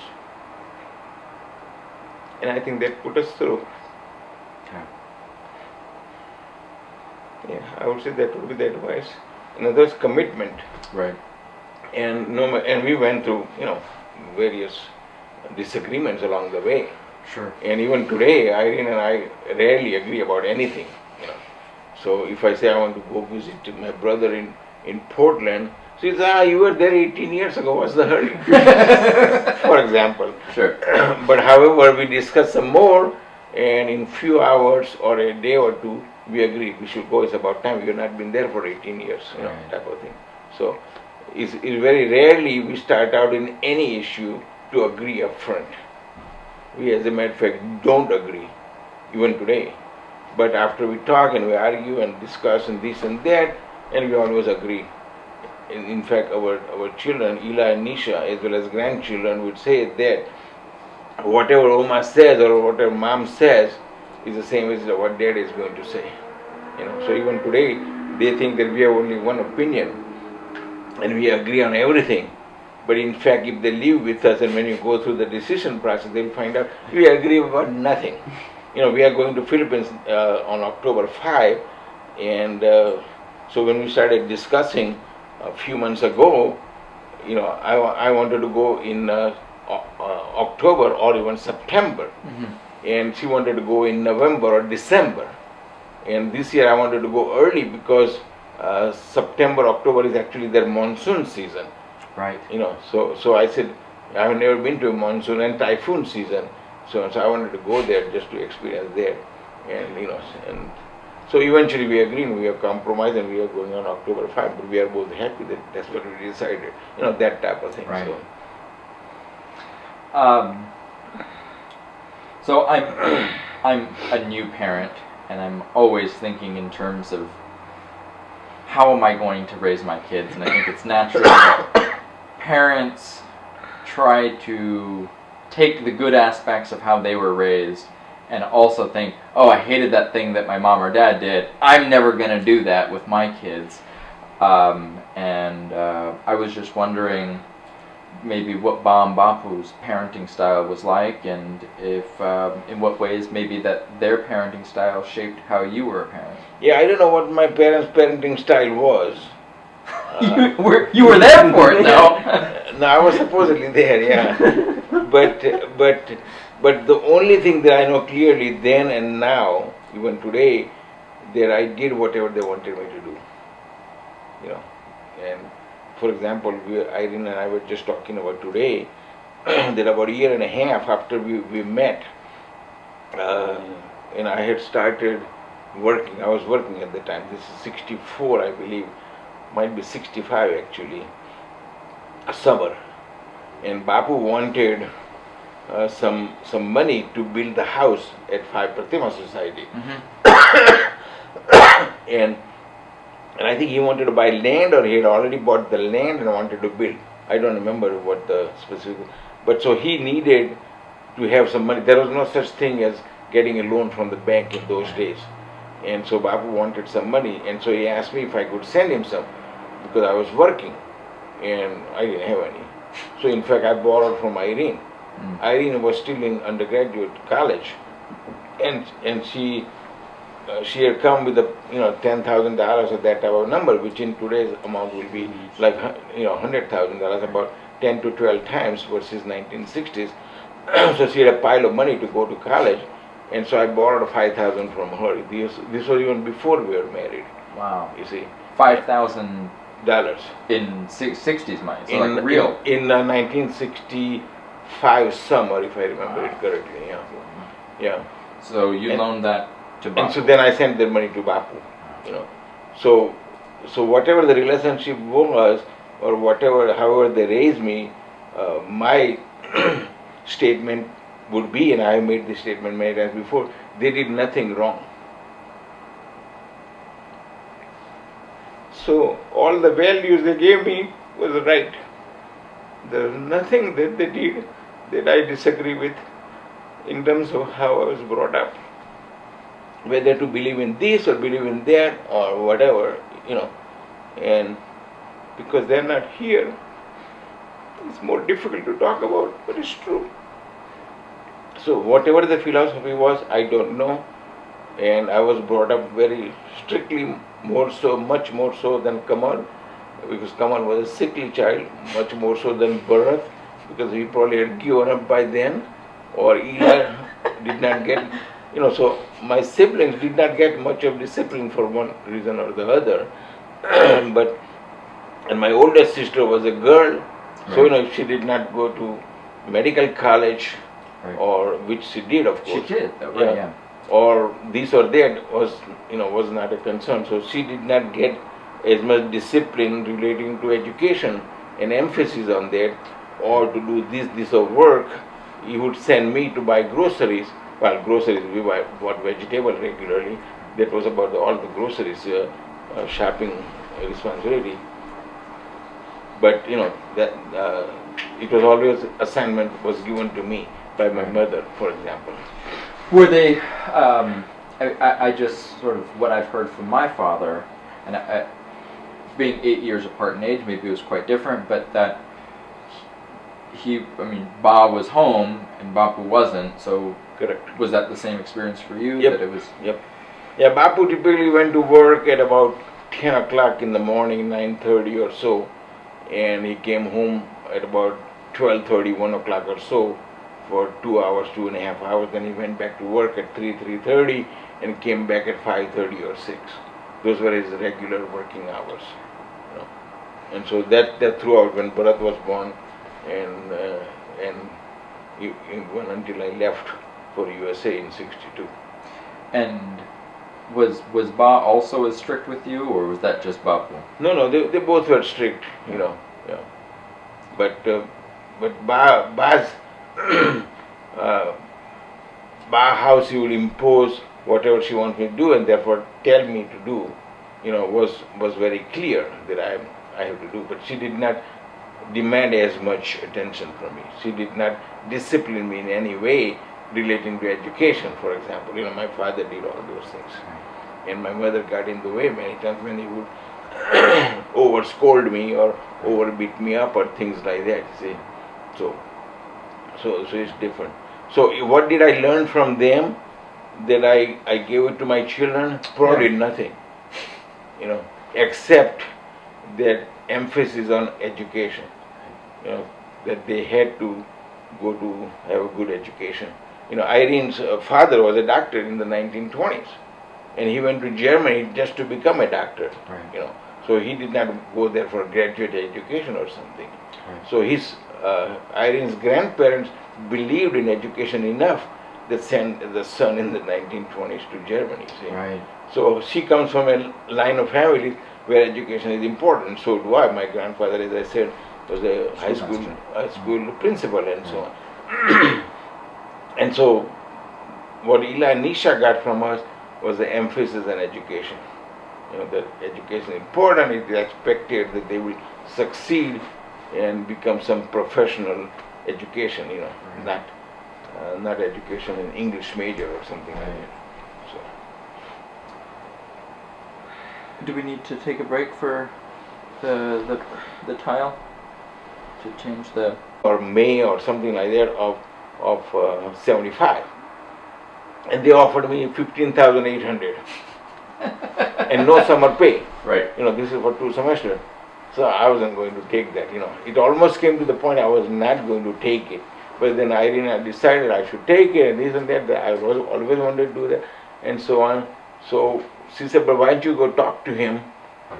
And I think that put us through. Yeah, I would say that would be the advice. In other words, commitment. Right. And and we went through, various disagreements along the way. Sure. And even today, Irene and I rarely agree about anything. So if I say I want to go visit my brother in Portland, she says, you were there 18 years ago, what's the hurry? For example. Sure. But however, we discuss some more, and in few hours or a day or two, we agree we should go. It's about time. We have not been there for 18 years, Right. type of thing. So it's very rarely we start out in any issue to agree up front. We, as a matter of fact, don't agree, even today. But after we talk and we argue and discuss and this and that, and we always agree. In fact, our children, Ela and Nisha, as well as grandchildren, would say that whatever Oma says or whatever Mom says is the same as what Dad is going to say. So even today, they think that we have only one opinion and we agree on everything. But in fact, if they live with us and when you go through the decision process, they'll find out we agree about nothing. We are going to Philippines on October 5, and so when we started discussing a few months ago, I wanted to go in October or even September, and she wanted to go in November or December. And this year I wanted to go early because September, October is actually their monsoon season. Right. So I said, I have never been to a monsoon and typhoon season, so I wanted to go there just to experience there, and so eventually we agreed, we have compromised, and we are going on October 5. But we are both happy that that's what we decided, that type of thing. Right. So. So I'm a new parent, and I'm always thinking in terms of how am I going to raise my kids, and I think it's natural that parents try to take the good aspects of how they were raised and also think, oh, I hated that thing that my mom or dad did, I'm never going to do that with my kids. And I was just wondering maybe what Bam Bapu's parenting style was like, and if in what ways maybe that their parenting style shaped how you were a parent. Yeah, I don't know what my parents' parenting style was. You were there for it, though. No, I was supposedly there, yeah. But the only thing that I know clearly then and now, even today, that I did whatever they wanted me to do. And for example, Irene and I were just talking about today that about a year and a half after we met, and I had started working. I was working at the time. This is 64, I believe. Might be 65 actually. A summer. And Bapu wanted some money to build the house at 5 Pratima Society. And I think he wanted to buy land, or he had already bought the land and wanted to build. I don't remember what the specific, but so he needed to have some money. There was no such thing as getting a loan from the bank in those days. And so Bapu wanted some money, and so he asked me if I could send him some, because I was working and I didn't have any. So in fact I borrowed from Irene. Irene was still in undergraduate college, and she had come with $10,000 or that type of number, which in today's amount will be like $100,000, about 10 to 12 times versus 1960s. So she had a pile of money to go to college, and so I borrowed $5,000 from her. This was even before we were married. Wow. You see, $5,000 in 60s money, so like real. In 1965 summer, if I remember it correctly. Yeah. Yeah. So you And- loaned that to Bapu. And so then I sent the money to Bapu, you know. So whatever the relationship was, or whatever, however they raised me, my statement would be, and I have made this statement many times before, they did nothing wrong. So all the values they gave me was right. There is nothing that they did that I disagree with in terms of how I was brought up. Whether to believe in this or believe in that or whatever, you know. And because they're not here, it's more difficult to talk about, but it's true. So whatever the philosophy was, I don't know. And I was brought up very strictly, more so, much more so than Kamal, because Kamal was a sickly child, much more so than Bharat, because he probably had given up by then, or Eli did not get, you know, so my siblings did not get much of discipline for one reason or the other. But, and my oldest sister was a girl, so, you know, she did not go to medical college, Right. or which she did, of She course. did, though, right? Yeah. Or this or that was, you know, was not a concern. So she did not get as much discipline relating to education and emphasis on that, or to do this or work. He would send me to buy groceries. Well, groceries, we bought vegetables regularly. That was about all the groceries, shopping responsibility. But, you know, that it was always, assignment was given to me by my mother, for example. Were they, I just sort of, what I've heard from my father, and being 8 years apart in age, maybe it was quite different, but that Ba was home and Bapu wasn't, so Correct. was that the same experience for you? Yep. That it was. Yep. Yeah, Bapu typically went to work at about 10 o'clock in the morning, 9:30 or so, and he came home at about 12:30, 1 o'clock or so for 2 hours, 2.5 hours. Then he went back to work at 3:30, and came back at 5:30 or 6. Those were his regular working hours. You know. And so that throughout when Bharat was born, and even until I left for USA in '62. And was Ba also as strict with you, or was that just Bapu? No, they both were strict, you know. Yeah. But Ba's Ba house he will impose whatever she wants me to do, and therefore tell me to do, you know, was very clear that I have to do. But she did not demand as much attention from me. She did not discipline me in any way relating to education, for example. You know, my father did all those things. And my mother got in the way many times when he would over scold me or over beat me up or things like that, see. So it's different. So what did I learn from them that I gave it to my children? Probably nothing. You know, except that emphasis on education. You know, that they had to go to have a good education. You know, Irene's father was a doctor in the 1920s, and he went to Germany just to become a doctor. Right. You know, so he did not go there for graduate education or something. Right. So his Irene's grandparents believed in education enough that sent the son in the 1920s to Germany. See? Right. So she comes from a line of family where education is important. So do I. My grandfather, as I said, was a high school principal and so on. And so what Ela and Nisha got from us was the emphasis on education. You know, that education is important. It is expected that they will succeed and become some professional education. You know, not education in English major or something like that. So. Do we need to take a break for the tile to change the? Or May or something like that of 75, and they offered me 15,800 and no summer pay. Right. You know, this is for 2 semesters. So I wasn't going to take that. You know, it almost came to the point I was not going to take it. But then Irene decided I should take it, and this and that. I always wanted to do that, and so on. So she said, "But why don't you go talk to him,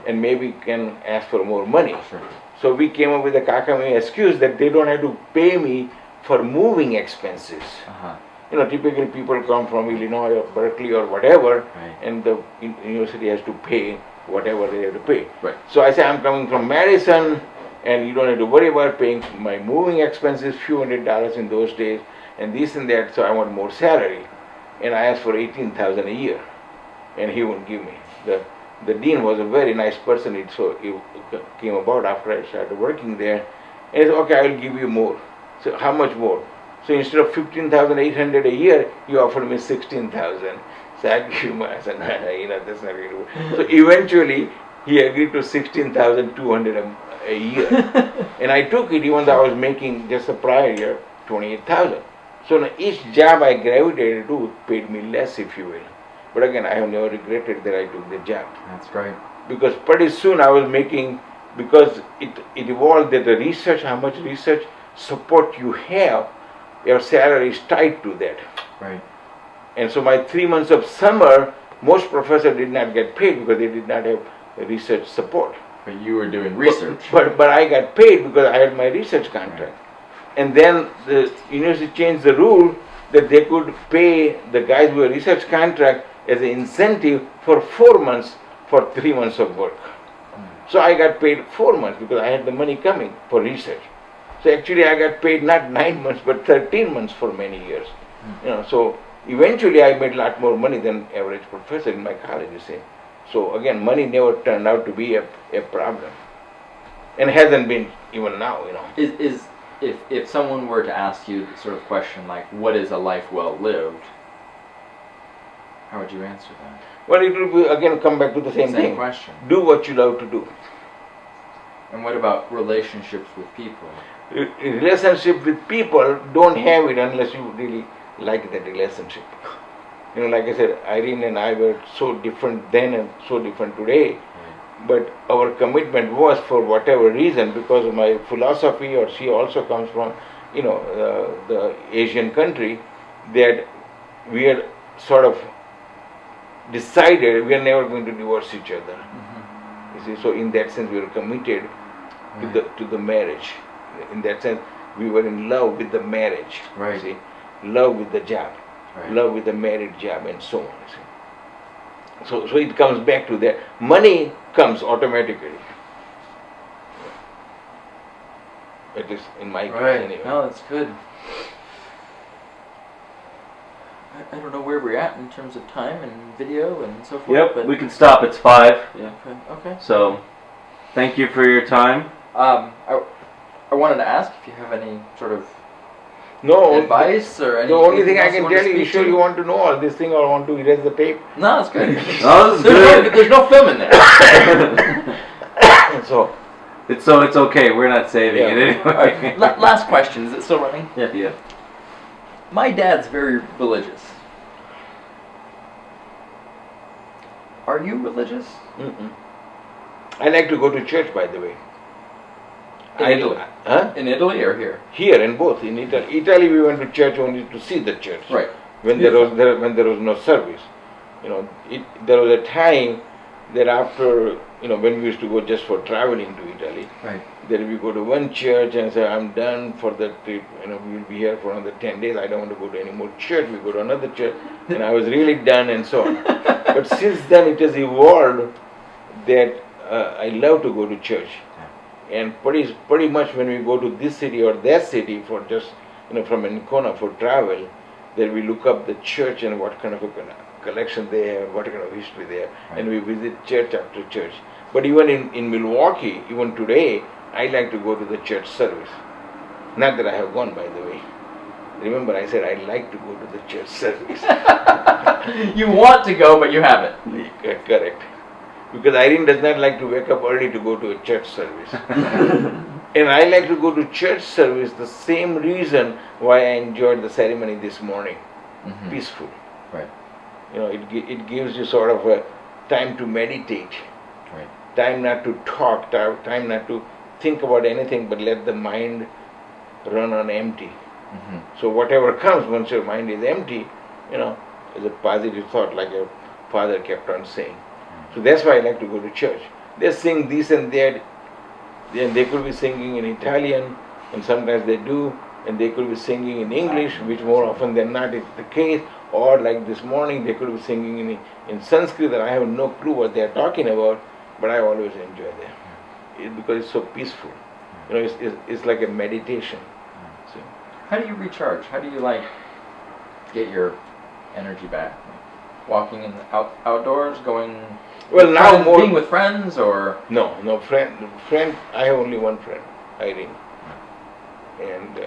and maybe can ask for more money?" Sure. So we came up with a kakame excuse that they don't have to pay me for moving expenses. Uh-huh. typically people come from Illinois or Berkeley or whatever, Right. and the university has to pay whatever they have to pay. Right. So I say, I'm coming from Madison, and you don't have to worry about paying my moving expenses, few $100s in those days, and this and that, so I want more salary. And I asked for $18,000 a year, and he wouldn't give me. The dean was a very nice person, it came about after I started working there, and he said, okay, I will give you more. So how much more? So instead of $15,800 a year, he offered me $16,000. So I gave him, I said, no, that's not going to work. So eventually, he agreed to $16,200 a year. And I took it even though I was making just the prior year $28,000. So now each job I gravitated to paid me less, if you will. But again, I have never regretted that I took the job. That's great. Because pretty soon I was making, because it evolved that the research, how much research support you have, your salary is tied to that. Right. And so my 3 months of summer, most professors did not get paid because they did not have research support. But you were doing research. But I got paid because I had my research contract. And then the university changed the rule that they could pay the guys with a research contract as an incentive for 4 months for 3 months of work. So I got paid 4 months because I had the money coming for research. So actually I got paid not 9 months but 13 months for many years. So eventually I made a lot more money than average professor in my college, you see. So again, money never turned out to be a problem. And hasn't been even now, If someone were to ask you the sort of question like, what is a life well lived? How would you answer that? Well, it will be, again, come back to the same thing. Question. Do what you love to do. And what about relationships with people? Relationship with people, don't have it unless you really like that relationship. Like I said, Irene and I were so different then and so different today. But our commitment was, for whatever reason, because of my philosophy, or she also comes from, the Asian country, that we had sort of decided we are never going to divorce each other. You see, so in that sense we were committed to the marriage. In that sense, we were in love with the marriage. Right. You see, love with the job, Right. love with the married job, and so on. You see. So it comes back to that. Money comes automatically. At least in my case, Right. anyway. No, that's good. I don't know where we're at in terms of time and video and so forth. Yep, But we can stop. It's 5. yeah. Okay. So, thank you for your time. I wanted to ask if you have any sort of No. advice or any. The only thing I else can want to tell you, speak sure to? you want to know all this thing or want to erase the tape? No, that's good. No, this is good. There's no film in there. So, It's okay. We're not saving Yeah. it anyway. Last question. Is it still running? Yeah. My dad's very religious. Are you religious? I like to go to church, by the way. In Italy? Huh? In Italy or here? Here and both. In Italy, we went to church only to see the church. Right. When there was no service. There was a time that after, when we used to go just for traveling to Italy, Right. then we go to one church and say, I'm done for the trip, we'll be here for another 10 days, I don't want to go to any more church, we go to another church, and I was really done and so on. But since then it has evolved that I love to go to church. And pretty much when we go to this city or that city for just, from Ancona for travel, then we look up the church and what kind of a collection they have, what kind of history they have, and we visit church after church. But even in Milwaukee, even today, I like to go to the church service. Not that I have gone, by the way. Remember, I said I like to go to the church service. You want to go, but you haven't. Correct. Because Irene does not like to wake up early to go to a church service. And I like to go to church service the same reason why I enjoyed the ceremony this morning. Peaceful. Right. It gives you sort of a time to meditate. Right. Time not to talk, time not to think about anything, but let the mind run on empty. So whatever comes, once your mind is empty, is a positive thought, like your father kept on saying. So that's why I like to go to church. They sing this and that, and they could be singing in Italian, and sometimes they do, and they could be singing in English, which more often than not is the case, or like this morning they could be singing in Sanskrit that I have no clue what they are talking about, but I always enjoy them because it's so peaceful. You know, it's like a meditation. So, How do you recharge? How do you like get your energy back? Walking in the outdoors, going. well, with now friends, more. being with friends, or No, friend. I have only one friend, Irene, and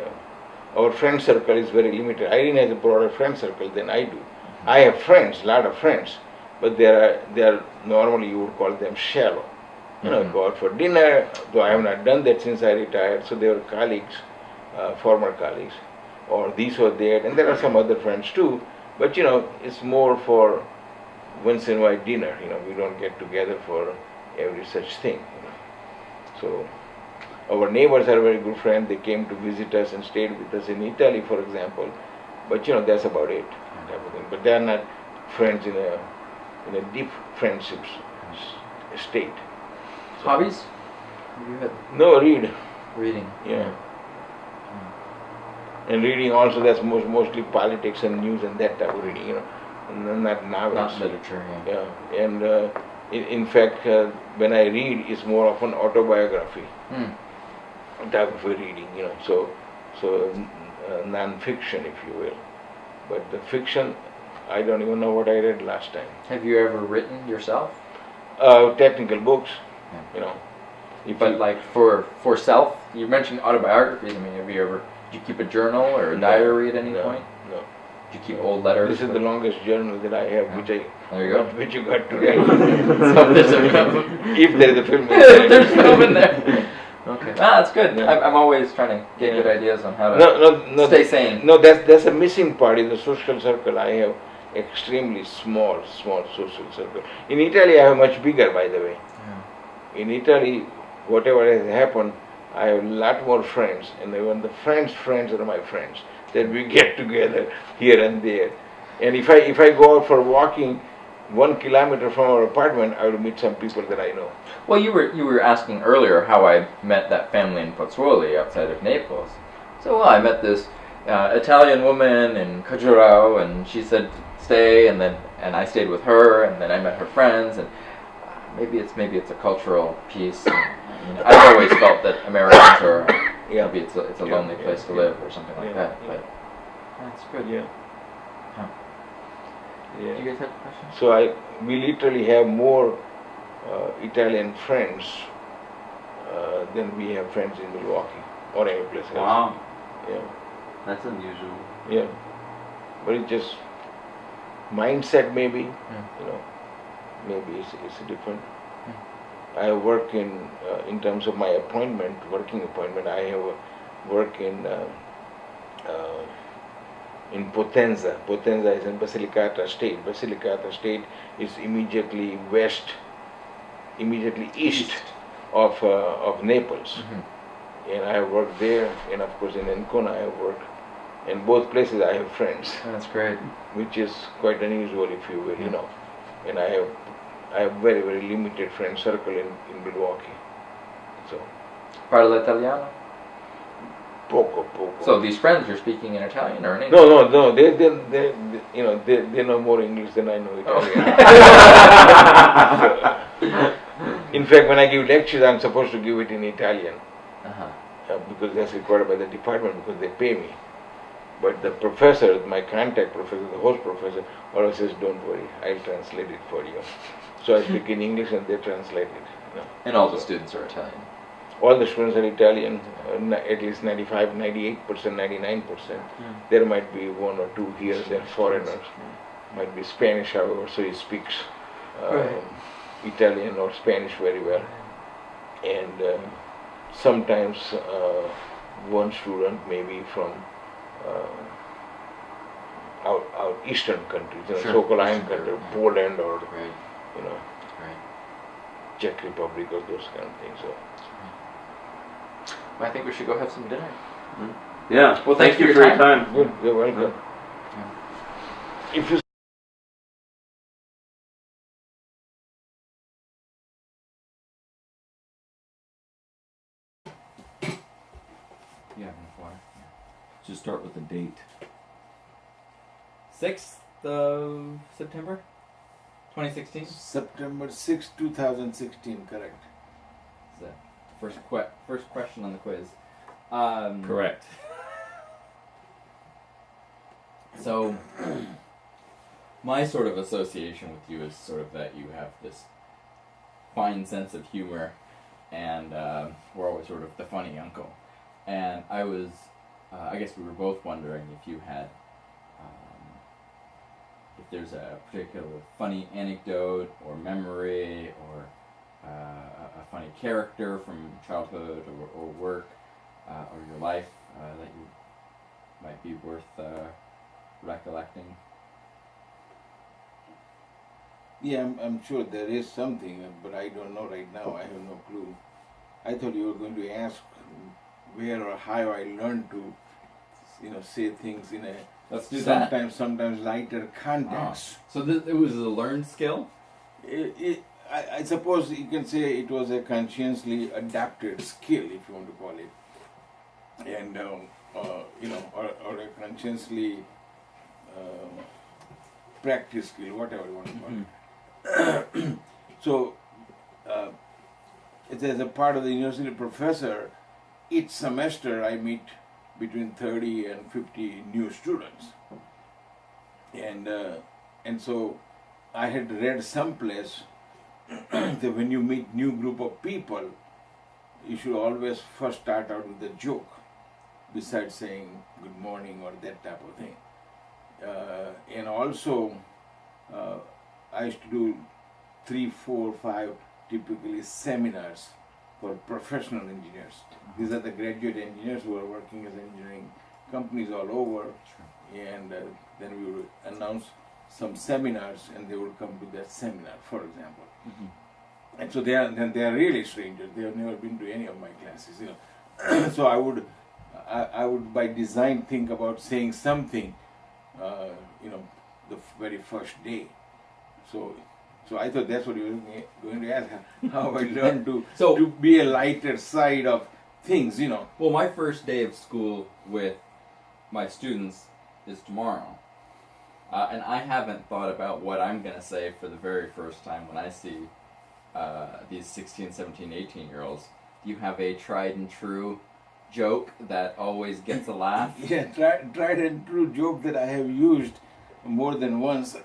our friend circle is very limited. Irene has a broader friend circle than I do. I have friends, lot of friends, but they are normally you would call them shallow. You know, go out for dinner. Though I have not done that since I retired, so they were colleagues, former colleagues, or these or that, and there are some other friends too. But you know, it's more for once in a while dinner. You know, we don't get together for every such thing. You know. So our neighbors are very good friends. They came to visit us and stayed with us in Italy, for example. But you know, that's about it. Type of thing. But they are not friends in a deep friendships state. So, hobbies? Have you had no, read. reading? Yeah. And reading also, that's mostly politics and news and that type of reading, you know, and not novels. Not literature. Yeah. Yeah, and in fact, when I read, it's more of an autobiography type of a reading, you know. So non-fiction, if you will. But the fiction, I don't even know what I read last time. Have you ever written yourself? Technical books, you know. If But you- like for self, you mentioned autobiographies. I mean, have you ever? Did you keep a journal or a No, diary at any no, point? No. Did you keep old letters? This is the longest journal that I have, which There you go. which you got today. So there's a film. If there is a film. There's film in there. Okay. That's good. No. I'm always trying to get good ideas on how to No, stay sane. No, that's a missing part in the social circle. I have extremely small social circle. In Italy, I have much bigger, by the way. Yeah. In Italy, whatever has happened, I have a lot more friends, and even the friends are my friends. That we get together here and there. And if I go out for walking 1 kilometer from our apartment, I will meet some people that I know. Well, you were asking earlier how I met that family in Pozzuoli outside of Naples. So well, I met this Italian woman in Cajurao, and she said stay, and I stayed with her, and then I met her friends, and maybe it's a cultural piece. I mean, I've always felt that Americans are maybe it's a lonely place to live or something like that. But that's good. Yeah. Huh. Yeah. Do you guys have questions? So we literally have more Italian friends than we have friends in Milwaukee or any place else. Wow, Yeah. that's unusual. Yeah. But it's just mindset, maybe. You know, maybe it's different. I work in terms of my working appointment. I have work in Potenza. Potenza is in Basilicata State. Basilicata State is immediately east of Naples. And I have worked there, and of course in Ancona I have worked. In both places I have friends, That's great. which is quite unusual, if you will, you know. And I have very, very limited friend circle in Milwaukee. So Parla Italiano? poco. So these friends, you're speaking in Italian or in English? No. They know more English than I know Italian. In fact, when I give lectures, I'm supposed to give it in Italian because that's required by the department because they pay me. But the professor, my contact professor, the host professor, always says, "Don't worry, I'll translate it for you." So I speak in English and they translate it. You know. And all the students are Italian. All the students are Italian, at least 95, 98%, 99%. There might be one or two here and there foreigners. Might be Spanish, however, so he speaks Italian or Spanish very well. And sometimes one student maybe from out eastern countries, you know, so-called iron country, Poland or you know, Czech Republic or those kind of things. So. Well, I think we should go have some dinner. Yeah. Well, thank you for your time. Good, you're welcome. If you Yeah, before. Just start with the date. 6th of September, 2016. September 6, 2016, correct. Is that first question on the quiz? Correct. So, my sort of association with you is sort of that you have this fine sense of humor, and we're always sort of the funny uncle. And I guess we were both wondering if you had, if there's a particular funny anecdote or memory or a funny character from childhood or work or your life that you might be worth recollecting. Yeah, I'm sure there is something, but I don't know right now. I have no clue. I thought you were going to ask where or how I learned to, say things in a Let's do that. sometimes lighter context. So it was a learned skill? I suppose you can say it was a consciously adapted skill, if you want to call it, and or a consciously practice skill, whatever you want to call it. So, as a part of the university professor, each semester I meet between 30 and 50 new students, and so I had read someplace that when you meet new group of people, you should always first start out with a joke, besides saying good morning or that type of thing. And also, I used to do 3, 4, 5 typically seminars for professional engineers. These are the graduate engineers who are working as engineering companies all over, and then we would announce some seminars, and they would come to that seminar, for example. Mm-hmm. And so they are really strangers. They have never been to any of my classes, So I would by design think about saying something, the very first day. So I thought that's what you were going to ask, how I learned to be a lighter side of things, Well, my first day of school with my students is tomorrow. And I haven't thought about what I'm going to say for the very first time when I see these 16, 17, 18-year-olds. Do you have a tried and true joke that always gets a laugh? Yeah, tried and true joke that I have used more than once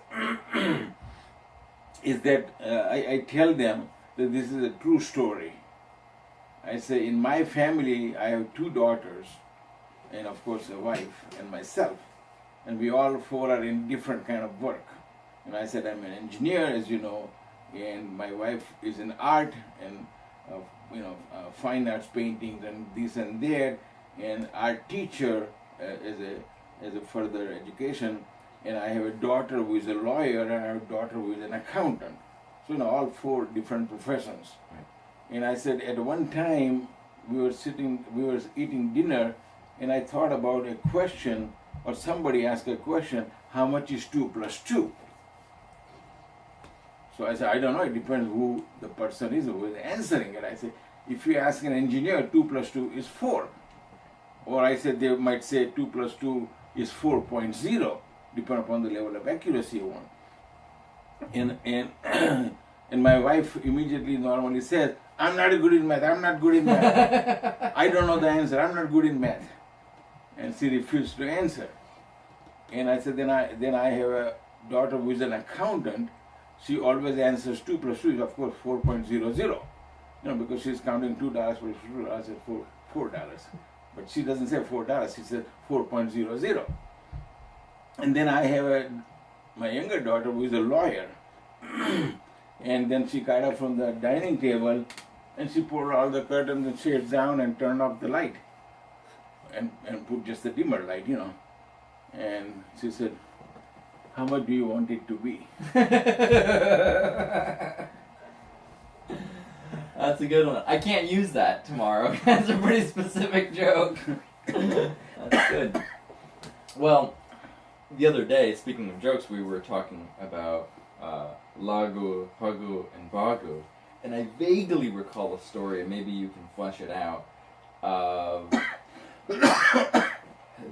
is that I tell them that this is a true story. I say, in my family, I have 2 daughters, and of course a wife and myself, and we all 4 are in different kind of work. And I said, I'm an engineer, as you know, and my wife is in art and fine arts paintings and this and that, and art teacher as a further education. And I have a daughter who is a lawyer, and I have a daughter who is an accountant. So, all 4 different professions. Right. And I said, at one time, we were eating dinner, and I thought about a question, or somebody asked a question, how much is 2 plus 2? So I said, I don't know, it depends who the person is who is answering it. I said, if you ask an engineer, 2 plus 2 is 4. Or I said, they might say 2 plus 2 is 4.0. Depend upon the level of accuracy you want. And my wife immediately normally says, I'm not good in math, I don't know the answer, I'm not good in math. And she refused to answer. And I said, then I have a daughter who is an accountant. She always answers 2 plus 2 is of course 4.00. Because she's counting $2 for $2, I said $4. But she doesn't say $4, she said 4.00. And then I have my younger daughter who is a lawyer. And then she got up from the dining table and she pulled all the curtains and shades down and turned off the light. And put just the dimmer light, And she said, how much do you want it to be? That's a good one. I can't use that tomorrow. That's a pretty specific joke. That's good. Well, the other day, speaking of jokes, we were talking about Lagu, Hagu, and Bagu, and I vaguely recall a story, and maybe you can flesh it out, of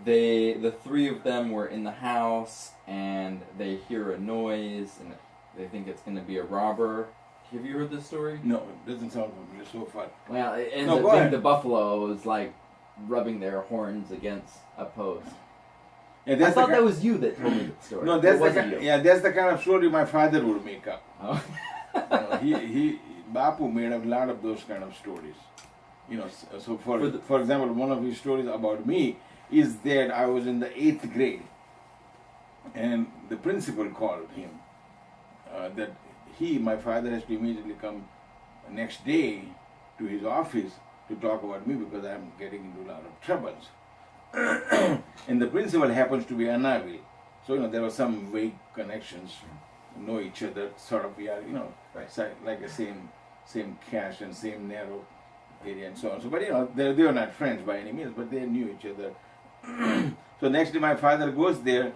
the three of them were in the house and they hear a noise and they think it's going to be a robber. Have you heard this story? No, it doesn't sound familiar so far. Well, it ends No, up go being ahead. the buffaloes like rubbing their horns against a post. Yeah, I that's thought the that ki- was you that told me the story. No, It that's the wasn't kind, you. yeah, that's the kind of story my father would make up. Oh. He Bapu made up a lot of those kind of stories. You know, so For for the- example, one of his stories about me is that I was in the 8th grade, and the principal called him. That my father, has to immediately come next day to his office to talk about me because I'm getting into a lot of troubles. And the principal happens to be Anil. So, you know, there were some vague connections, know each other, sort of, we are, you know, Right. like the same caste and same narrow area and so on. So, but, you know, they were not friends by any means, but they knew each other. So, next day my father goes there,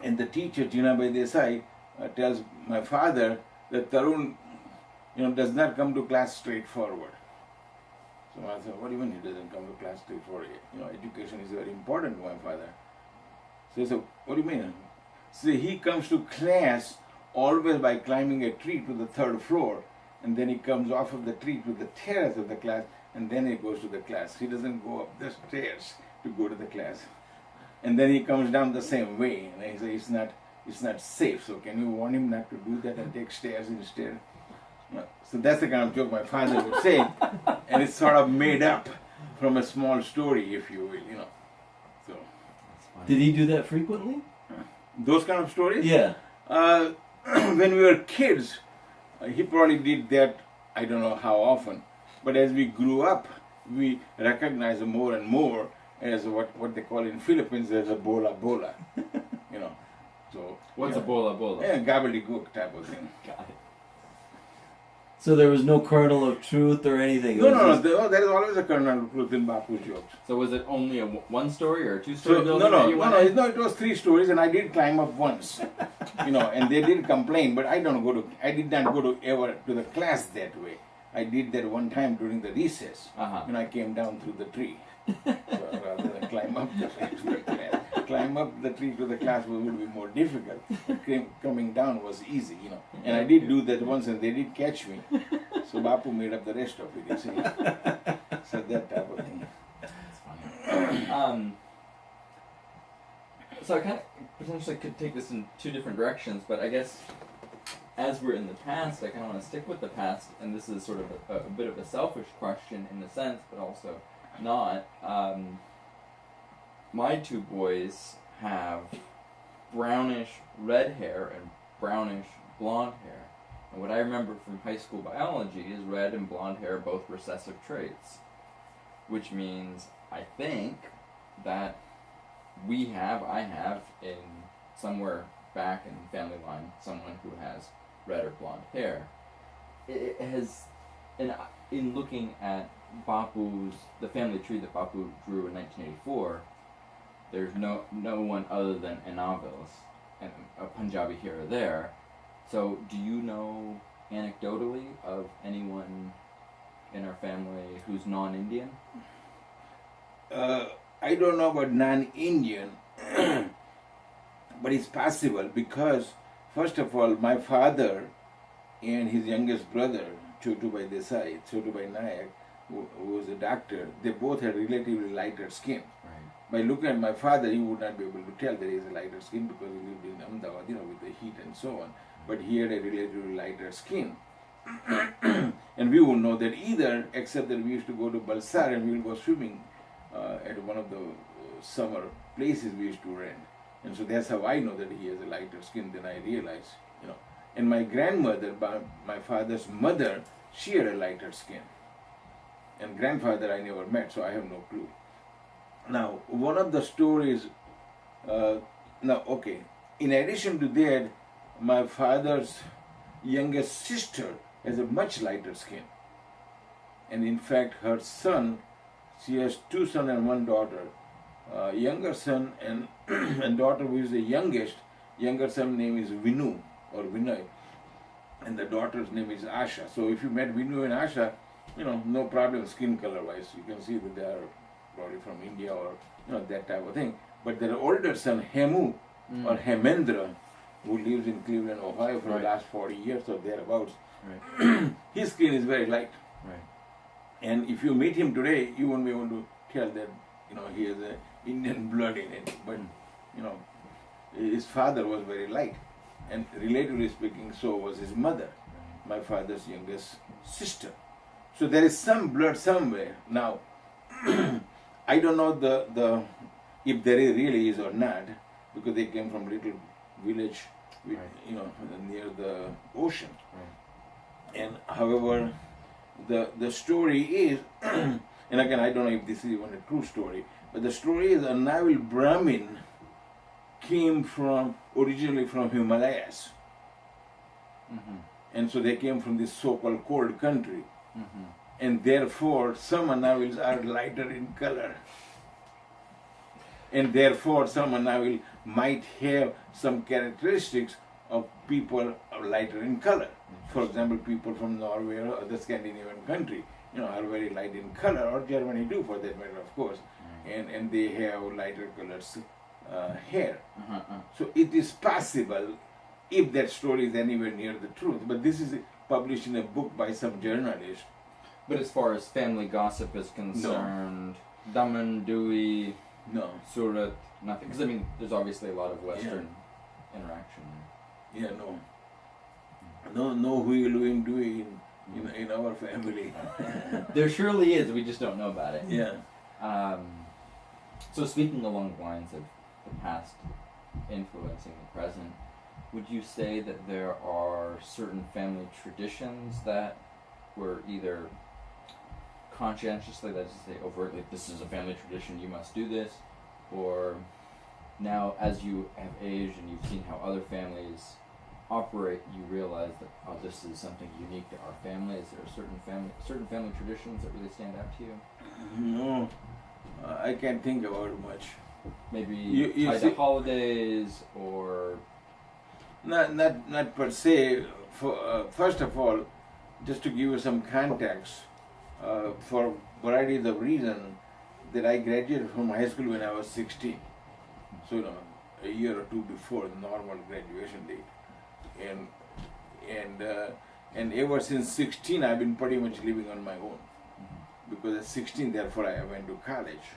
and the teacher, Jinabai Desai, tells my father that Tarun, you know, does not come to class straightforward. So I said, what do you mean he doesn't come to class straightforward? You know, education is very important to my father. So he said, what do you mean? So he comes to class always by climbing a tree to the 3rd floor, and then he comes off of the tree to the terrace of the class, and then he goes to the class. He doesn't go up the stairs to go to the class. And then he comes down the same way, and he says it's not safe. So can you warn him not to do that and take stairs instead? No. So that's the kind of joke my father would say, and it's sort of made up from a small story, if you will, you know. So Did he do that frequently? those kind of stories. Yeah. When we were kids, he probably did that. I don't know how often, but as we grew up, we recognized more and more as what they call in Philippines as a bola bola, you know. So What's yeah. a bola bola? Yeah, gobbledygook type of thing. Got it. So there was no kernel of truth or anything. It No, was no, no. just- There is always a kernel of truth in Bapu's jokes. So was it only one story or a So two-story building? that you went in? it was 3 stories, and I did climb up once, you know, and they did complain, but I did not go to ever to the class that way. I did that one time during the recess, Uh-huh. when I came down through the tree. So rather than climb up the tree to the class, climb up the tree to the class would be more difficult. Coming down was easy, you know, and I did do that once, and they did catch me. So Bapu made up the rest of it, you see. So that type of thing. That's funny. So I kind of potentially could take this in two different directions, but I guess as we're in the past, I kind of want to stick with the past, and this is sort of a bit of a selfish question in a sense, but also not. My two boys have brownish red hair and brownish blonde hair. And what I remember from high school biology is red and blonde hair are both recessive traits, which means I think that I have in somewhere back in the family line someone who has red or blonde hair. It has, in looking at the family tree that Bapu drew in 1984, there's no one other than Anavils and a Punjabi here or there. So, do you know anecdotally of anyone in our family who's non-Indian? I don't know about non-Indian, but it's possible because, first of all, my father and his youngest brother, Chotubai Naik, who was a doctor, they both had relatively lighter skin. Right. By looking at my father, he would not be able to tell that he has a lighter skin because he lived in Ahmedabad, you know, with the heat and so on. But he had a relatively lighter skin. And we wouldn't know that either, except that we used to go to Balsar and we would go swimming at one of the summer places we used to rent. And so that's how I know that he has a lighter skin than I realize, you know. And my grandmother, my father's mother, she had a lighter skin. And grandfather I never met, so I have no clue. Now, one of the stories, in addition to that, my father's youngest sister has a much lighter skin. And in fact, her son, she has 2 sons and 1 daughter. Younger son and, and daughter who is the youngest, younger son name is Vinu or Vinay. And the daughter's name is Asha. So if you met Vinu and Asha, you know, no problem skin color wise. You can see that they are probably from India or that type of thing. But their older son Hemu or Hemendra, who lives in Cleveland, Ohio for the last 40 years or thereabouts, his skin is very light. Right. And if you meet him today, you won't be able to tell that he has Indian blood in it. But his father was very light, and relatively speaking, so was his mother, my father's youngest sister. So there is some blood somewhere. Now, I don't know the if there really is or not, because they came from little village, with, near the ocean. Right. And however, the story is, and again I don't know if this is even a true story, but the story is a Navil Brahmin came originally from Himalayas. And so they came from this so-called cold country. And therefore some Anavils are lighter in color. And therefore some Anavil might have some characteristics of people lighter in color. For example, people from Norway or other Scandinavian country, are very light in color, or Germany too for that matter, of course. And they have lighter colors hair. So it is possible, if that story is anywhere near the truth, but this is published in a book by some journalist. But as far as family gossip is concerned, Daman, Dewey, Surat, nothing. Because there's obviously a lot of Western interaction. Yeah, no Huiluin Dewey in our family. There surely is. We just don't know about it. Yeah. So speaking along the lines of the past influencing the present, would you say that there are certain family traditions that were either conscientiously, that is to say overtly, this is a family tradition, you must do this, or now as you have aged and you've seen how other families operate, you realize that this is something unique to our family? Is there certain family traditions that really stand out to you? No, I can't think about it much. Maybe you tied to holidays or not per se. First of all, just to give you some context, for varieties of reasons, that I graduated from high school when I was 16. So a year or two before the normal graduation date, and ever since 16 I've been pretty much living on my own, because at 16 therefore I went to college,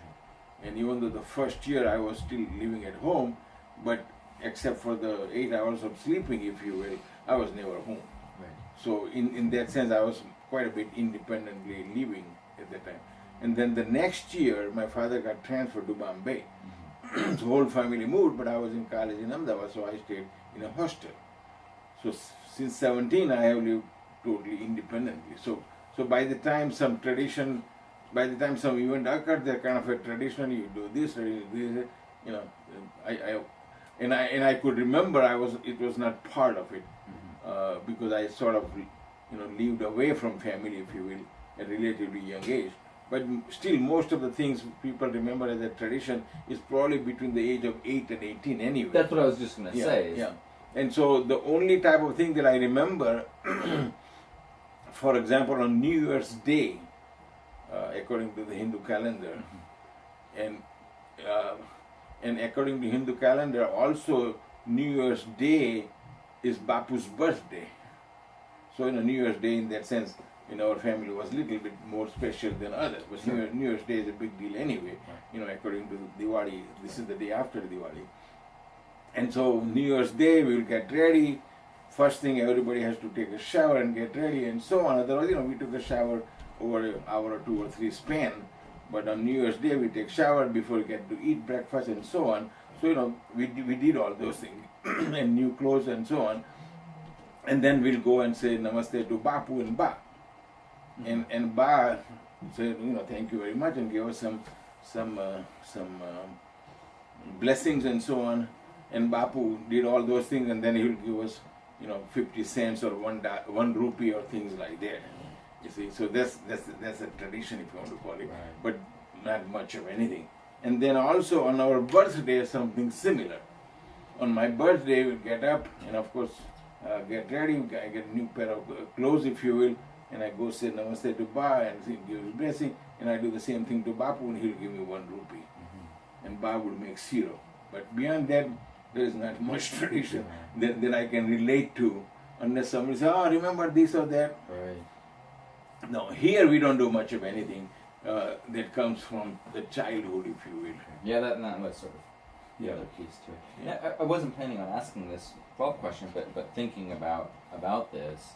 and even though the first year I was still living at home, but except for the 8 hours of sleeping, if you will, I was never home. Right. So in that sense I was quite a bit independently living at that time. And then the next year my father got transferred to Bombay. The whole family moved, but I was in college in Ahmedabad, so I stayed in a hostel. So since 17 I have lived totally independently. So by the time some event occurred, there kind of a tradition, you do this, I could remember it was not part of it, because I sort of lived away from family, if you will, at a relatively young age. But still, most of the things people remember as a tradition is probably between the age of 8 and 18 anyway. That's what I was just going to say. Yeah. And so the only type of thing that I remember, for example, on New Year's Day, according to the Hindu calendar, and according to Hindu calendar, also New Year's Day is Bapu's birthday. So New Year's Day in that sense in our family was a little bit more special than others. But sure. New Year's Day is a big deal anyway. According to Diwali, this is the day after Diwali. And so New Year's Day we will get ready. First thing, everybody has to take a shower and get ready and so on. Otherwise, we took a shower over an hour or 2 or 3 span. But on New Year's Day we take shower before we get to eat breakfast and so on. So we did all those things and new clothes and so on. And then we'll go and say namaste to Bapu and Ba. And Ba said, thank you very much, and gave us some blessings and so on. And Bapu did all those things, and then he'll give us 50 cents or 1 rupee or things like that. You see, so that's a tradition, if you want to call it, right. But not much of anything. And then also on our birthday, something similar. On my birthday, we get up and of course get ready. I get a new pair of clothes, if you will, and I go say namaste to Ba and he gives blessing. and I do the same thing to Bapu, and he'll give me 1 rupee, and Babu would make 0. But beyond that, there is not much tradition that I can relate to, unless somebody says, "Oh, remember this or that." Right. No, here we don't do much of anything that comes from the childhood, if you will. Yeah, that was sort of the Yeah. other piece to it. Yeah. Yeah, I wasn't planning on asking this follow-up question, but thinking about this,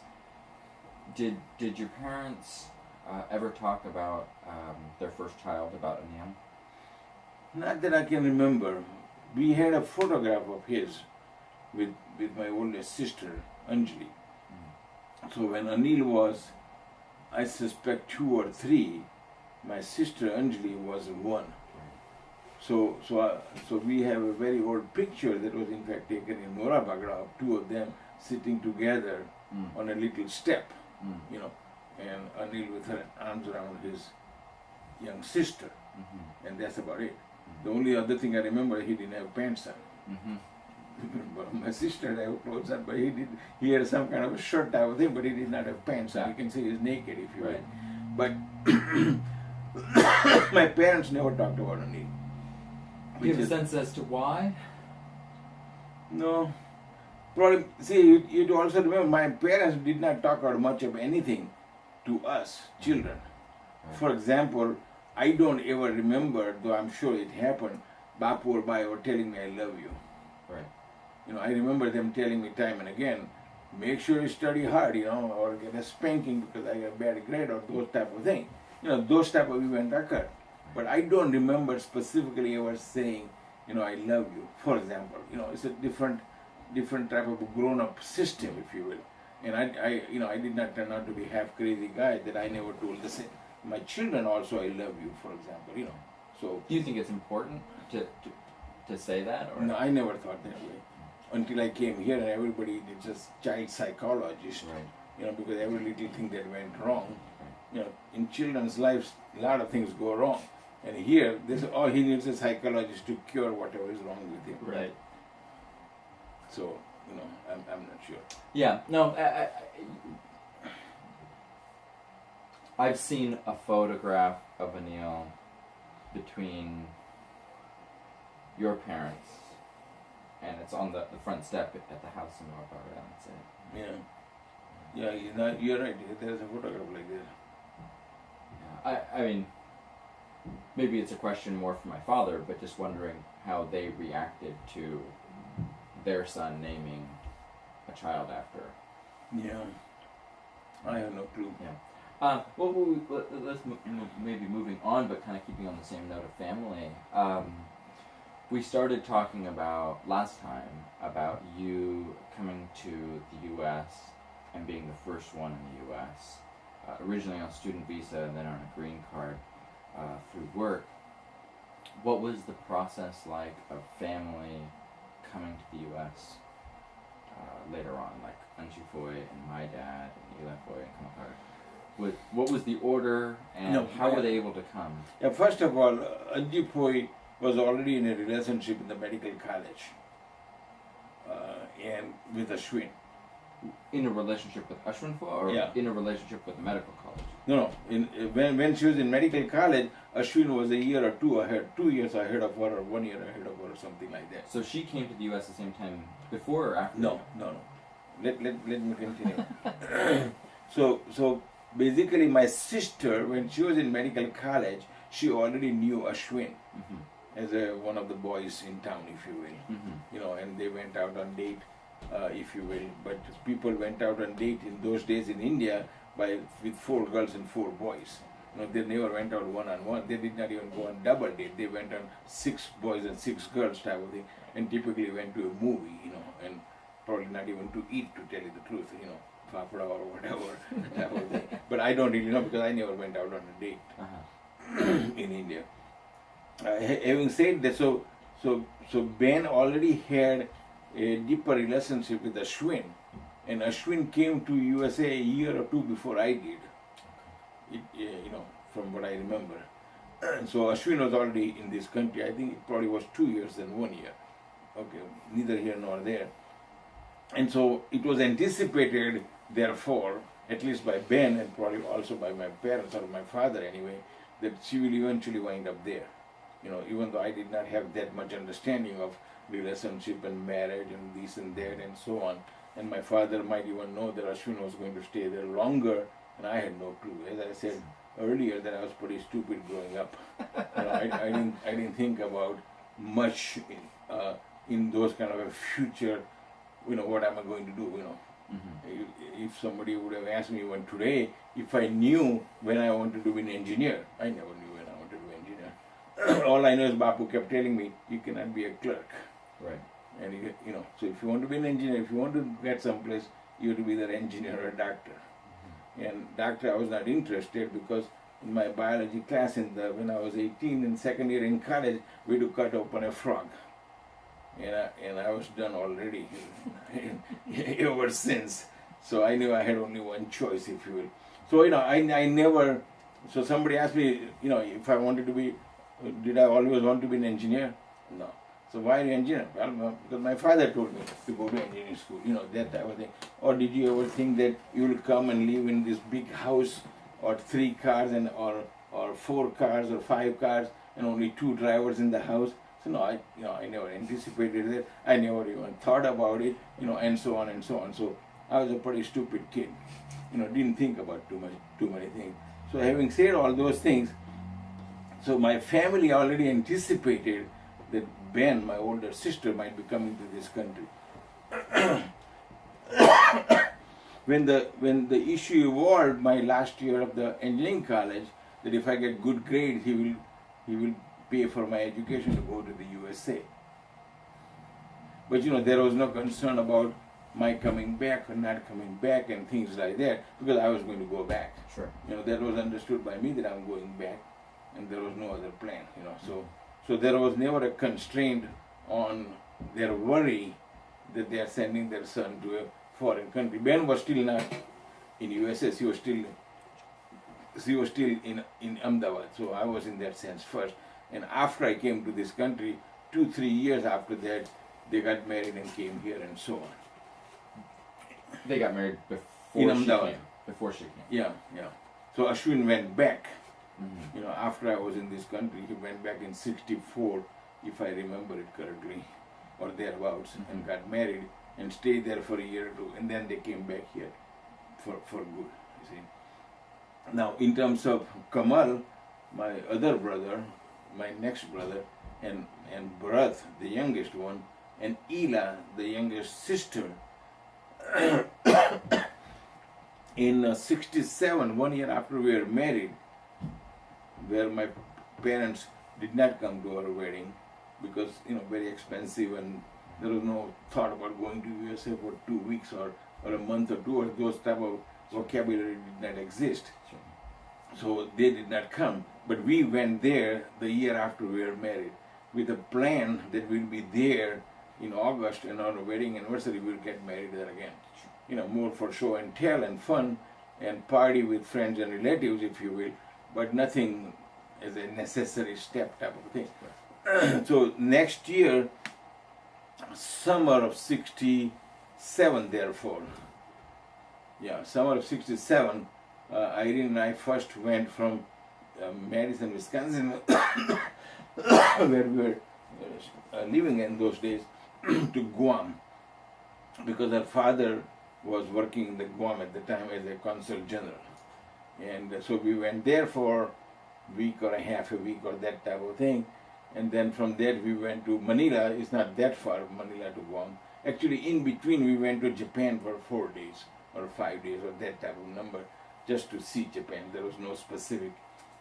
did your parents ever talk about their first child, about Anil? Not that I can remember. We had a photograph of his with my oldest sister, Anjali. So when Anil was, I suspect, 2 or 3, my sister Anjali was 1. So we have a very old picture that was in fact taken in Morabagra of 2 of them sitting together on a little step, you know, and Anil with her arms around his young sister, and that's about it. The only other thing I remember, he didn't have pants on. But my sister had have clothes on, but he had some kind of a shirt type of thing, but he did not have pants on. You can say he's naked if you will. But my parents never talked about Anil. Do you have a sense as to why? No. Probably, see, you'd also remember my parents did not talk about much of anything to us, children. For example, I don't ever remember, though I'm sure it happened, Bapu or Bai were telling me I love you. Right. You know, I remember them telling me time and again, make sure you study hard, you know, or get a spanking because I got a bad grade or those type of thing. You know, those type of events occur. But I don't remember specifically ever saying, you know, I love you, for example. You know, it's a different type of a grown-up system, if you will. And I did not turn out to be half crazy guy that I never told the same. My children also, I love you, for example, you know. So Do you think it's important to say that? Or? no, I never thought that way until I came here, and everybody is just child psychologist, Right. you know, because every little thing that went wrong, you know, in children's lives, a lot of things go wrong, and here, this all he needs a psychologist to cure whatever is wrong with him. Right. So, you know, I'm not sure. Yeah. No. I've seen a photograph of Anil between your parents, and it's on the front step at the house in North Barbara. That's it. Yeah, you're right. There's a photograph like that. Yeah. I mean, maybe it's a question more for my father, but just wondering how they reacted to their son naming a child after. Yeah, I have no clue. Yeah. Let's maybe moving on, but kind of keeping on the same note of family. We started talking about last time about you coming to the U.S. and being the first one in the U.S. Originally on a student visa and then on a green card through work. What was the process like of family coming to the U.S. Later on, like Anju Foy and my dad and Eli Foy and Kamakar? What was the order, and how were they able to come? Yeah, first of all, Anju Foy was already in a relationship in the medical college, and with Ashwin. In a relationship with Ashwin Foy, or Yeah. in a relationship with the medical college? No. When she was in medical college, Ashwin was a year or 2 ahead, 2 years ahead of her, or 1 year ahead of her, or something like that. So she came to the U.S. at the same time, before or after? No. Let me continue. So basically, my sister, when she was in medical college, she already knew Ashwin as one of the boys in town, if you will. You know, and they went out on date, if you will. But people went out on date in those days in India with 4 girls and 4 boys. You know, they never went out one-on-one. They did not even go on double date. They went on 6 boys and 6 girls type of thing, and typically went to a movie, you know, and probably not even to eat, to tell you the truth, you know, papra or whatever type of thing. But I don't really know because I never went out on a date in India. Having said that, so Ben already had a deeper relationship with Ashwin, and Ashwin came to USA a year or 2 before I did. You know, from what I remember. So Ashwin was already in this country. I think it probably was 2 years and 1 year. Okay, neither here nor there. And so it was anticipated, therefore, at least by Ben and probably also by my parents or my father anyway, that she will eventually wind up there. Even though I did not have that much understanding of relationship and marriage and this and that and so on. And my father might even know that Ashwin was going to stay there longer, and I had no clue. As I said earlier, that I was pretty stupid growing up. I didn't think about much in those kind of a future. What am I going to do? If somebody would have asked me even today if I knew when I wanted to be an engineer, I never knew when I wanted to be an engineer. All I know is Bapu kept telling me, you cannot be a clerk. Right. And so if you want to be an engineer, if you want to get someplace, you have to be either engineer or doctor. And doctor, I was not interested because in my biology class when I was 18 in second year in college, we had to cut open a frog. And I was done already ever since. So I knew I had only one choice, if you will. So I never. So somebody asked me, if I wanted to be, did I always want to be an engineer? No. So why an engineer? Well, because my father told me to go to engineering school, that type of thing. Or did you ever think that you will come and live in this big house, or 3 cars or 4 cars or 5 cars, and only 2 drivers in the house? So no, I never anticipated that. I never even thought about it, and so on and so on. So I was a pretty stupid kid, didn't think about too many things. So having said all those things, so my family already anticipated that Ben, my older sister, might be coming to this country. When the issue evolved my last year of the engineering college, that if I get good grades, he will pay for my education to go to the USA. But there was no concern about my coming back or not coming back and things like that, because I was going to go back. Sure. That was understood by me that I'm going back, and there was no other plan. So there was never a constraint on their worry that they are sending their son to a foreign country. Ben was still not in USS. He was still in Ahmedabad. So I was in that sense first. And after I came to this country, 2-3 years after that, they got married and came here and so on. They got married In before she Ahmedabad. came. Before she came. Yeah. So Ashwin went back. Mm-hmm. After I was in this country, he went back in '64, if I remember it correctly, or thereabouts, and got married and stayed there for a year or 2, and then they came back here for good. You see. Now, in terms of Kamal, my other brother, my next brother, and Bharat, the youngest one, and Ela, the youngest sister, in '67, 1 year after we were married, where my parents did not come to our wedding because very expensive, and there was no thought about going to USA for 2 weeks or a month or 2, or those type of vocabulary did not exist. Sure. So they did not come. But we went there the year after we were married with a plan that we'll be there in August, and on our wedding anniversary we'll get married there again. More for show and tell and fun and party with friends and relatives, if you will, but nothing as a necessary step type of thing. So next year, summer of '67, therefore, summer of '67, Irene and I first went from Madison, Wisconsin, where we were living in those days, to Guam, because her father was working in the Guam at the time as a consul general. And so we went there for a week or a half a week or that type of thing. And then from there we went to Manila. It's not that far, Manila to Guam. Actually, in between we went to Japan for 4 days or 5 days or that type of number, just to see Japan. There was no specific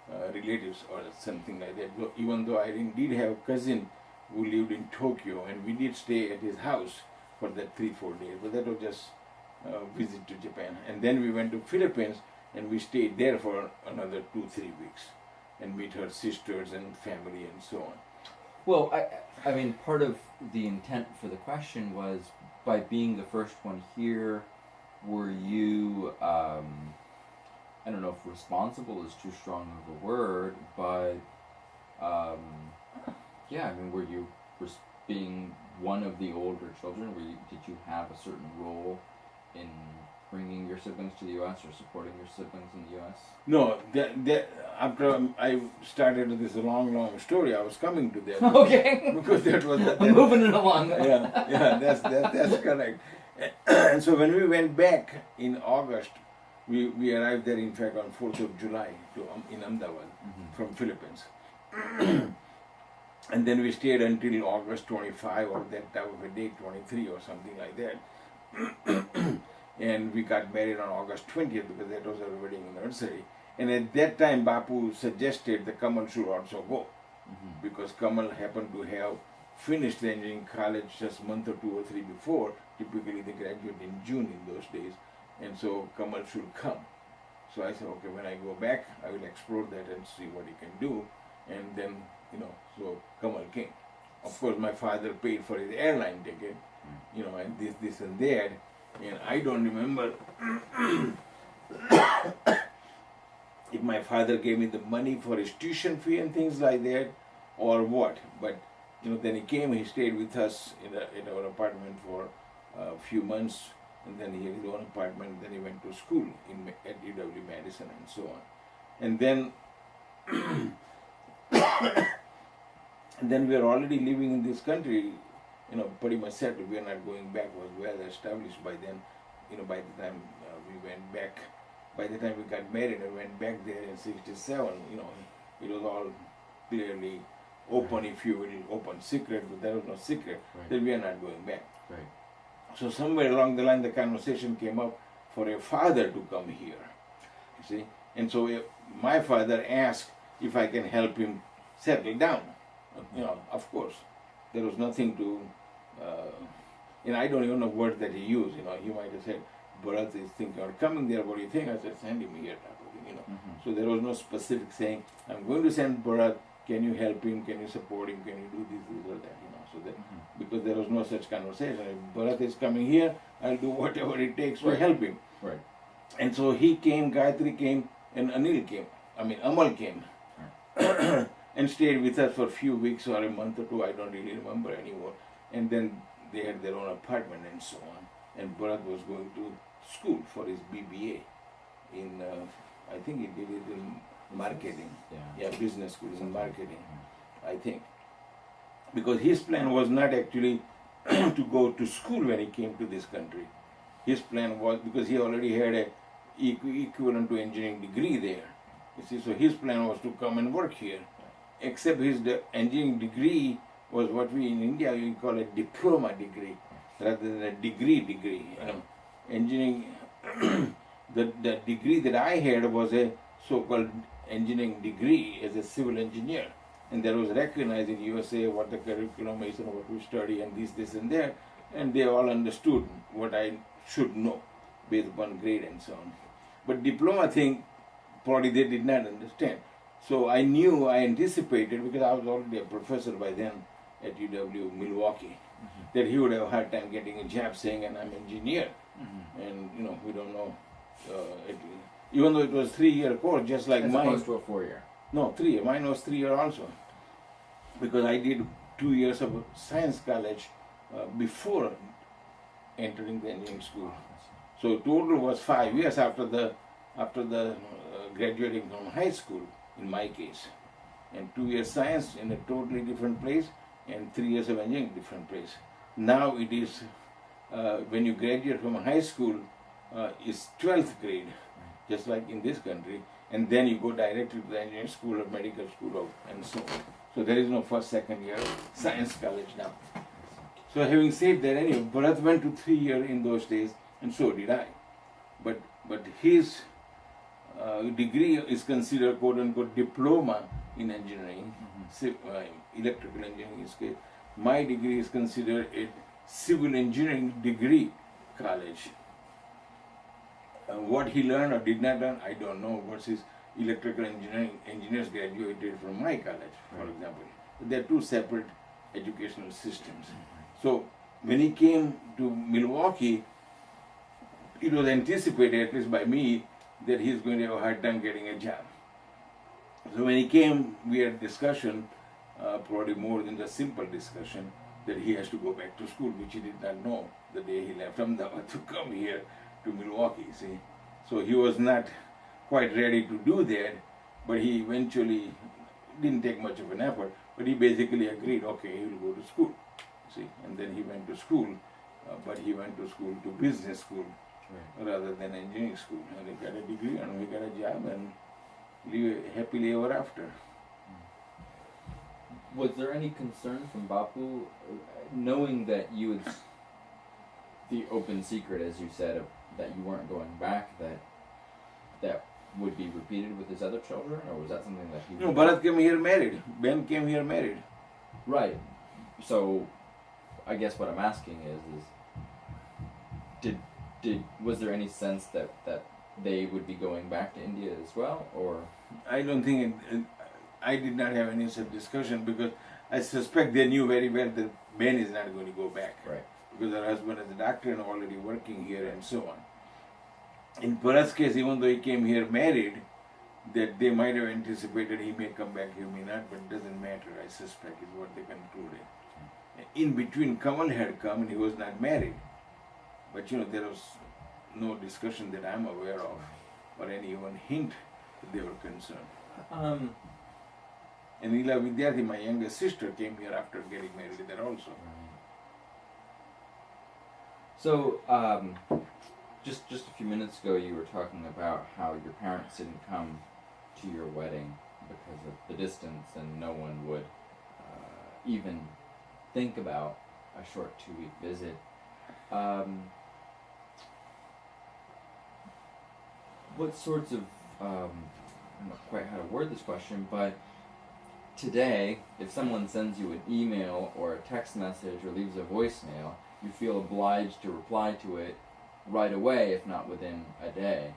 relatives or something like that. Even though I did have a cousin who lived in Tokyo, and we did stay at his house for that 3-4 days, but that was just a visit to Japan. And then we went to Philippines, and we stayed there for another 2-3 weeks and meet her sisters and family and so on. Well, I mean, part of the intent for the question was, by being the first one here, were you, I don't know if responsible is too strong of a word, but yeah, I mean, were you being one of the older children? Did you have a certain role in bringing your siblings to the U.S. or supporting your siblings in the U.S.? No, after I started this long story, I was coming to that. Okay. Because that was I'm moving it along. yeah, that's correct. And so when we went back in August, we arrived there in fact on 4th of July in Ahmedabad from Philippines. And then we stayed until August 25 or that type of a day, 23 or something like that. And we got married on August 20th because that was our wedding anniversary. And at that time, Bapu suggested that Kamal should also go because Kamal happened to have finished the engineering college just a month or 2 or 3 before. Typically, they graduate in June in those days, and so Kamal should come. So I said, okay, when I go back, I will explore that and see what he can do. And then, so Kamal came. Of course, my father paid for his airline ticket, and this and that. And I don't remember if my father gave me the money for his tuition fee and things like that, or what. But then he came. He stayed with us in our apartment for a few months, and then he had his own apartment. Then he went to school at UW Madison and so on. And then, and then we were already living in this country. Pretty much settled. We are not going back. Was well established by then. By the time we went back, by the time we got married and went back there in '67, it was all clearly open, if you will, open secret, but there was no secret that we are not going back. Right. So somewhere along the line, the conversation came up for a father to come here. You see, and so my father asked if I can help him settle down. Of course. There was nothing to, and I don't even know words that he used. He might have said, Bharat is thinking of coming there, what do you think? I said, send him here, type of thing, So there was no specific saying, I'm going to send Bharat, can you help him, can you support him, can you do this or that, So that, because there was no such conversation. If Bharat is coming here, I'll do whatever it takes to help him. Right. And so he came, Gayatri came, and Anil came. Amal came. And stayed with us for a few weeks or a month or two, I don't really remember anymore. And then they had their own apartment and so on. And Bharat was going to school for his BBA in, I think he did it in marketing. Yeah, business school in marketing, I think. Because his plan was not actually to go to school when he came to this country. His plan was, because he already had a equivalent to engineering degree there. You see, so his plan was to come and work here. Except his engineering degree was what we in India we call a diploma degree rather than a degree. Engineering, the degree that I had was a so-called engineering degree as a civil engineer, and that was recognized in USA what the curriculum is and what we study and this and that, and they all understood what I should know based upon grade and so on. But diploma thing, probably they did not understand. So I anticipated, because I was already a professor by then at UW Milwaukee, that he would have a hard time getting a job saying, and I'm an engineer. And, we don't know. Even though it was 3-year course, just like mine. As opposed to a 4-year. No, 3-year. Mine was 3-year also. Because I did 2 years of science college before entering the engineering school. So total was 5 years after the graduating from high school. In my case, and 2 years science in a totally different place, and 3 years of engineering different place. Now it is when you graduate from high school, it's 12th grade, just like in this country, and then you go directly to the engineering school or medical school and so on. So there is no first, second year science college now. So having said that, anyway, Bharat went to 3 years in those days, and so did I. But his degree is considered quote unquote diploma in engineering, electrical engineering is case. My degree is considered a civil engineering degree college. What he learned or did not learn, I don't know, versus electrical engineers graduated from my college, for example. They are two separate educational systems. So when he came to Milwaukee, it was anticipated, at least by me, that he's going to have a hard time getting a job. So when he came, we had a discussion, probably more than just simple discussion, that he has to go back to school, which he did not know the day he left Ahmedabad to come here to Milwaukee, see. So he was not quite ready to do that, but he eventually didn't take much of an effort, but he basically agreed, okay, he will go to school, see. And then he went to school, but he went to school, to business school, rather than engineering school. And he got a degree and he got a job and live happily ever after. Was there any concern from Bapu, knowing that you would, the open secret, as you said, of, that you weren't going back, that would be repeated with his other children, or was that something that he? No, Bharat came here married. Ben came here married. Right. So, I guess what I'm asking is was there any sense that they would be going back to India as well, or? I don't think I did not have any such discussion, because I suspect they knew very well that Ben is not going to go back. Right. Because her husband is a doctor and already working here and so on. In Bharat's case, even though he came here married, that they might have anticipated he may come back, he may not, but it doesn't matter, I suspect, is what they concluded. In between, Kamal had come and he was not married. But there was no discussion that I'm aware of, or any even hint that they were concerned. And Ila Vidyarthi, my younger sister, came here after getting married there also. So, just a few minutes ago, you were talking about how your parents didn't come to your wedding because of the distance, and no one would even think about a short 2-week visit. What sorts of, I don't know quite how to word this question, but today, if someone sends you an email or a text message or leaves a voicemail, you feel obliged to reply to it right away, if not within a day.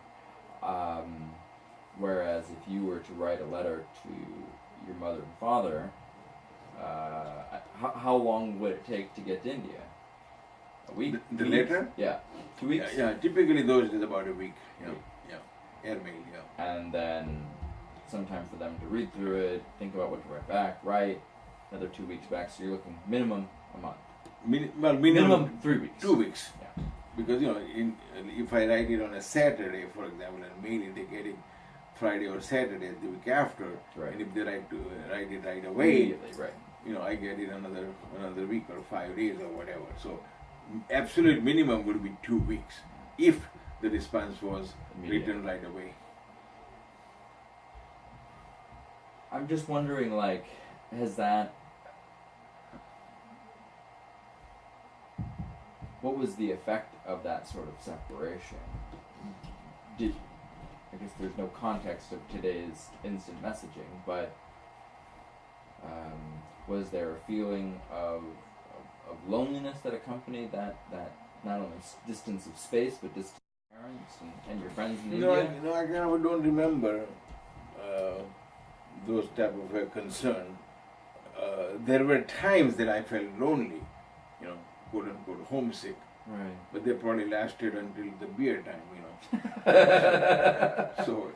Whereas if you were to write a letter to your mother and father, how long would it take to get to India? A week? The letter? Yeah. 2 weeks? Yeah, typically those is about a week. Yeah. Airmail, yeah. And then some time for them to read through it, think about what to write back, write, another 2 weeks back, so you're looking minimum a month. Minimum 3 weeks. 2 weeks. Yeah. Because if I write it on a Saturday, for example, and mail it, they get it Friday or Saturday the week after. Right. And if they write it right away, Immediately, right. I get it another week or 5 days or whatever. So absolute minimum would be 2 weeks if the response was written right away. I'm just wondering, what was the effect of that sort of separation? I guess there's no context of today's instant messaging, but was there a feeling of loneliness that accompanied that not only distance of space, but distance of parents and your friends in India? I kind of don't remember those type of concern. There were times that I felt lonely, quote unquote homesick. Right. But they probably lasted until the beer time, So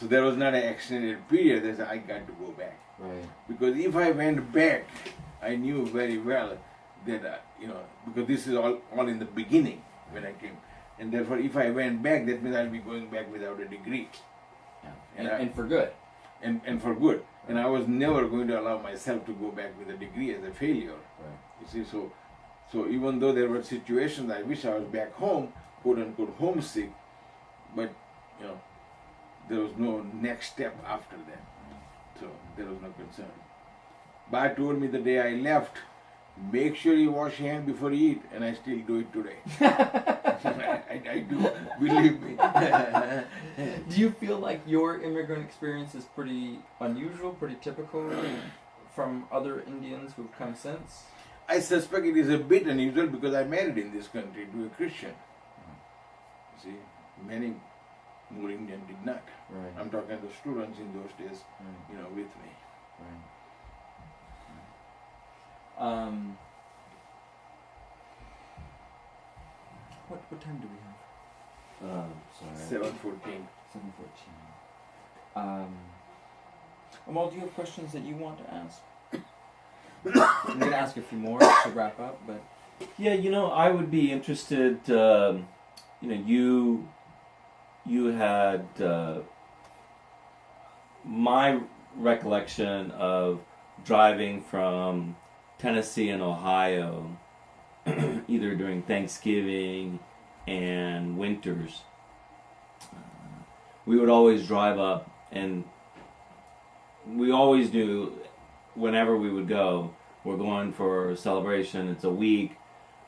there was not an extended period that I got to go back. Right. Because if I went back, I knew very well that, because this is all in the beginning when I came. And therefore, if I went back, that means I'll be going back without a degree. Yeah. And for good. And for good. And I was never going to allow myself to go back with a degree as a failure. Right. You see, so even though there were situations I wish I was back home, quote unquote homesick, but there was no next step after that. So there was no concern. Ba told me the day I left, make sure you wash your hands before you eat, and I still do it today. I do, believe me. Do you feel like your immigrant experience is pretty unusual, pretty typical from other Indians who've come since? I suspect it is a bit unusual because I married in this country to a Christian. See, many more Indians did not. Right. I'm talking to students in those days, Right. with me. Right. What time do we have? Sorry. 7:14. 7:14. Amal, do you have questions that you want to ask? I'm going to ask a few more to wrap up, but... Yeah, I would be interested, you had my recollection of driving from Tennessee and Ohio, either during Thanksgiving and winters. We would always drive up, and we always knew whenever we would go, we're going for a celebration. It's a week.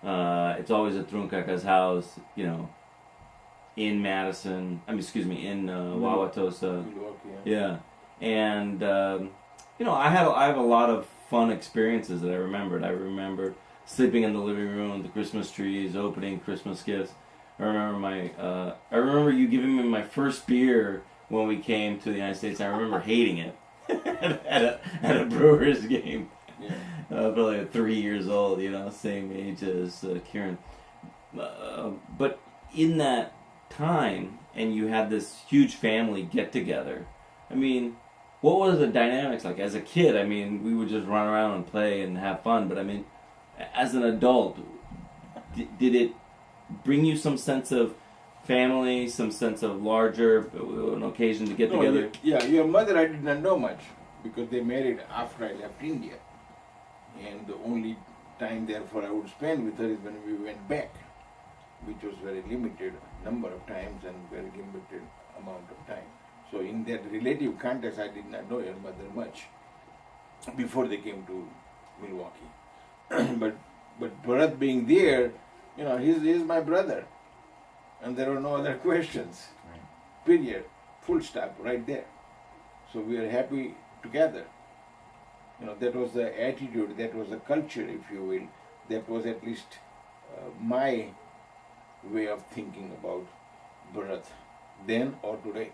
It's always at Trunkaka's house, in Madison. In Wauwatosa. Milwaukee, Yeah, and I have a lot of fun experiences that I remembered. I remembered sleeping in the living room with the Christmas trees, opening Christmas gifts. I remember you giving me my first beer when we came to the United States. I remember hating it at a Brewers game. Yeah. Probably at 3 years old, same age as Kieran. But in that time, and you had this huge family get together. What was the dynamics like as a kid? We would just run around and play and have fun. But as an adult, did it bring you some sense of family, some sense of an occasion to get together? Yeah, your mother I did not know much because they married after I left India. And the only time therefore I would spend with her is when we went back, which was very limited number of times and very limited amount of time. So in that relative context, I did not know your mother much before they came to Milwaukee. but Bharat being there, he's my brother, and there were no other questions. Right. Period. Full stop. Right there. So we are happy together. That was the attitude. That was the culture, if you will. That was at least my way of thinking about Bharat then or today.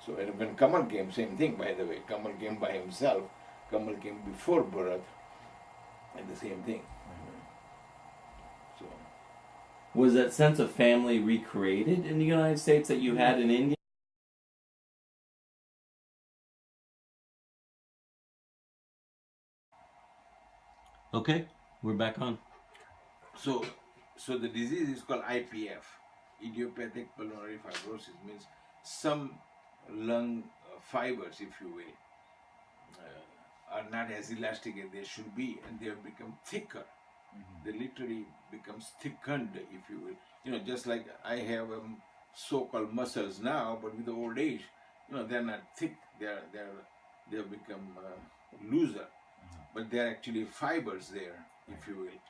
So when Kamal came, same thing, by the way. Kamal came by himself. Kamal came before Bharat, and the same thing. So Was that sense of family recreated in the United States that you had in India? Okay, we're back on. So the disease is called IPF, idiopathic pulmonary fibrosis, means some lung fibers, if you will, are not as elastic as they should be, and they have become thicker. They literally becomes thickened, if you will. Just like I have so-called muscles now, but with the old age, they're not thick. They've become looser, but they're actually fibers there, if you will.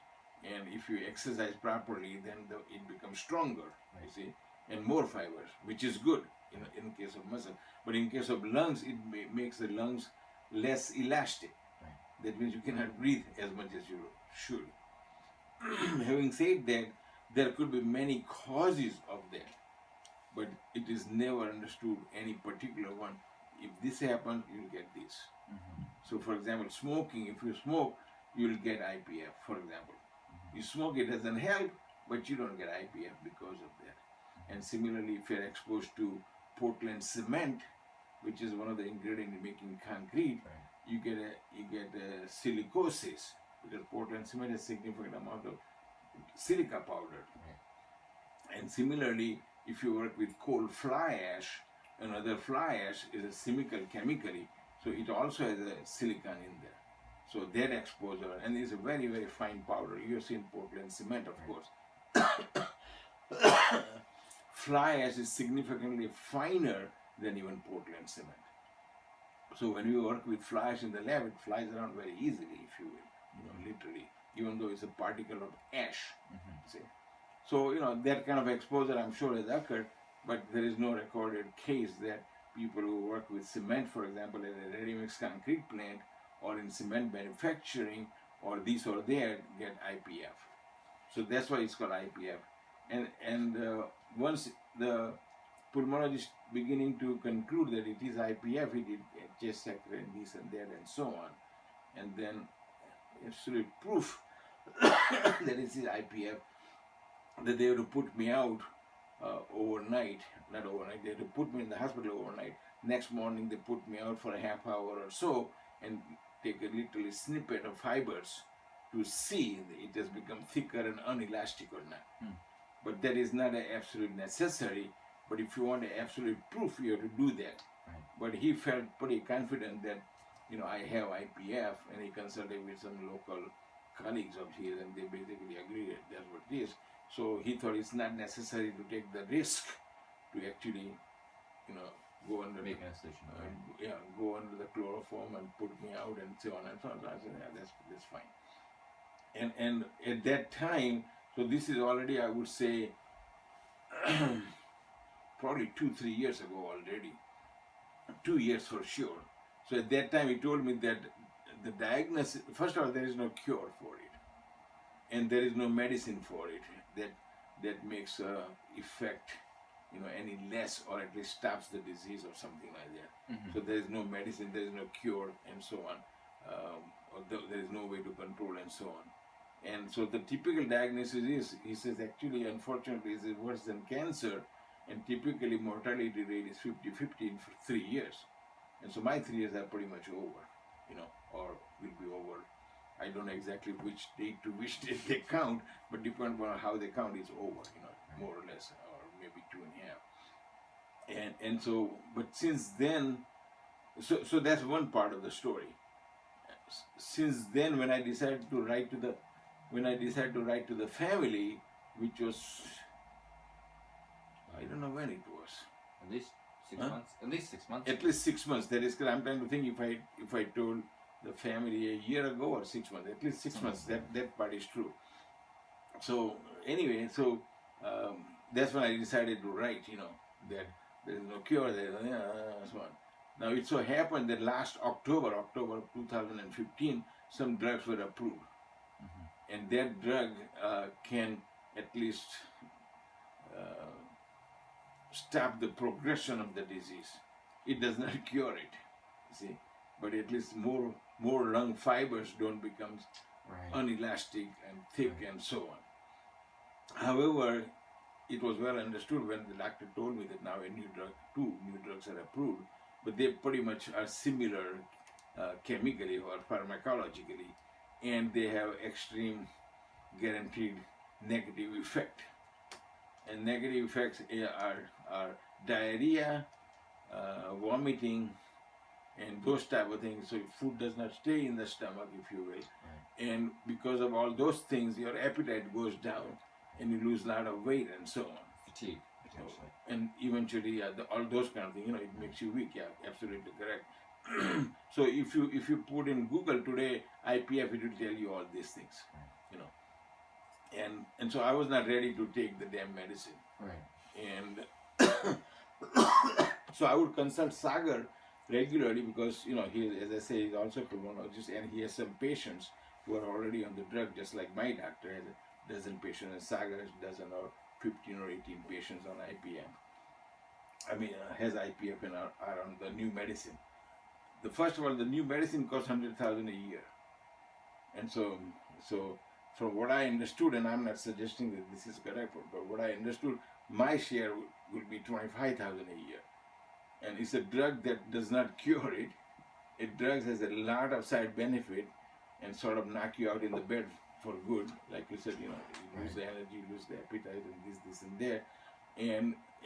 And if you exercise properly, then it becomes stronger, you see, and more fibers, which is good in case of muscle. But in case of lungs, it makes the lungs less elastic. That means you cannot breathe as much as you should. Having said that, there could be many causes of that, but it is never understood any particular one. If this happens, you'll get this. So, for example, smoking, if you smoke, you'll get IPF, for example. You smoke, it doesn't help, but you don't get IPF because of that. And similarly, if you're exposed to Portland cement, which is one of the ingredients in making concrete, you get a silicosis, because Portland cement has significant amount of silica powder. And similarly, if you work with coal fly ash, another fly ash is a chemically, so it also has a silicon in there. So that exposure, and it's a very, very fine powder. You've seen Portland cement, of course. Fly ash is significantly finer than even Portland cement. So when you work with fly ash in the lab, it flies around very easily, if you will, literally, even though it's a particle of ash. See? So, that kind of exposure I'm sure has occurred, but there is no recorded case that people who work with cement, for example, at a ready-mix concrete plant or in cement manufacturing or this or that get IPF. So that's why it's called IPF. And once the pulmonologist beginning to conclude that it is IPF, he did chest X-ray and this and that and so on. And then absolute proof that it is IPF, that they had to put me out overnight, not overnight, they had to put me in the hospital overnight. Next morning they put me out for a half hour or so and take a literally snippet of fibers to see if it has become thicker and unelastic or not. but that is not an absolute necessary. But if you want an absolute proof, you have to do that. Right. But he felt pretty confident that, I have IPF, and he consulted with some local colleagues of his, and they basically agreed that that's what it is. So he thought it's not necessary to take the risk to actually, go under Make an incision. Right. go under the chloroform and put me out and so on and so on. So I said, yeah, that's fine. And at that time, so this is already, I would say, probably 2-3 years ago already. 2 years for sure. So at that time he told me that the diagnosis, first of all, there is no cure for it. And there is no medicine for it that makes effect, any less, or at least stops the disease or something like that. Mm-hmm. So there is no medicine, there is no cure, and so on. Or there is no way to control, and so on. And so the typical diagnosis is, he says, actually, unfortunately, is worse than cancer, and typically mortality rate is 50-50 in 3 years. And so my 3 years are pretty much over, or will be over. I don't know exactly which date to which date they count, but depending on how they count, it's over, more or less, or maybe 2.5. And so, but since then, so that's one part of the story. Since then, when I decided to write to the family, which was, I don't know when it was. At least 6 months. At least 6 months. At least 6 months. That is, because I'm trying to think if I told the family a year ago or 6 months. At least 6 months. That part is true. So anyway, that's when I decided to write. That there is no cure. So on. Now it so happened that last October of 2015, some drugs were approved, and that drug can at least stop the progression of the disease. It does not cure it, see, but at least more lung fibers don't become unelastic and thick and so on. However, it was well understood when the doctor told me that now two new drugs are approved, but they pretty much are similar chemically or pharmacologically, and they have extreme guaranteed negative effect. And negative effects are diarrhea, vomiting, and those type of things. So food does not stay in the stomach, if you will. And because of all those things, your appetite goes down, and you lose a lot of weight and so on. Fatigue, potentially. And eventually, all those kind of things, it makes you weak. Yeah, absolutely correct. So if you put in Google today IPF, it will tell you all these things, And so I was not ready to take the damn medicine. Right. And so I would consult Sagar regularly because, he, as I say, he's also a pulmonologist, and he has some patients who are already on the drug, just like my doctor has a dozen patients, and Sagar has a dozen or 15 or 18 patients on IPM. Has IPF and are on the new medicine. First of all, the new medicine costs $100,000 a year. And so from what I understood, and I'm not suggesting that this is correct, but what I understood, my share would be $25,000 a year. And it's a drug that does not cure it. It drug has a lot of side benefit and sort of knock you out in the bed for good. Like you said, you lose the energy, you lose the appetite, and this and that.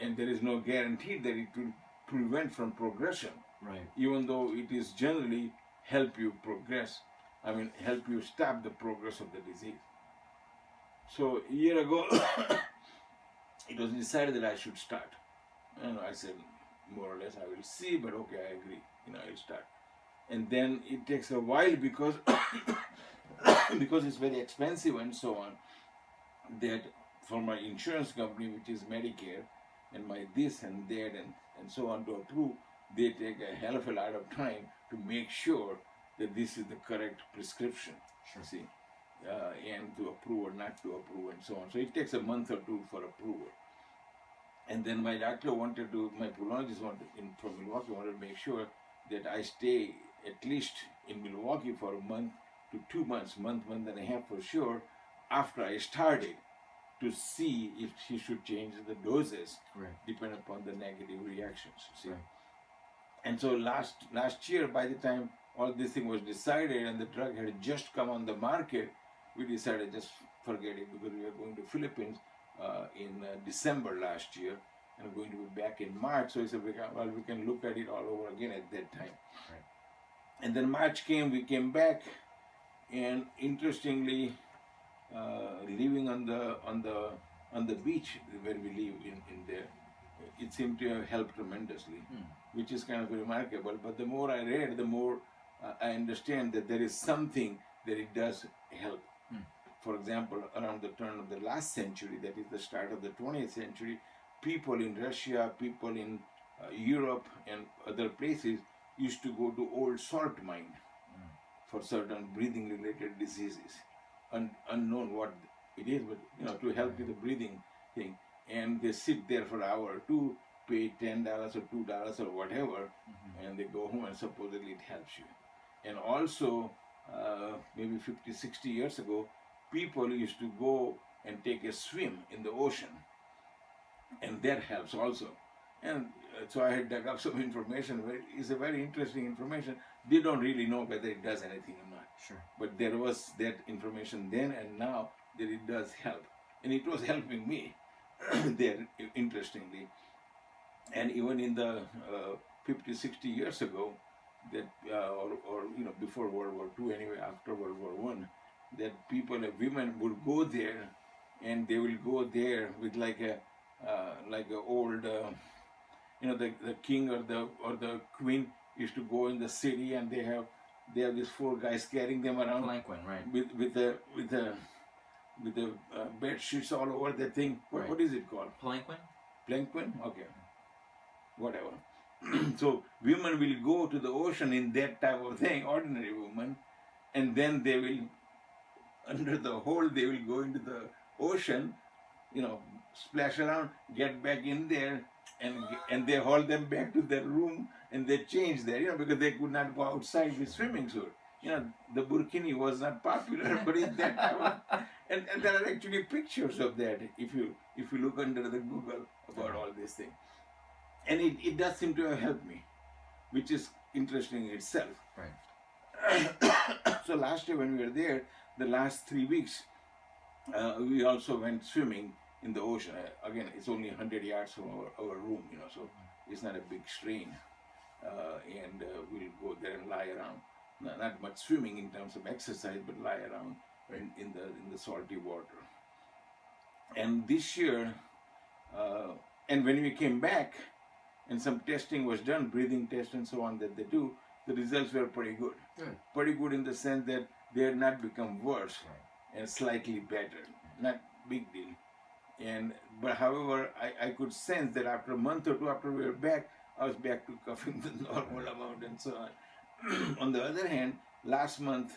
And there is no guarantee that it will prevent from progression. Right. Even though it is generally help you progress. Help you stop the progress of the disease. So a year ago, it was decided that I should start. I said, more or less, I will see, but okay, I agree. I'll start. And then it takes a while because it's very expensive and so on, that for my insurance company, which is Medicare, and my this and that and so on to approve, they take a hell of a lot of time to make sure that this is the correct prescription, see, and to approve or not to approve and so on. So it takes a month or two for approval. And then my pulmonologist from Milwaukee wanted to make sure that I stay at least in Milwaukee for a month to 2 months, month and a half for sure, after I started, to see if he should change the doses, depending upon the negative reactions, see. Right. And so last year, by the time all this thing was decided and the drug had just come on the market, we decided just forget it because we were going to Philippines in December last year, and I'm going to be back in March. So he said, well, we can look at it all over again at that time. Right. And then March came, we came back, and interestingly, living on the beach where we live in there, it seemed to have helped tremendously, which is kind of remarkable. But the more I read, the more I understand that there is something that it does help. For example, around the turn of the last century, that is the start of the 20th century, people in Russia, people in Europe and other places used to go to old salt mine for certain breathing related diseases. Unknown what it is, but to help with the breathing thing. And they sit there for an hour or two, pay $10 or $2 or whatever, and they go home and supposedly it helps you. And also, maybe 50, 60 years ago, people used to go and take a swim in the ocean, and that helps also. And so I had dug up some information. It's a very interesting information. They don't really know whether it does anything or not. Sure. But there was that information then and now that it does help. And it was helping me there, interestingly. And even in the 50, 60 years ago, that or before World War II anyway, after World War I, that people, women would go there, and they will go there with like a old, the king or the queen used to go in the city, and they have these 4 guys carrying them around. Palanquin, right? With the bed sheets all over the thing. What is it called? Palanquin? Plankton? Okay. Whatever. So women will go to the ocean in that type of thing, ordinary women, and then they will, under the hole, they will go into the ocean, splash around, get back in there, and they haul them back to their room, and they change there, because they could not go outside with swimming suit. The burkini was not popular, but in that time, and there are actually pictures of that if you look under the Google about all these things. And it does seem to have helped me, which is interesting in itself. Right. So last year when we were there, the last 3 weeks, we also went swimming in the ocean. Again, it's only 100 yards from our room, so it's not a big strain. And we'll go there and lie around. Not much swimming in terms of exercise, but lie around in the salty water. And this year, and when we came back, and some testing was done, breathing test and so on that they do, the results were pretty good. Pretty good in the sense that they had not become worse and slightly better. Not big deal. But however, I could sense that after a month or two after we were back, I was back to coughing the normal amount and so on. On the other hand, last month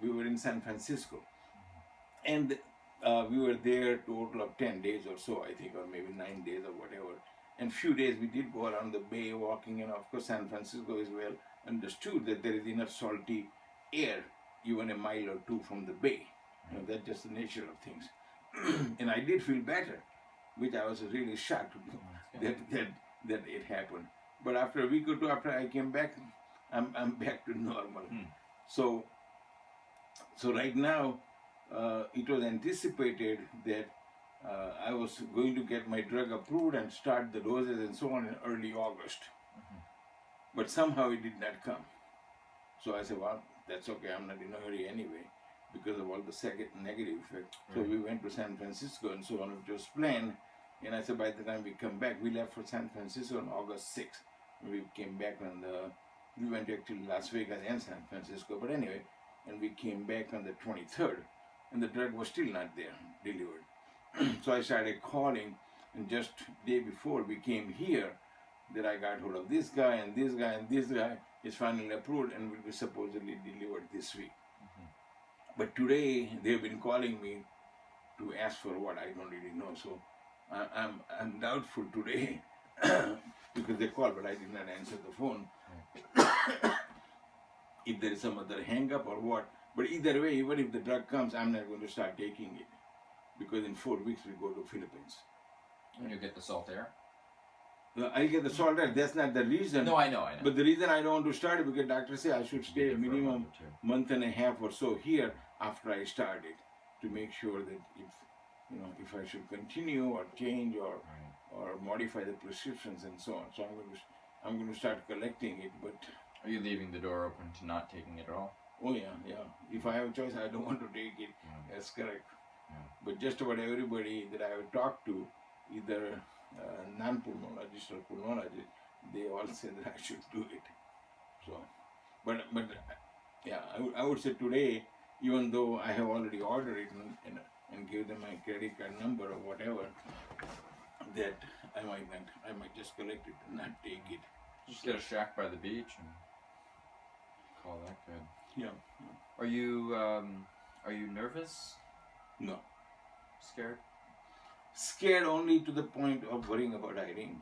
we were in San Francisco, and we were there a total of 10 days or so, I think, or maybe 9 days or whatever. And few days we did go around the bay walking, and of course San Francisco is well understood that there is enough salty air even a mile or two from the bay. That's just the nature of things. And I did feel better, which I was really shocked that it happened. But after a week or two after I came back, I'm back to normal. So right now, it was anticipated that I was going to get my drug approved and start the doses and so on in early August. But somehow it did not come. So I said, well, that's okay, I'm not in a hurry anyway, because of all the second negative effects. So we went to San Francisco and so on, which was planned. And I said, by the time we come back, we left for San Francisco on August 6th. We came back we went to actually Las Vegas and San Francisco, but anyway, and we came back on the 23rd, and the drug was still not there, delivered. So I started calling, and just day before we came here, that I got hold of this guy and this guy and this guy is finally approved and will be supposedly delivered this week. But today they've been calling me to ask for what I don't really know. So I'm doubtful today because they called, but I did not answer the phone. If there is some other hang up or what. But either way, even if the drug comes, I'm not going to start taking it, because in 4 weeks we go to Philippines. And you get the salt air? I get the salt air. That's not the reason. No, I know. But the reason I don't want to start it, because doctors say I should stay a minimum month and a half or so here after I start it, to make sure that if I should continue or change or Right. or modify the prescriptions and so on. So I'm going to start collecting it. But Are you leaving the door open to not taking it at all? oh yeah. If I have a choice, I don't want to take it. Yeah. That's correct. Yeah. But just about everybody that I have talked to, either non-pulmonologist or pulmonologist, they all say that I should do it. So, but yeah, I would say today, even though I have already ordered it and give them my credit card number or whatever, that I might just collect it and not take it. Just get a shack by the beach and call that good. Yeah. Are you nervous? No. Scared? Scared only to the point of worrying about Irene.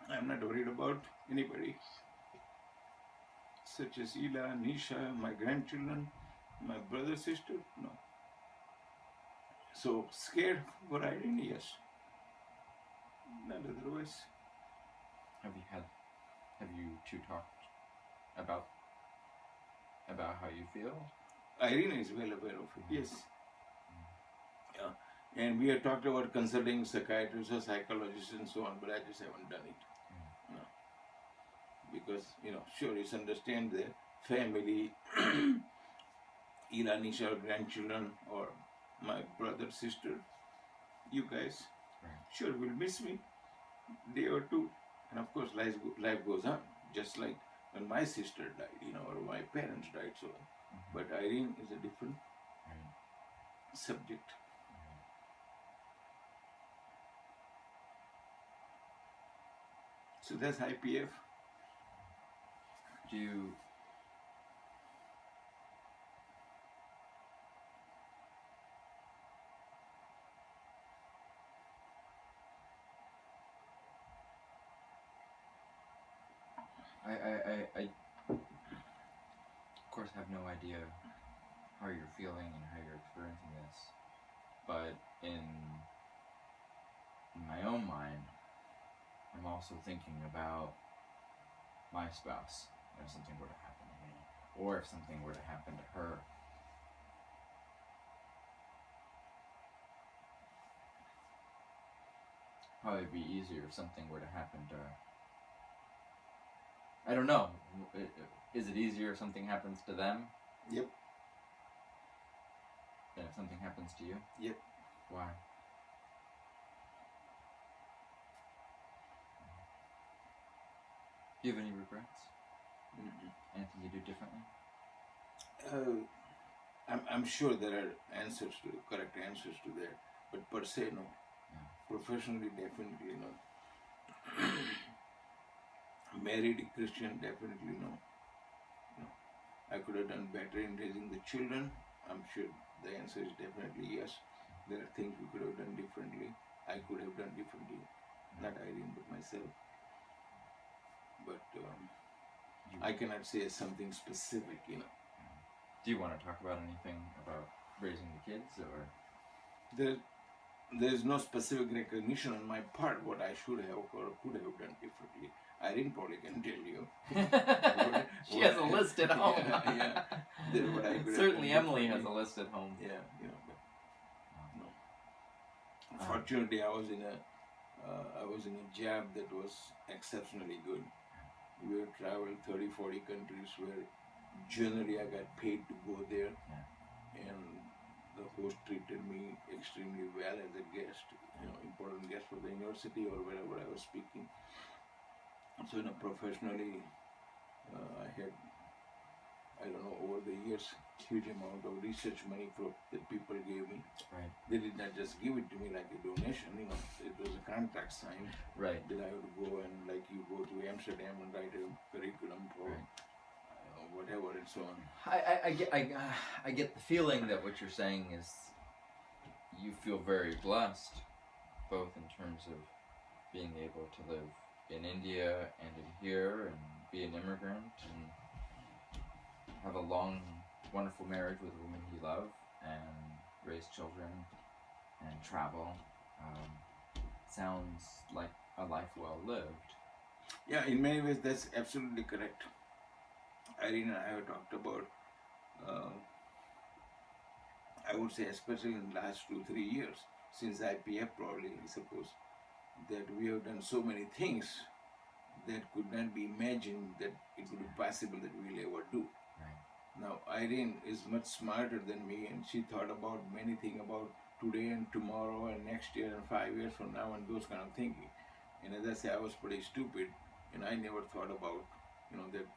I'm not worried about anybody, such as Ila, Nisha, my grandchildren, my brother, sister. No. So scared for Irene, yes. Not otherwise. Have you two talked about how you feel? Irene is well aware of it, yes. Yeah. And we have talked about consulting psychiatrists or psychologists and so on, but I just haven't done it. No. Because, sure, you understand the family, Ila, Nisha, grandchildren, or my brother, sister, you guys, Right. sure will miss me day or two. And of course, life goes on, just like when my sister died, or my parents died, so on. But Irene is a different Right. subject. So that's IPF. Do you I of course have no idea how you're feeling and how you're experiencing this, but in my own mind, I'm also thinking about my spouse. If something were to happen to me, or if something were to happen to her. Probably be easier if something were to happen to. I don't know. Is it easier if something happens to them Yep. than if something happens to you? Yep. Why? Do you have any regrets? Anything you do differently? I'm sure there are correct answers to that, but per se, no. Yeah. Professionally, definitely no. Married Christian, definitely no. I could have done better in raising the children. I'm sure the answer is definitely yes. There are things we could have done differently. I could have done differently. Not Irene, but myself. But I cannot say something specific, Do you want to talk about anything about raising the kids, or? There is no specific recognition on my part what I should have or could have done differently. Irene probably can tell you. She has a list at home. Yeah. Then what I could have Certainly done Emily has a differently. list at home. Yeah, but no. Fortunately, I was in a job that was exceptionally good. We have traveled 30, 40 countries where generally I got paid to go there, and the host treated me extremely well as a guest, important guest for the university or wherever I was speaking. So, professionally, I had, I don't know, over the years, huge amount of research money that people gave me. Right. They did not just give it to me like a donation, it was a contract signed. Right. That I would go and, like, you go to Amsterdam and write a curriculum for whatever and so on. I get the feeling that what you're saying is you feel very blessed, both in terms of being able to live in India and in here and be an immigrant and have a long, wonderful marriage with a woman you love and raise children and travel. Sounds like a life well lived. Yeah, in many ways that's absolutely correct. Irene and I have talked about I would say especially in the last 2-3 years, since IPF probably, I suppose, that we have done so many things that could not be imagined that it would be possible that we'll ever do. Right. Now, Irene is much smarter than me, and she thought about many things about today and tomorrow and next year and 5 years from now and those kind of thinking. And as I say, I was pretty stupid, and I never thought about, that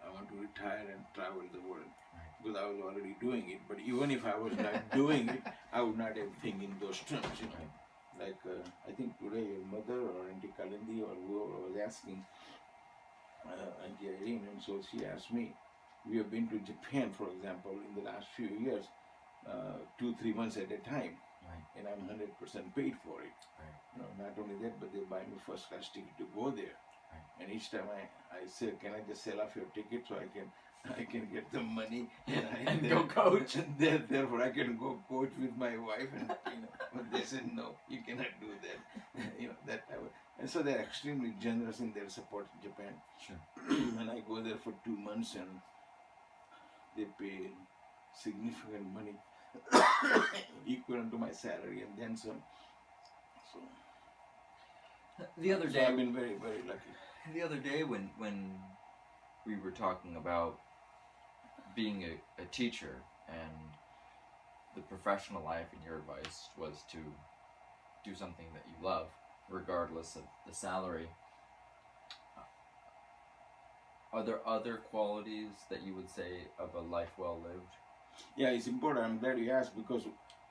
I want to retire and travel the world, because I was already doing it. But even if I was not doing it, I would not have think in those terms, Like I think today your mother or Auntie Kalindi or whoever was asking Auntie Irene, and so she asked me. We have been to Japan, for example, in the last few years, 2-3 months at a time, Right. and I'm 100% paid for it. Right. Not only that, but they buy me first class ticket to go there. Right. And each time I say, can I just sell off your ticket so I can get the money and go coach. And therefore I can go coach with my wife, and but they said no, you cannot do that. That type of, and so they're extremely generous in their support in Japan. Sure. And I go there for 2 months, and they pay significant money equivalent to my salary and then some. So The other So day, I've been very, very lucky. the other day when we were talking about being a teacher and the professional life, and your advice was to do something that you love, regardless of the salary. Are there other qualities that you would say of a life well lived? Yeah, it's important. I'm glad you asked, because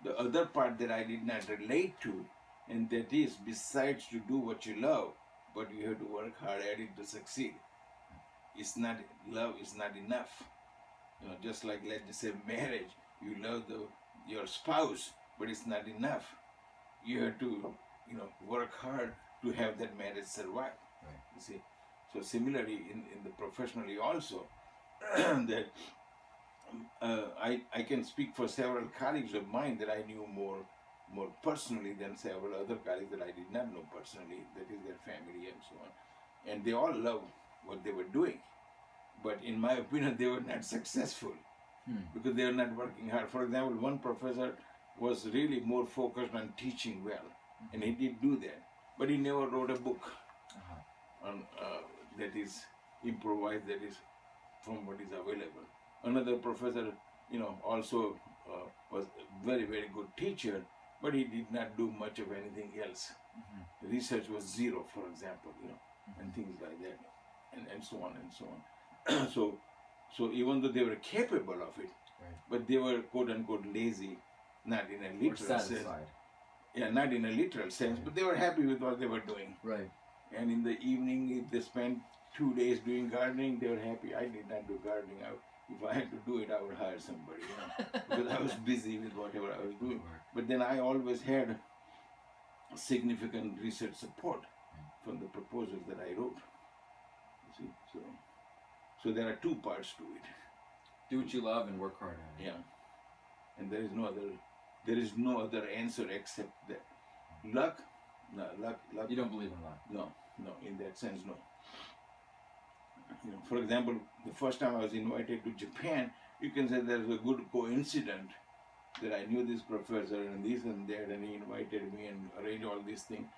the other part that I did not relate to, and that is, besides to do what you love, but you have to work hard at it to succeed. It's not, love is not enough. Just like, let's just say marriage, you love your spouse, but it's not enough. You have to, work hard to have that marriage survive. Right. You see. So similarly, in the professionally also, that I can speak for several colleagues of mine that I knew more personally than several other colleagues that I did not know personally, that is their family and so on. And they all loved what they were doing. But in my opinion, they were not successful because they were not working hard. For example, one professor was really more focused on teaching well, and he did do that. But he never wrote a book on that is improvised, that is from what is available. Another professor, also was a very, very good teacher, but he did not do much of anything else. Research was zero, for example, and things like that, and so on and so on. So even though they were capable of it, Right. but they were quote unquote lazy, not in a Or literal sense. satisfied. Yeah, not in a literal sense, but they were happy with what they were doing. Right. And in the evening, if they spent 2 days doing gardening, they were happy. I did not do gardening. If I had to do it, I would hire somebody, because I was busy with whatever I was doing. But then I always had significant research support from the proposals that I wrote. You see, so there are two parts to it. Do what you love and work hard at it. Yeah, and there is no other answer except that. Luck. You don't believe in luck. No, in that sense, no. For example, the first time I was invited to Japan, you can say there was a good coincidence that I knew this professor and this and that, and he invited me and arranged all these things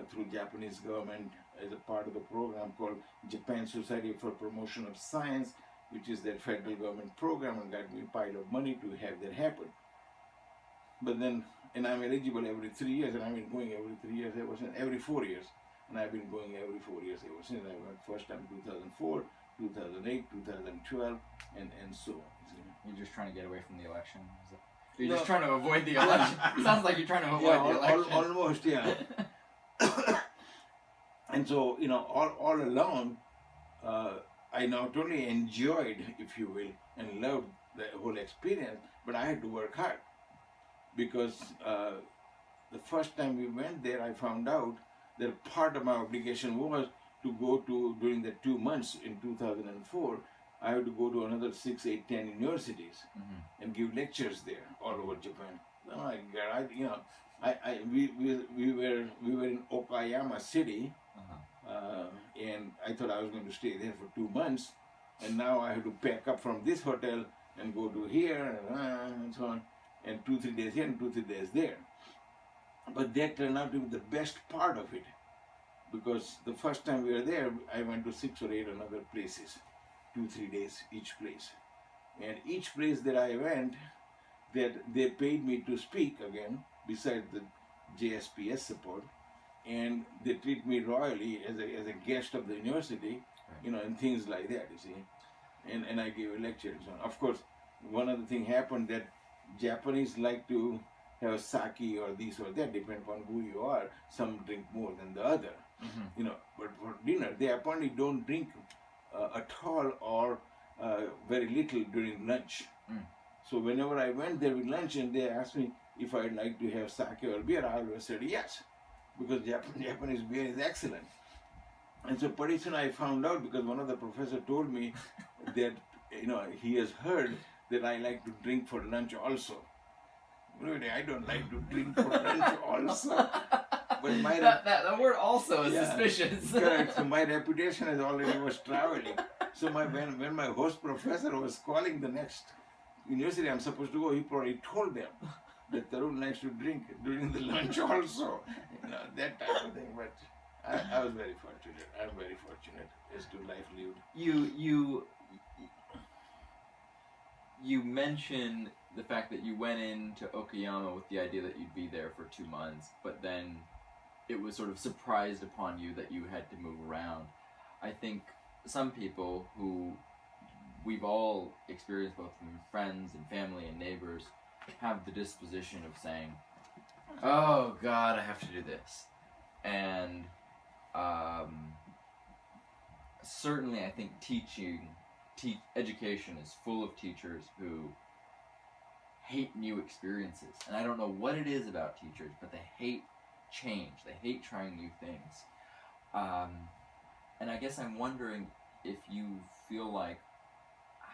through Japanese government as a part of the program called Japan Society for Promotion of Science, which is their federal government program, and got me a pile of money to have that happen. But then, and I'm eligible every 3 years, and I've been going every 3 years ever since, every 4 years. And I've been going every 4 years ever since. I went first time 2004, 2008, 2012, and so on. You're just trying to get away from the election? You're just trying to avoid the election? Sounds like you're trying to avoid the election. Almost, yeah. And so, all along, I not only enjoyed, if you will, and loved the whole experience, but I had to work hard. Because the first time we went there, I found out that part of my obligation was to go to, during the 2 months in 2004, I had to go to another 6, 8, 10 universities and give lectures there all over Japan. Oh my God, we were in Okayama City, and I thought I was going to stay there for 2 months, and now I had to pack up from this hotel and go to here and so on. and 2-3 days here and 2-3 days there. But that turned out to be the best part of it, because the first time we were there, I went to 6 or 8 another places, 2-3 days each place, and each place that I went, that they paid me to speak again, besides the JSPS support, and they treat me royally as a guest of the university, and things like that, you see. And I gave a lecture and so on. Of course, one other thing happened that Japanese like to have sake or this or that, depending upon who you are. Some drink more than the other, But for dinner, they apparently don't drink at all or very little during lunch. So whenever I went there with lunch and they asked me if I'd like to have sake or beer, I always said yes, because Japanese beer is excellent. And so pretty soon I found out, because one of the professors told me that he has heard that I like to drink for lunch also. Really, I don't like to drink for lunch also. But my that word also is suspicious. Correct. So my reputation as already was traveling. So when my host professor was calling the next university I'm supposed to go, he probably told them that Tarun likes to drink during the lunch also. That type of thing. But I was very fortunate. I'm very fortunate as to life lived. You mentioned the fact that you went into Okayama with the idea that you'd be there for 2 months, but then it was sort of surprised upon you that you had to move around. I think some people who we've all experienced, both from friends and family and neighbors, have the disposition of saying, "Oh God, I have to do this," and certainly I think education is full of teachers who hate new experiences, and I don't know what it is about teachers, but they hate change. They hate trying new things, and I guess I'm wondering if you feel like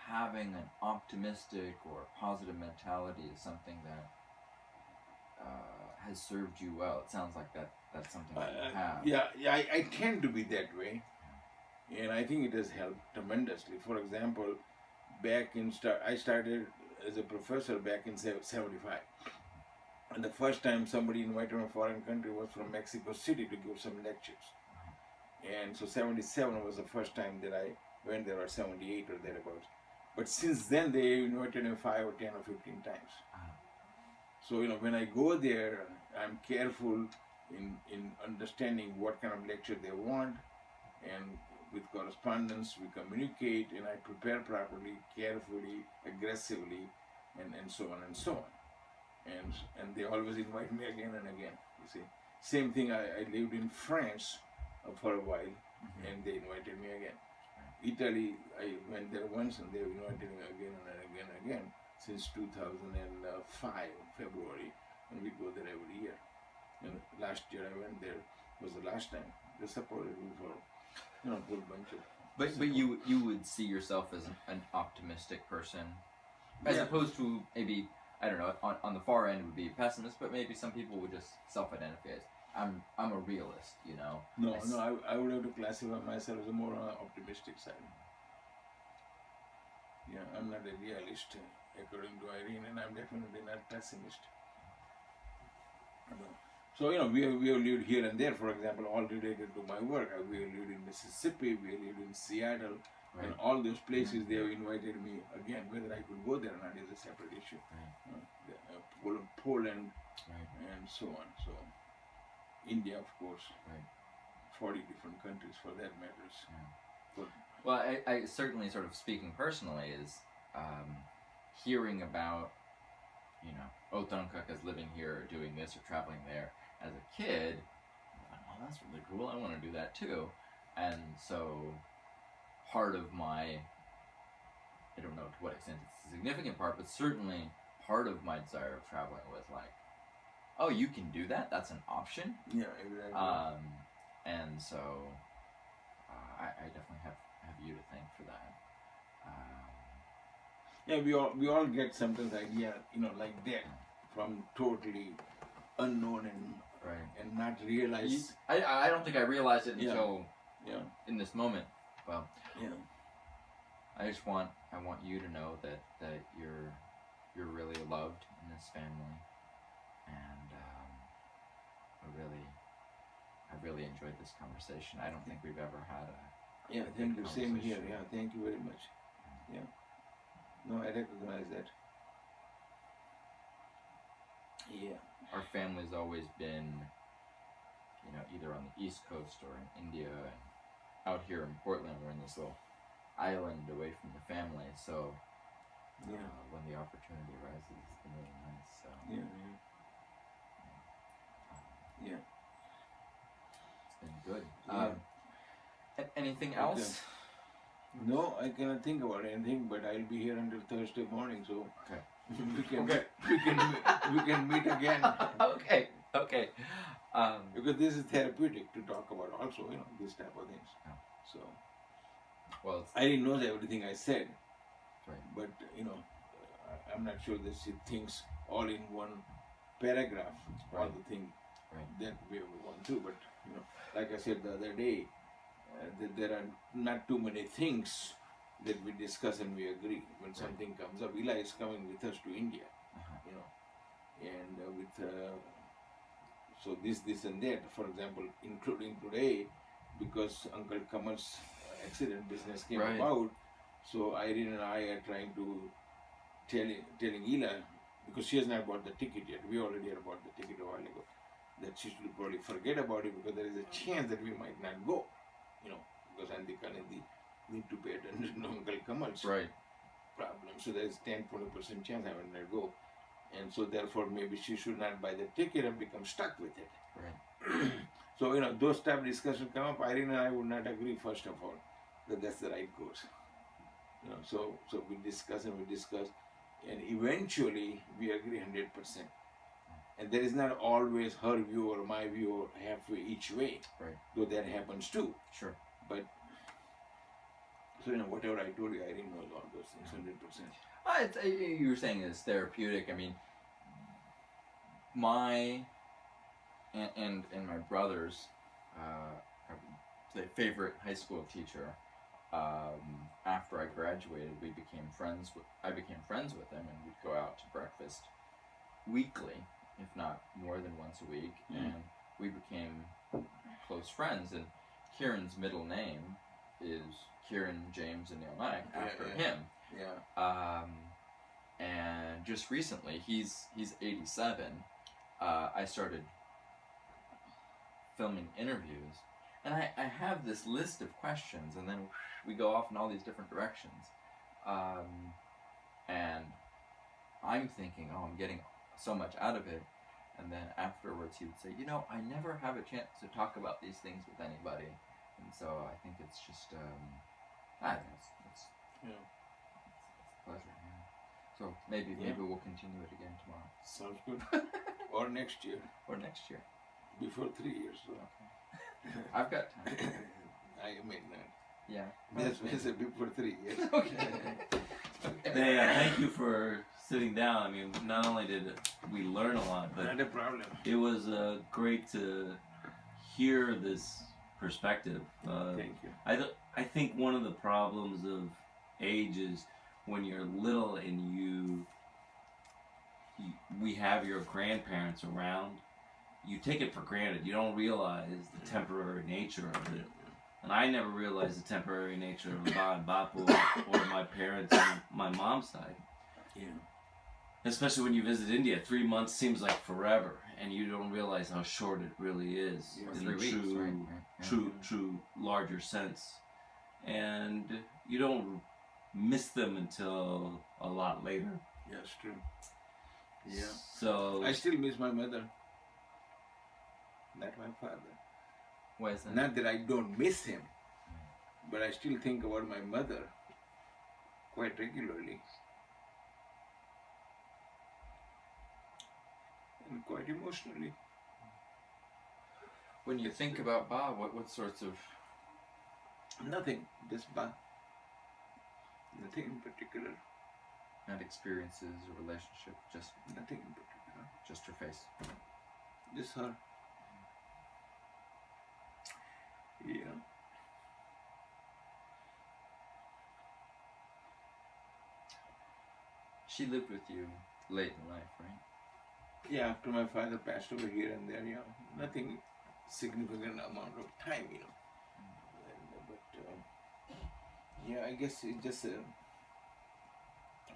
having an optimistic or positive mentality is something that has served you well. It sounds like that's something that you have. I tend to be that way, and I think it has helped tremendously. For example, I started as a professor back in 75, and the first time somebody invited from a foreign country was from Mexico City to give some lectures, and so 77 was the first time that I went there, or 78 or thereabouts. But since then, they invited me 5 or 10 or 15 times. So, when I go there, I'm careful in understanding what kind of lecture they want, and with correspondence, we communicate, and I prepare properly, carefully, aggressively, and so on and so on. And they always invite me again and again, you see. Same thing, I lived in France for a while, and they invited me again. Italy, I went there once and they invited me again and again and again since 2005, February, and we go there every year. And last year I went there, was the last time. They supported me for a good bunch of... But you would see yourself as an optimistic person, as opposed to maybe, I don't know, on the far end would be a pessimist, but maybe some people would just self-identify as, I'm a realist, No, I would have to classify myself as a more optimistic side. Yeah, I'm not a realist, according to Irene, and I'm definitely not pessimist. So, we have lived here and there, for example, all related to my work. We have lived in Mississippi, we have lived in Seattle, and all those places they have invited me again. Whether I could go there or not is a separate issue. Poland, and so on. So, India, of course, 40 different countries for that matters. Well, I certainly, sort of speaking personally, is hearing about, Tarun is living here or doing this or traveling there. As a kid, I'm like, oh, that's really cool, I want to do that too. And so part of my, I don't know to what extent it's a significant part, but certainly part of my desire of traveling was like, oh, you can do that? That's an option? Yeah, exactly. And so I definitely have you to thank for that. We all get sometimes idea, like that, from totally unknown and not realize. I don't think I realized it until in this moment. Well, I want you to know that you're you're really loved in this family, and I really enjoyed this conversation. I don't think we've ever had a Yeah, thank you. Same here. Yeah, thank you very much. Yeah. No, I recognize that. Yeah. Our family's always been, either on the East Coast or in India, and out here in Portland, we're in this little island away from the family. So when the opportunity arises, it's been really nice. So Yeah. it's been good. Yeah. Anything else? No, I cannot think about anything, but I'll be here until Thursday morning, so Okay. we can meet again. Okay. Because this is therapeutic to talk about also, this type of things. Yeah. So, Well, I didn't know everything I said, right. but I'm not sure that she thinks all in one paragraph, all Right. the thing Right. that we want to. But like I said the other day, that there are not too many things that we discuss and we agree. When something comes up, Eli is coming with us to India, and so this and that. For example, including today, because Uncle Kamal's accident business came Right. about, so Irene and I are trying to telling Ela, because she has not bought the ticket yet. We already had bought the ticket a while ago. That she should probably forget about it, because there is a chance that we might not go. Because Andika and Nidhi need to pay attention to Uncle Kamal's problem. So there is 10-20% chance I will not go. And so therefore maybe she should not buy the ticket and become stuck with it. Right. So those type of discussions come up. Irene and I would not agree, first of all, that that's the right course. So we discuss, and eventually we agree 100%. And there is not always her view or my view or halfway each way. Right. Though that happens too. Sure. But so whatever I told you, Irene knows all those things 100%. You were saying it's therapeutic. I mean, my and my brother's favorite high school teacher. After I graduated, I became friends with him, and we'd go out to breakfast weekly, if not more than once a week, and we became close friends. And Kieran's middle name is Kieran James Anil Naik after him. Yeah. And just recently, he's 87. I started filming interviews, and I have this list of questions, and then we go off in all these different directions. And I'm thinking, I'm getting so much out of it. And then afterwards he would say, I never have a chance to talk about these things with anybody. And so I think it's just, it's a pleasure. Yeah. So maybe we'll continue it again tomorrow. Sounds good. Or next year. Before 3 years. So. Okay. I've got time. I mean, yeah. That's before 3 years. Okay. Thank you for sitting down. I mean, not only did we learn a lot, but not a problem. It was great to hear this perspective. Thank you. I think one of the problems of age is when you're little and we have your grandparents around, you take it for granted. You don't realize the temporary nature of it. And I never realized the temporary nature of Ba and Bapu or my parents on my mom's side. Yeah. Especially when you visit India, 3 months seems like forever, and you don't realize how short it really is in 3 a weeks, true larger sense. And you don't miss them until a lot later. Yes, true. Yeah. So I still miss my mother, not my father. Why is that? Not that I don't miss him, but I still think about my mother quite regularly. And quite emotionally. When you think about Ba, what sorts of... Nothing, just Ba. Nothing in particular. Not experiences or relationship, just... Nothing in particular. Just her face. Just her. Yeah. She lived with you late in life, right? Yeah, after my father passed away here and there, yeah, nothing significant amount of time, you know. But yeah, I guess it's just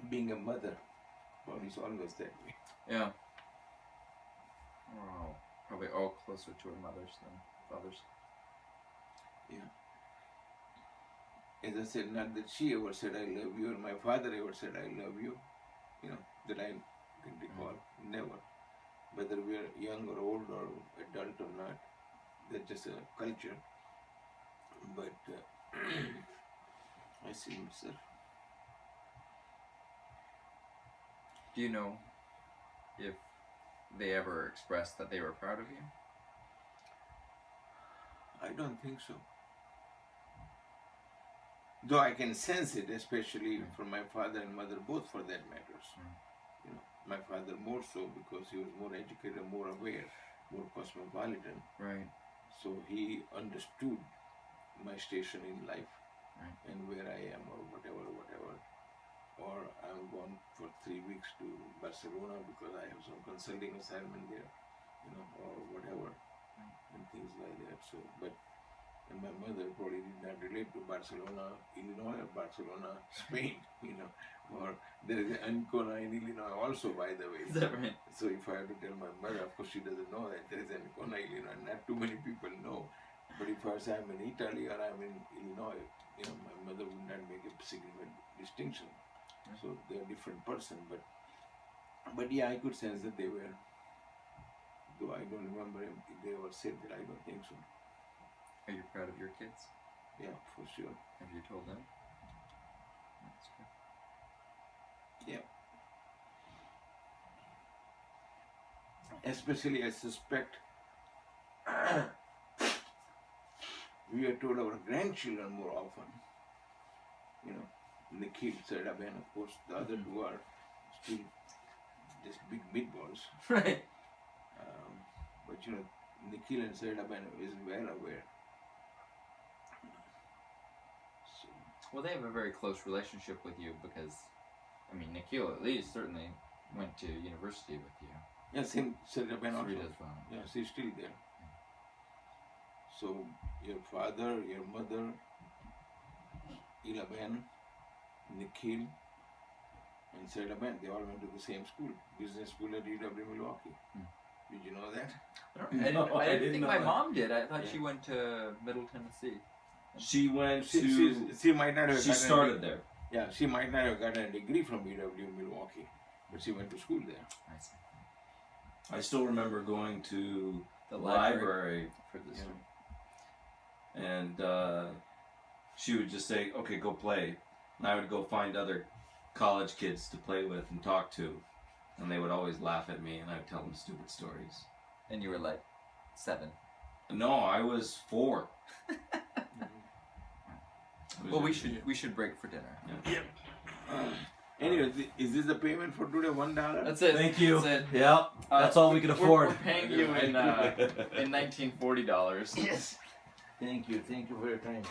being a mother, probably is always that way. Yeah. We're all probably all closer to our mothers than fathers. Yeah. As I said, not that she ever said I love you, or my father ever said I love you, you know, that I can recall. Never. Whether we are young or old or adult or not, that's just a culture. But I see myself. Do you know if they ever expressed that they were proud of you? I don't think so. Though I can sense it, especially from my father and mother, both for that matters. You know, my father more so because he was more educated, more aware, more cosmopolitan. Right. So he understood my station in life, right, and where I am or whatever. Or I'm gone for 3 weeks to Barcelona because I have some consulting assignment there, you know, or whatever, and things like that. So, but and my mother probably did not relate to Barcelona, Illinois, or Barcelona, Spain, you know, or there is an Ancona in Illinois also, by the way. Is that right? So if I have to tell my mother, of course she doesn't know that there is an Ancona, Illinois. Not too many people know. But if I say I'm in Italy or I'm in Illinois, you know, my mother would not make a significant distinction. So they're a different person. But yeah, I could sense that they were. Though I don't remember if they ever said that. I don't think so. Are you proud of your kids? Yeah, for sure. Have you told them? That's good. Yeah. Especially, I suspect we are told our grandchildren more often. You know, Nikhil, Sardaban, of course, the other two are still just big meatballs. Right. But you know, Nikhil and Sardaban is well aware. So, well, they have a very close relationship with you because, I mean, Nikhil at least certainly went to university with you. yeah, same Sardaban also. Srita as well. Yeah, she's still there. So your father, your mother, Ilaban, Nikhil, and Sardaban, they all went to the same school, business school at UW Milwaukee. Did you know that? I didn't think my mom did. I thought she went to Middle Tennessee. She went She might not have. She started there. Yeah, she might not have gotten a degree from UW Milwaukee, but she went to school there. I see. I still remember going to The library for this. and she would just say, "Okay, go play," and I would go find other college kids to play with and talk to, and they would always laugh at me, and I would tell them stupid stories. And you were like 7. No, I was 4. Well, we should break for dinner. Yeah. Anyway, is this the payment for today? $1? That's it. Thank you. That's it. Yep, that's all we can afford. We're paying you in $1940. Yes. Thank you for your time.